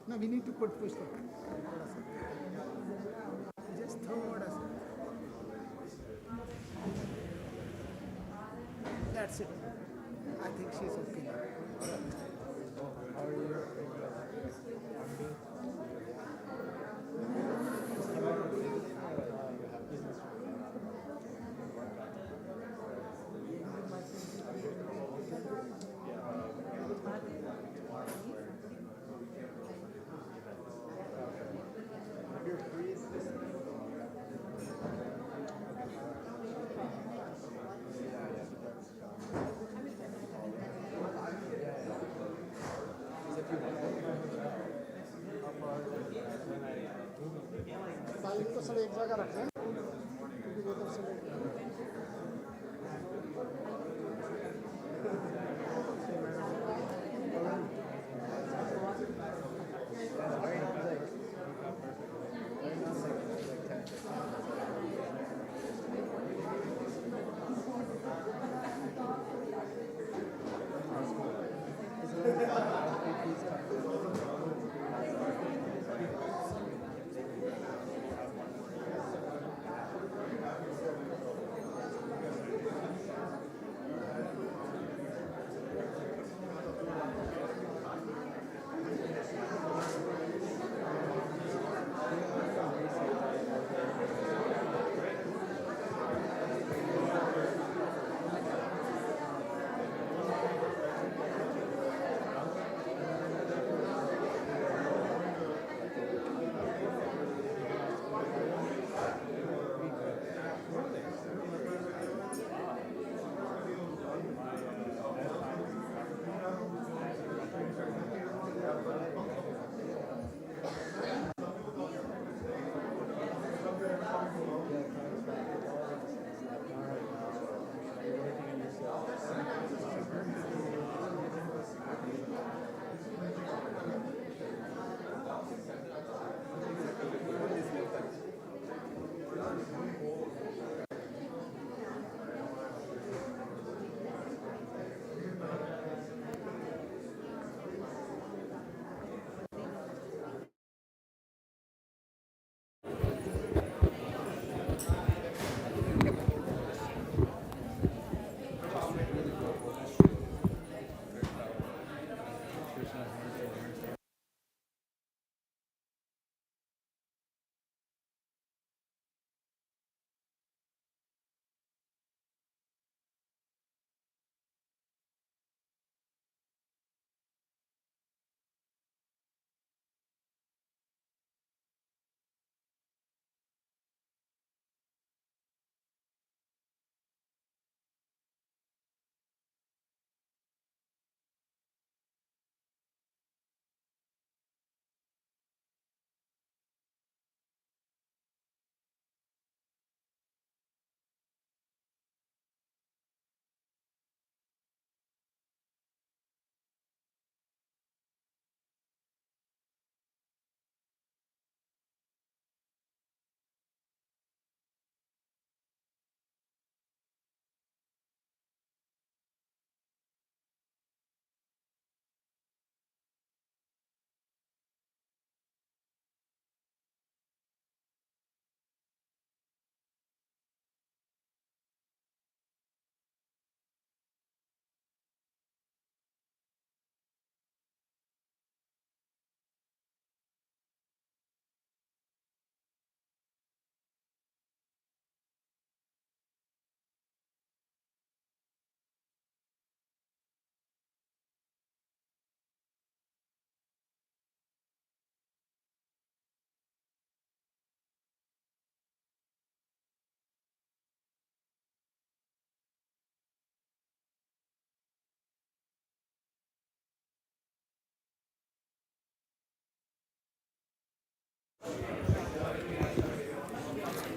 No, we need to push the just throw orders. That's it. I think she's okay now. How are you? को सब एक जगह रखें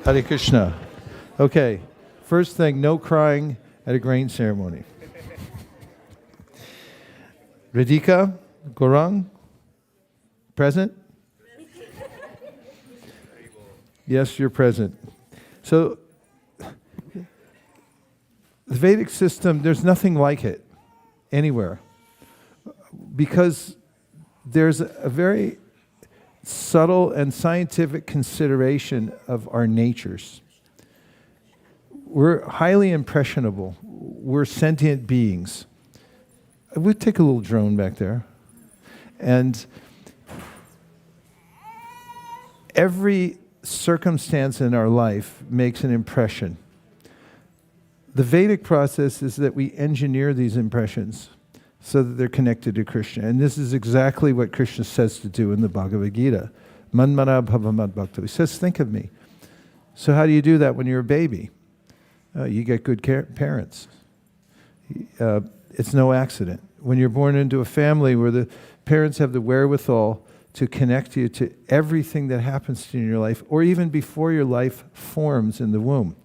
Hare Krishna. Okay, first thing, no crying at a grain ceremony. Radhika, Gorang, Present? Yes, you're present. So, the Vedic system, there's nothing like it anywhere. Because there's a very subtle and scientific consideration of our natures. We're highly impressionable. We're sentient beings. We'll take a little drone back there. And every circumstance in our life makes an impression. The Vedic process is that we engineer these impressions so that they're connected to Krishna. And this is exactly what Krishna says to do in the Bhagavad Gita. Manmana bhava madbhakta. He says, think of me. So how do you do that when you're a baby? You get good parents. It's no accident. When you're born into a family where the parents have the wherewithal to connect you to everything that happens to you in your life, or even before your life forms in the womb.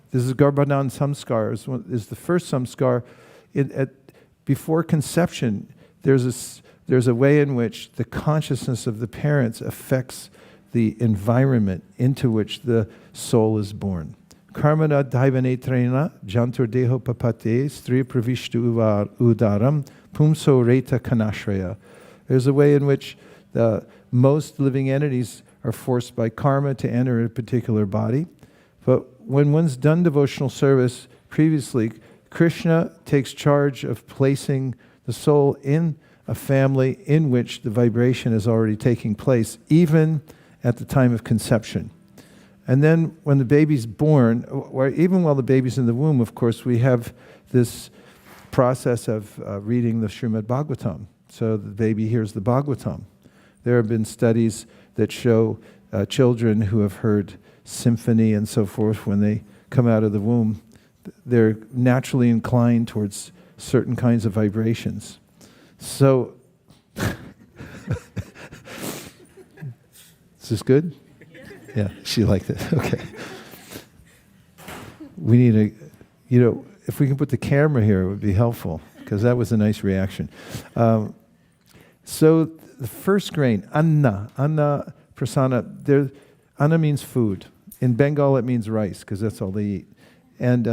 This is Garbhadan Samskar, is the first samskar. Before conception, there's a way in which the consciousness of the parents affects the environment into which the soul is born. Karmana daivanetrena jantur deho papate stri pravishtu udaram pumso reta kanashraya. There's a way in which most living entities are forced by karma to enter a particular body. But when one's done devotional service previously, Krishna takes charge of placing the soul in a family in which the vibration is already taking place, even at the time of conception. And then when the baby's born, or even while the baby's in the womb, of course, we have this process of reading the Srimad Bhagavatam. So the baby hears the Bhagavatam. There have been studies that show children who have heard symphony and so forth, when they come out of the womb, they're naturally inclined towards certain kinds of vibrations. So, is this good? Yeah, she liked it. Okay. We need if we can put the camera here, it would be helpful, because that was a nice reaction. So the first grain, anna prasana, anna means food. In Bengal, it means rice, because that's all they eat. And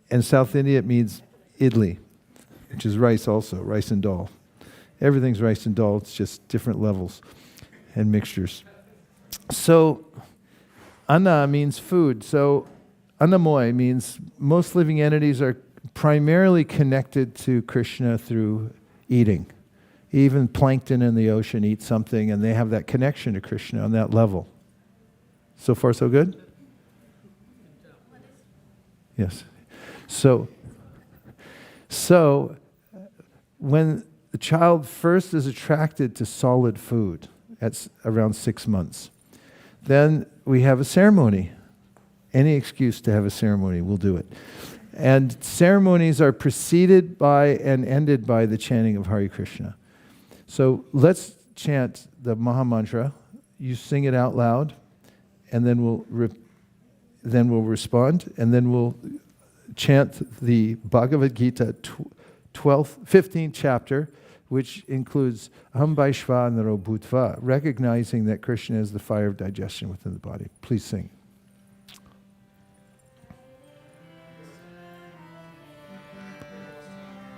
in South India, it means idli, which is rice also, rice and dal. Everything's rice and dal, it's just different levels and mixtures. So, anna means food. So, annamoy means most living entities are primarily connected to Krishna through eating. Even plankton in the ocean eats something, and they have that connection to Krishna on that level. So far, so good? Yes. So when the child first is attracted to solid food, at around 6 months, then we have a ceremony. Any excuse to have a ceremony, we'll do it. And ceremonies are preceded by and ended by the chanting of Hare Krishna. So let's chant the Maha Mantra. You sing it out loud, and then we'll respond, and then we'll chant the Bhagavad Gita 15th chapter, which includes Aham Vaishva Naro Bhutva, recognizing that Krishna is the fire of digestion within the body. Please sing.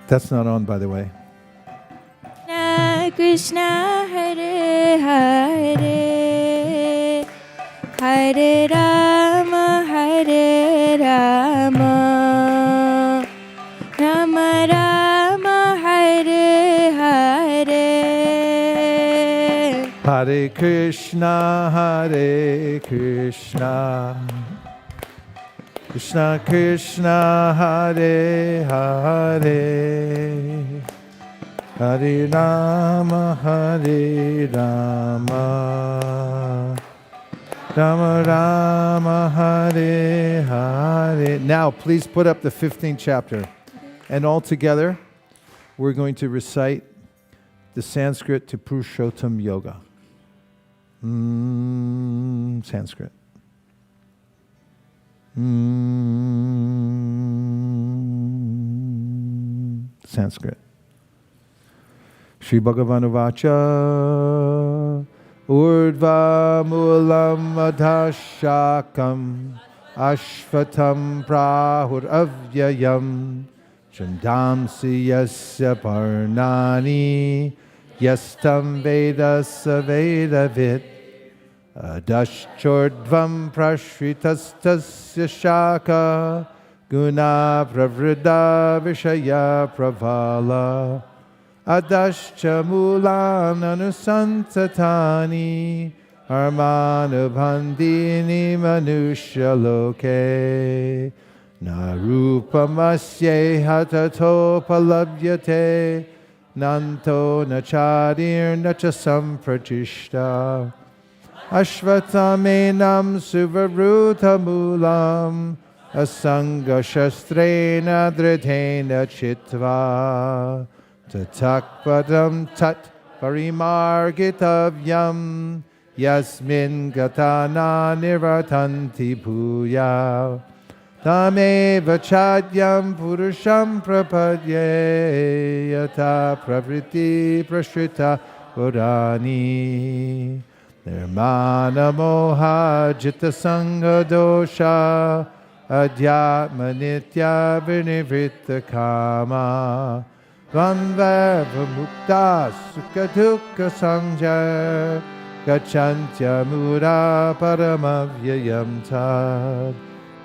That's not on, by the way. Krishna Hare Hare Hare Rama Hare Rama Rama Rama Hare Hare Hare Krishna Krishna Krishna Hare Hare Hare Rama Rama Rama Hare Hare. Now please put up the 15th chapter. And all together we're going to recite the Sanskrit to Purushottam Yoga. Sanskrit. Sanskrit. Shri Bhagavan Vacha Urdhva Mulam Adhashakam Ashvatam Prahur Avyayam Chandamsi Yasya Parnani Yastam Vedasa Vedavit Adashchordvam Prashritastasya Shaka Guna Pravrida Vishaya Pravala Adascha Mulan Anusantatani Armanubhandini Manusha Loke Narupamasye Hatatopalavyate Nanto Nachadir Nacha Sampratishta Ashvatamenam Suvarutamulam Asanga Shastrena Dritena Chitva Tatakpadam Tat Parimargitavyam Yasmin Gatana Niratanti Puya Tameva Chadyam Purusham Prapadye Yata Pravriti Prashrita Purani Nirmana Moha Jita Sangha Dosha Adhyatma Nitya Vinivritta Kama Vanveva Mukta Sukha Dukha Sangha Gachantya Mura Paramavyayam Tad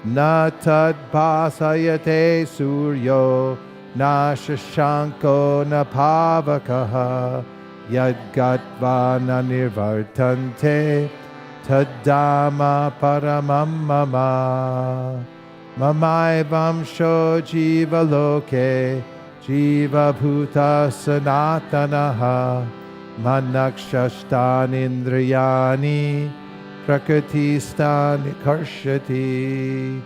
Na Tad Bhasayate Suryo Na Shashanko Na Pavakaha Yadgatva Na Nirvartante Taddama Paramam Mama Mamaivam Sho Jiva Loke Jiva Bhuta Sanatanaha Manakshastan Indriyani Prakriti-stani karshati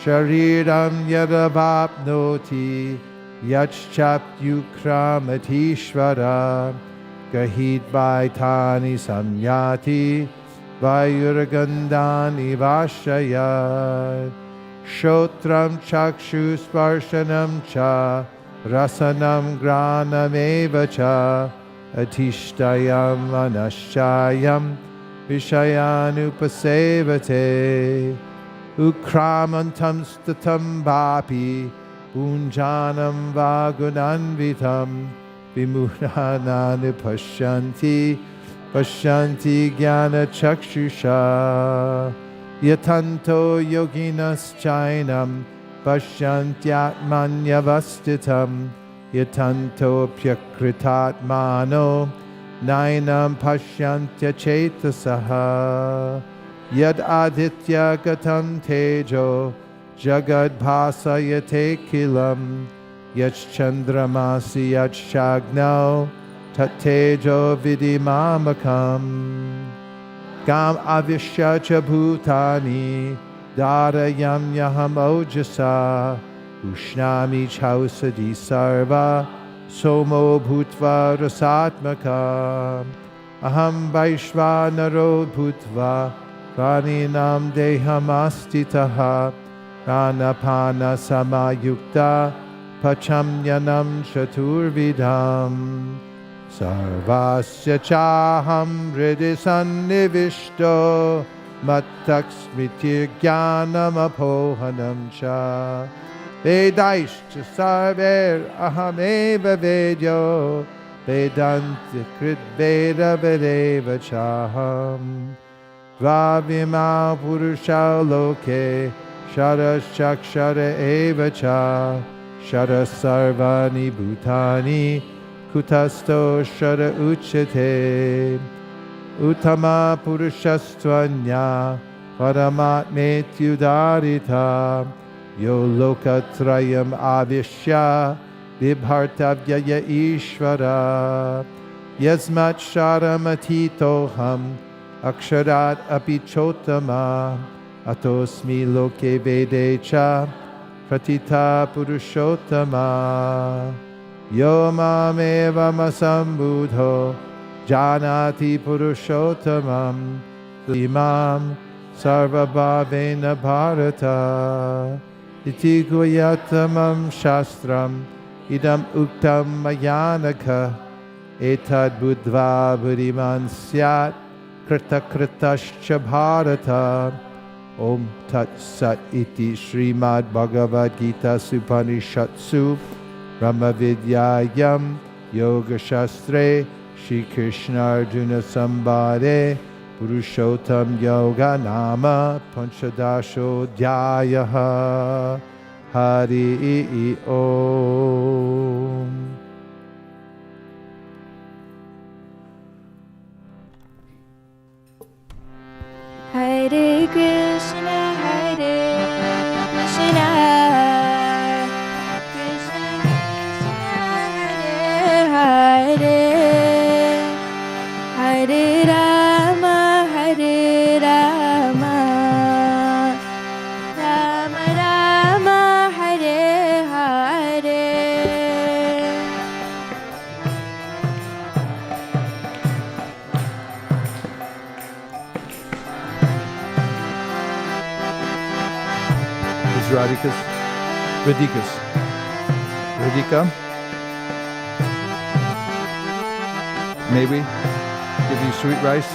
Shariram yadavapnoti Yachchapyukramatishvara Gahid Vaitani Samyati Vayuragandhani Vashayat Shotram Chakshu Sparshanam Cha Rasanam Granameva Cha Atishtayam Anaschayam Vishayanupasevate Ukramantam statam bapi Punjanam vagunanvitam Vimuhananu Pashyanti Jnana Chakshusha Yatanto yoginas chainam Pashyantyatmanyavastitam Yatanto pyakritatmano Nainam Pashyantya Chetasaha Yad Aditya Gatam Tejo Jagad Bhasayate Kilam Yachandramasi Yachagno Tatejo Vidimamakam Gam Avishya Bhutani Darayam Yaham Ojasa Ushnami Chausadi Sarva Somo Bhutva Rasatmaka Aham Vaishvanaro Bhutva Praninam Dehamastitaha Pranapana Samayukta Pachamyanam Chaturvidam Sarvasya Chaham Hridisannivishto Mattaksmiti Jnanam Apohanam Cha Vedaishcha sarver ahameva vedyo Vedanti krit veda vedeva chaham Dvavima purusha loke Shara chakshara eva cha Shara sarvani bhutani Kutasto shara uchate Uttama purushastvanya Paramatmetyudarita Yo lokatrayam avishya vibhartavyaya ishvara Yasmat sharam aksharat apichotama Atosmi loke vedecha pratita purushottama Yo mameva masambudho janati purushottamam Imam sarvabhavena bharata Iti guyatamam shastram idam uktam mayanaka etad buddhva buddhiman syat krita kritascha bharata. Om Tat Sat Iti Srimad Bhagavad Gita Supanishatsu Brahma Vidyayam Yoga Shastre Shri Krishna Arjuna Sambhade Purushottam Yoga Nama Panchadasho Dhyayaha Hari Om. Hare Krishna, Hare Krishna, Krishna Krishna, Hare Hare, Hare Rama, Hare Rama, Rama Rama, Hare Hare. Radhika's Radhika, maybe give you sweet rice.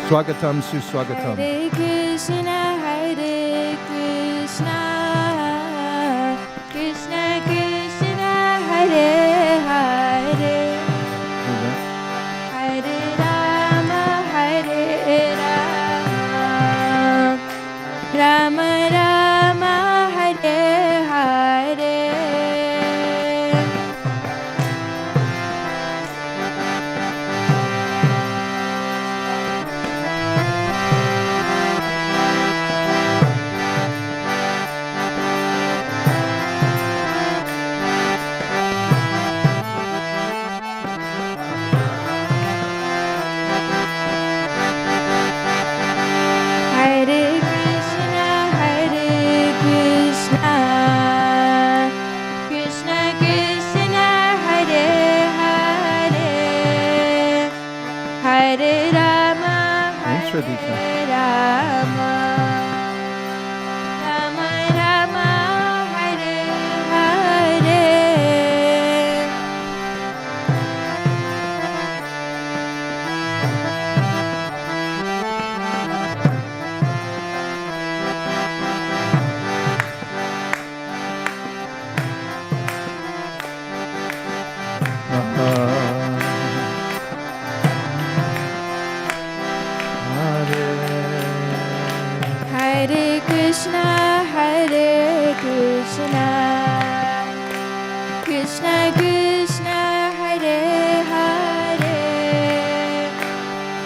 Swagatam suswagatam. Hare Krishna, Hare Krishna, Krishna Krishna, Hare Hare, Hare Rama, Hare Rama, Rama Rama, Hare Hare. Hare Krishna, Hare Krishna, Krishna Krishna, Hare Hare, Hare Rama, Thanks, Hare Radhika. Rama, Rama Rama, Hare Hare. Hare Krishna, Hare Krishna, Krishna Krishna, Hare Hare,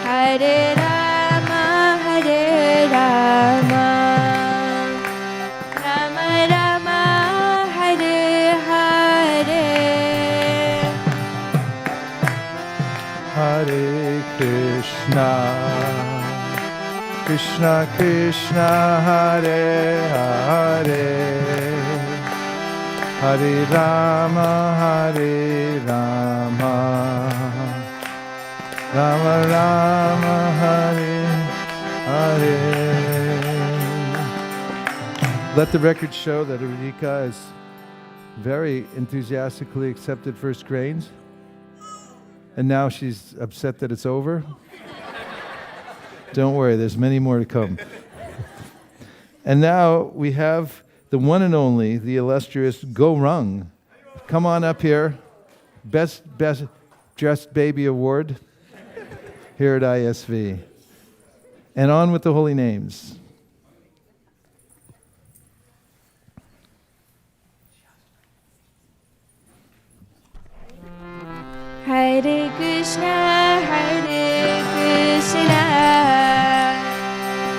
Hare Rama, Hare Rama, Rama Rama, Hare Hare. Hare Krishna, Krishna Krishna, Hare Hare, Hare Rama, Hare Rama, Rama Rama, Hare Hare. Let the record show that Radhika has very enthusiastically accepted first grains, and now she's upset that it's over. Don't worry, there's many more to come. And now we have the one and only, the illustrious Gaurang. Come on up here. Best Dressed Baby Award here at ISV. And on with the holy names. Hare Krishna, Hare Krishna,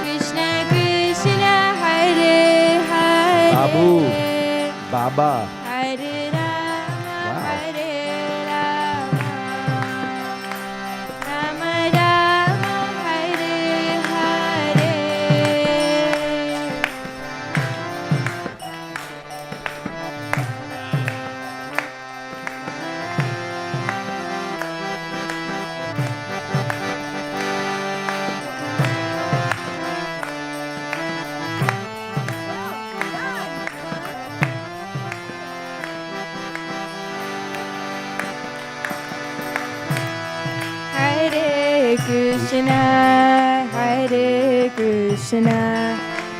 Krishna Krishna, Hare Hare, Babu, Baba. Hare Rama, Hare Rama, Rama Rama, Hare Hare. Krishna,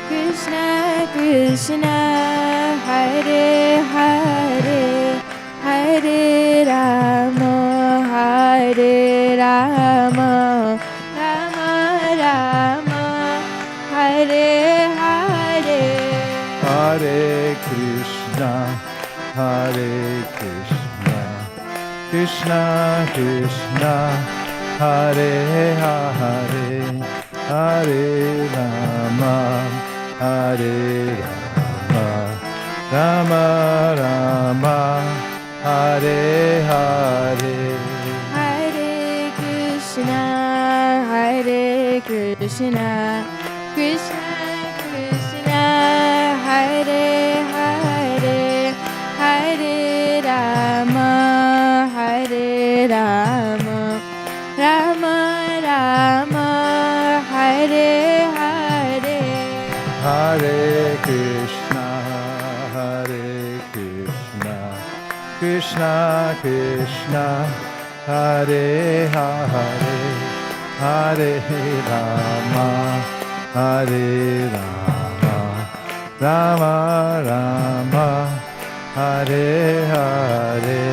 Krishna Krishna, Hare Hare, Hare Rama, Hare Rama, Rama Rama, Hare Hare. Hare Krishna, Hare Krishna, Krishna Krishna, Hare Hare, Hare Rama, Hare Rama, Rama Rama, Hare Hare. Hare Krishna, Hare Krishna, Krishna Krishna, Hare Hare, Hare Rama, Hare Rama, Rama Rama, Hare Hare. Hare Krishna, Hare Krishna, Krishna Krishna, Hare Hare, Hare Rama, Hare Rama, Rama Rama, Hare Hare.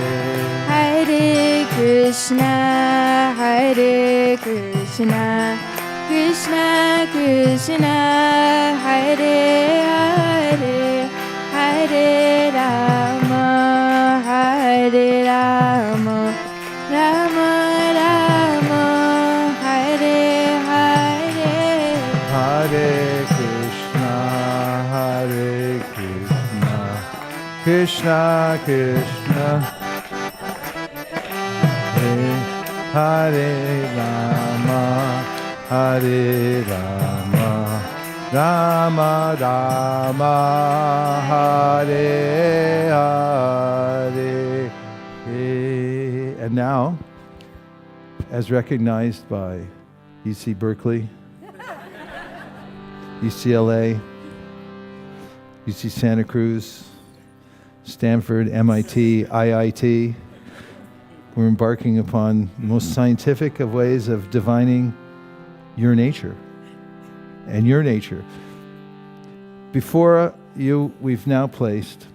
Hare Krishna, Hare Krishna, Krishna Krishna, Hare Hare, Hare Rama, Hare Rama, Rama Rama, Hare Hare. Hare Krishna, Hare Krishna, Krishna Krishna, Hare Rama, Hare Rama, Rama Rama, Hare Hare. And now, as recognized by UC Berkeley, UCLA, UC Santa Cruz, Stanford, MIT, IIT, we're embarking upon the most scientific of ways of divining your nature and your nature. Before you, we've now placed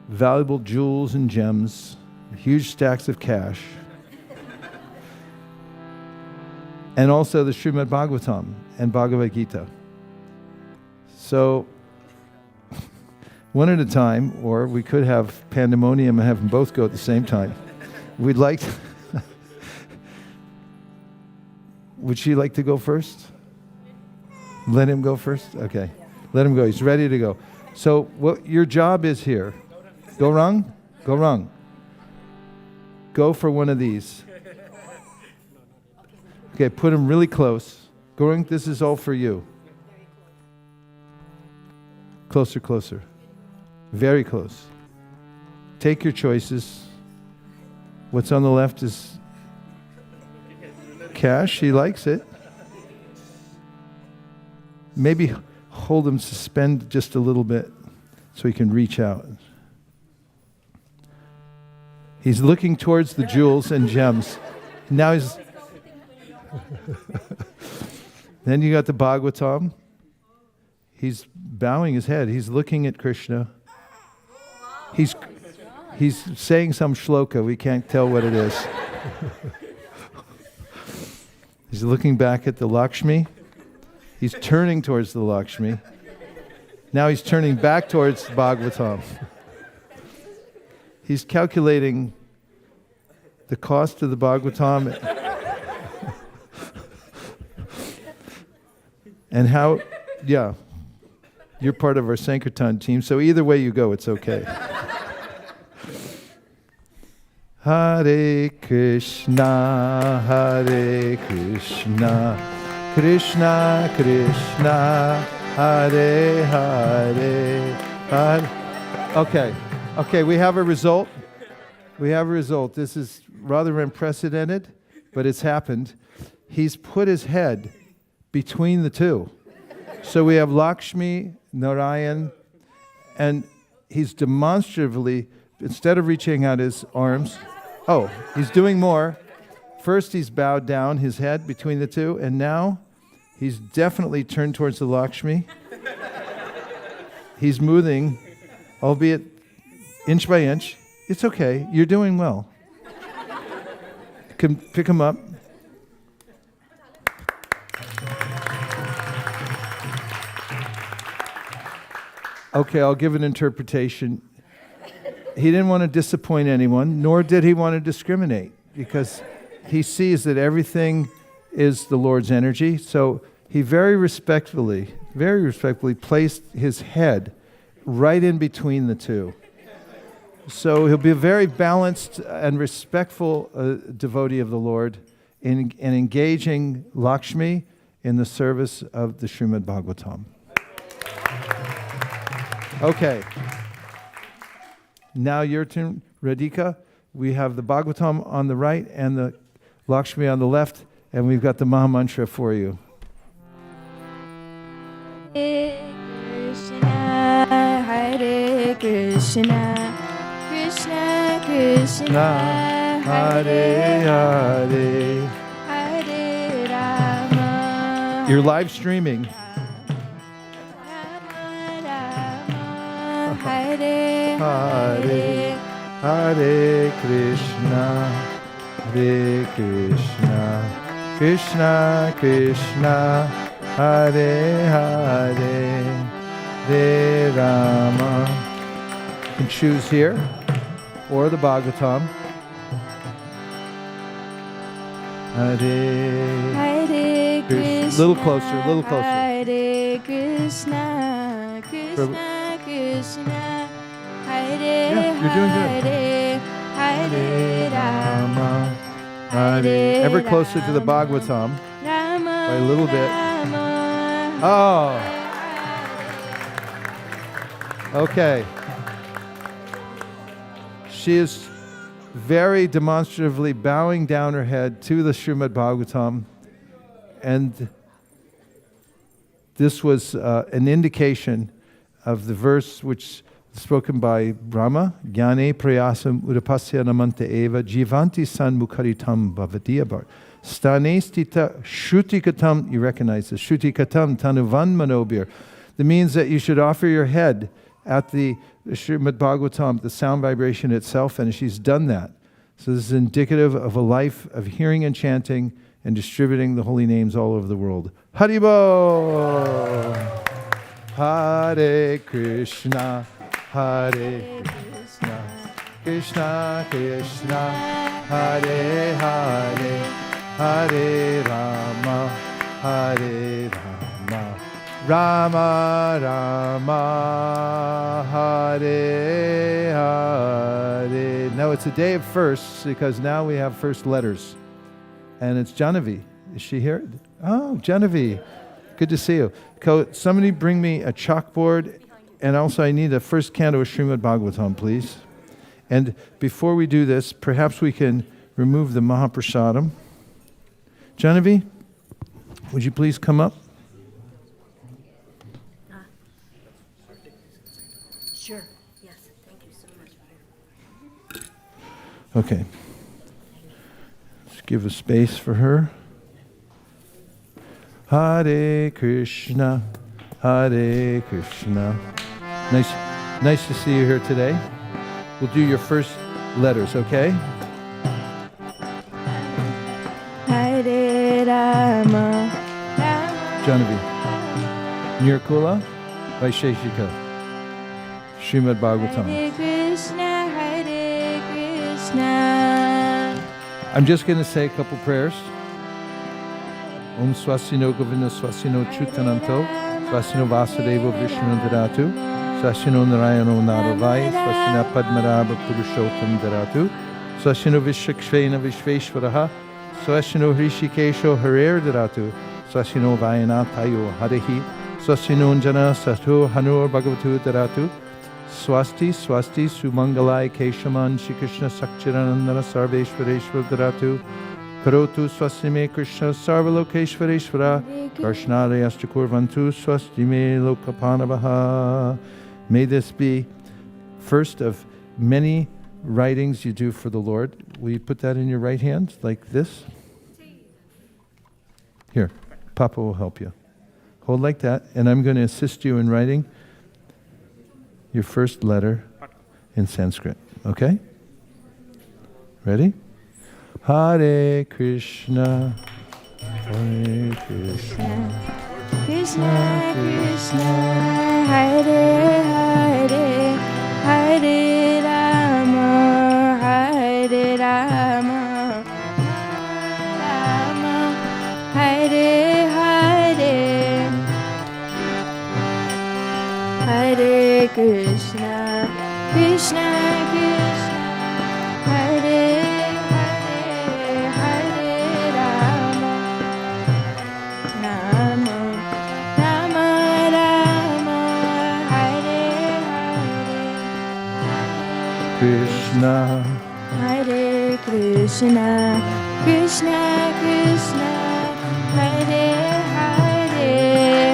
valuable jewels and gems, huge stacks of cash, and also the Srimad Bhagavatam and Bhagavad Gita. So, one at a time, or we could have pandemonium and have them both go at the same time. We'd like to would she like to go first? Let him go first? Okay. Let him go. He's ready to go. So what your job is here. Go wrong? Go wrong. Go for one of these. Okay, put him really close. Going, this is all for you. Closer, closer. Very close. Take your choices. What's on the left is cash. He likes it. Maybe hold him suspended just a little bit so he can reach out. He's looking towards the jewels and gems. Now he's... Then you got the Bhagavatam. He's bowing his head. He's looking at Krishna. He's saying some shloka. We can't tell what it is. He's looking back at the Lakshmi. He's turning towards the Lakshmi. Now he's turning back towards Bhagavatam. He's calculating the cost of the Bhagavatam and how, yeah, you're part of our Sankirtan team, so either way you go, it's okay. Hare Krishna, Hare Krishna, Krishna Krishna, Hare Hare, Hare. Okay, we have a result. We have a result. This is rather unprecedented, but it's happened. He's put his head between the two. So we have Lakshmi, Narayan, and he's demonstratively, instead of reaching out his arms, he's doing more. First he's bowed down his head between the two, and now He's definitely turned towards the Lakshmi. He's moving, albeit inch by inch. It's okay. You're doing well. Can pick him up. Okay, I'll give an interpretation. He didn't want to disappoint anyone, nor did he want to discriminate, because he sees that everything is the Lord's energy. So he very respectfully placed his head right in between the two. So he'll be a very balanced and respectful devotee of the Lord in engaging Lakshmi in the service of the Srimad Bhagavatam. Okay. Now your turn, Radhika. We have the Bhagavatam on the right and the Lakshmi on the left, and we've got the Maha Mantra for you. Hare Krishna, Krishna Krishna, Hare Hare, Hare Rama. You're live streaming. Hare Hare Hare Krishna, Hare Krishna, Krishna Krishna, Hare Hare, Hare Rama. You can choose here or the Bhagavatam. Hare Hare Krishna, little closer, Hare Krishna, Krishna Krishna, Hare you're doing good. Hare, Hare Rama, Hare. Ever closer to the Bhagavatam by a little bit. Oh. Okay. She is very demonstratively bowing down her head to the Srimad Bhagavatam, and this was an indication of the verse which is spoken by Brahma, Jnane prayasam udapasya namanta eva jivanti san mukharitam bhavadiyabar. Stane stita shrutikatam, you recognize this, shrutikatam tanuvan manobir. That means that you should offer your head at the Srimad Bhagavatam, the sound vibration itself, and she's done that. So this is indicative of a life of hearing and chanting and distributing the holy names all over the world. Haribo! Hare Krishna, Hare Krishna, Krishna Krishna, Hare Hare, Hare Rama, Hare Rama, Rama Rama, Hare Hare. Now it's a day of firsts because now we have first letters. And it's Janavi. Is she here? Oh, Janavi. Good to see you. Somebody bring me a chalkboard, and also I need a first canto of Srimad Bhagavatam, please. And before we do this, perhaps we can remove the Mahaprasadam. Janavi, would you please come up? Sure. Yes. Thank you so much. Okay. Let's give a space for her. Hare Krishna, Hare Krishna. Nice to see you here today. We'll do your first letters, okay? Hare Rama, Janavi. Nirkula, Vaisesika. Srimad Bhagavatam. Hare Krishna, Hare Krishna. I'm just going to say a couple prayers. Om Swasino Govinda Swasino Chutananto, Swasino Vasudeva Vishnu Dharatu, Swasino Narayano Naravai, Swasina Padmarabha Purushottam Dharatu, Swasino Vishakshvena Vishveshwaraha, Swasino Hrishikesho Harer Dharatu, Swasino Vayanatayo Harihi, Swasino Jana Sato Hanur Bhagavatu Dharatu, Swasti Swasti Sumangalai Keshaman Shri Krishna Sakchiranandana Sarveshwareshwar Dharatu, Karotu swastime Krishna Sarvalokeshwareshwara Karshnarayascha Kurvantu swastime Lokapanavaha. May this be first of many writings you do for the Lord. Will you put that in your right hand like this? Here, Papa will help you. Hold like that, and I'm going to assist you in writing your first letter in Sanskrit. Okay? Ready? Hare Krishna, Hare Krishna, Krishna Krishna, Hare Hare, Hare Rama, Hare Rama, Rama, Hare Hare, Hare Krishna, Krishna Krishna, Hare Hare, Hare Rama, Rama, Rama Rama, Hare Hare, Krishna, Hare Krishna, Krishna Krishna, Hare Hare,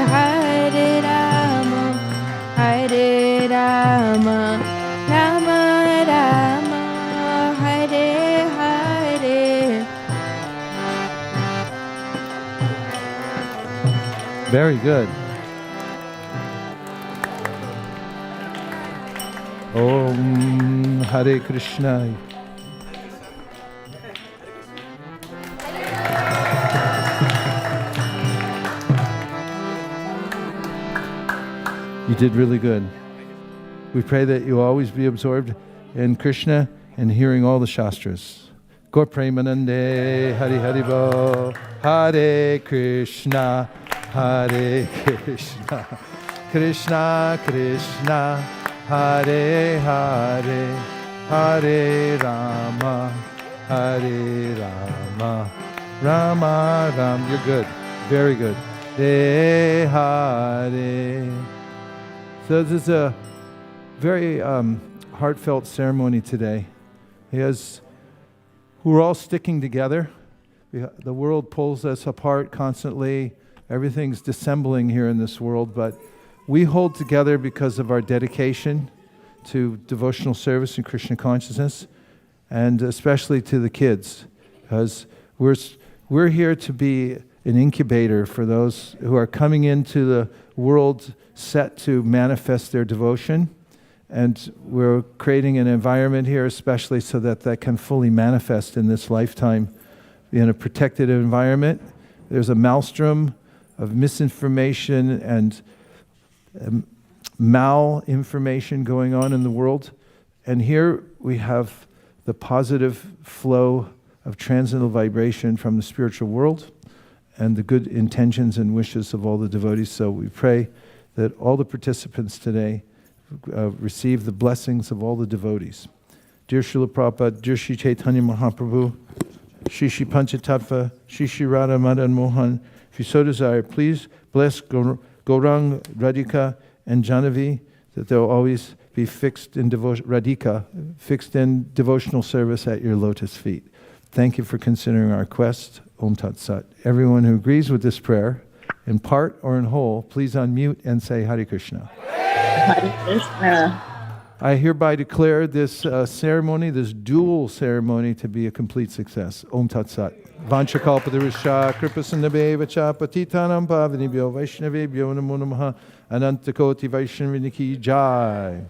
Hare Rama, Hare Rama, Rama Rama, Hare Hare. very good. Om Hare Krishna. You did really good. We pray that you always be absorbed in Krishna and hearing all the Shastras. Gaur Premanande, Hari Hari Bo, Hare Krishna, Hare Krishna, Krishna Krishna, Hare Hare, Hare Rama, Hare Rama, Rama Ram. You're good. Very good. Hare Hare. So this is a very heartfelt ceremony today. We're all sticking together. The world pulls us apart constantly. Everything's dissembling here in this world, but we hold together because of our dedication to devotional service and Krishna consciousness, and especially to the kids, because we're here to be an incubator for those who are coming into the world set to manifest their devotion. And we're creating an environment here especially so that that can fully manifest in this lifetime in a protected environment. There's a maelstrom of misinformation and malinformation going on in the world. And here we have the positive flow of transcendental vibration from the spiritual world and the good intentions and wishes of all the devotees. So we pray that all the participants today receive the blessings of all the devotees. Dear Srila Prabhupada, dear Sri Chaitanya Mahaprabhu, Shri Shri Panchatattva, Shri Shri Radha Madan Mohan, if you so desire, please bless Gaurang, Radhika, and Janavi, that they'll always be fixed in Radhika, fixed in devotional service at your lotus feet. Thank you for considering our quest. Om Tat Sat. Everyone who agrees with this prayer, in part or in whole, please unmute and say Hare Krishna. Hare Krishna. I hereby declare this ceremony, this dual ceremony, to be a complete success. Om Tat Sat. Vanchakalpatarusha, Kripasandabheva cha, Patitanam Pavanibhyo, Vaishnavebhyo Namo Namaha, Anantakoti Vaishnaviniki Jai.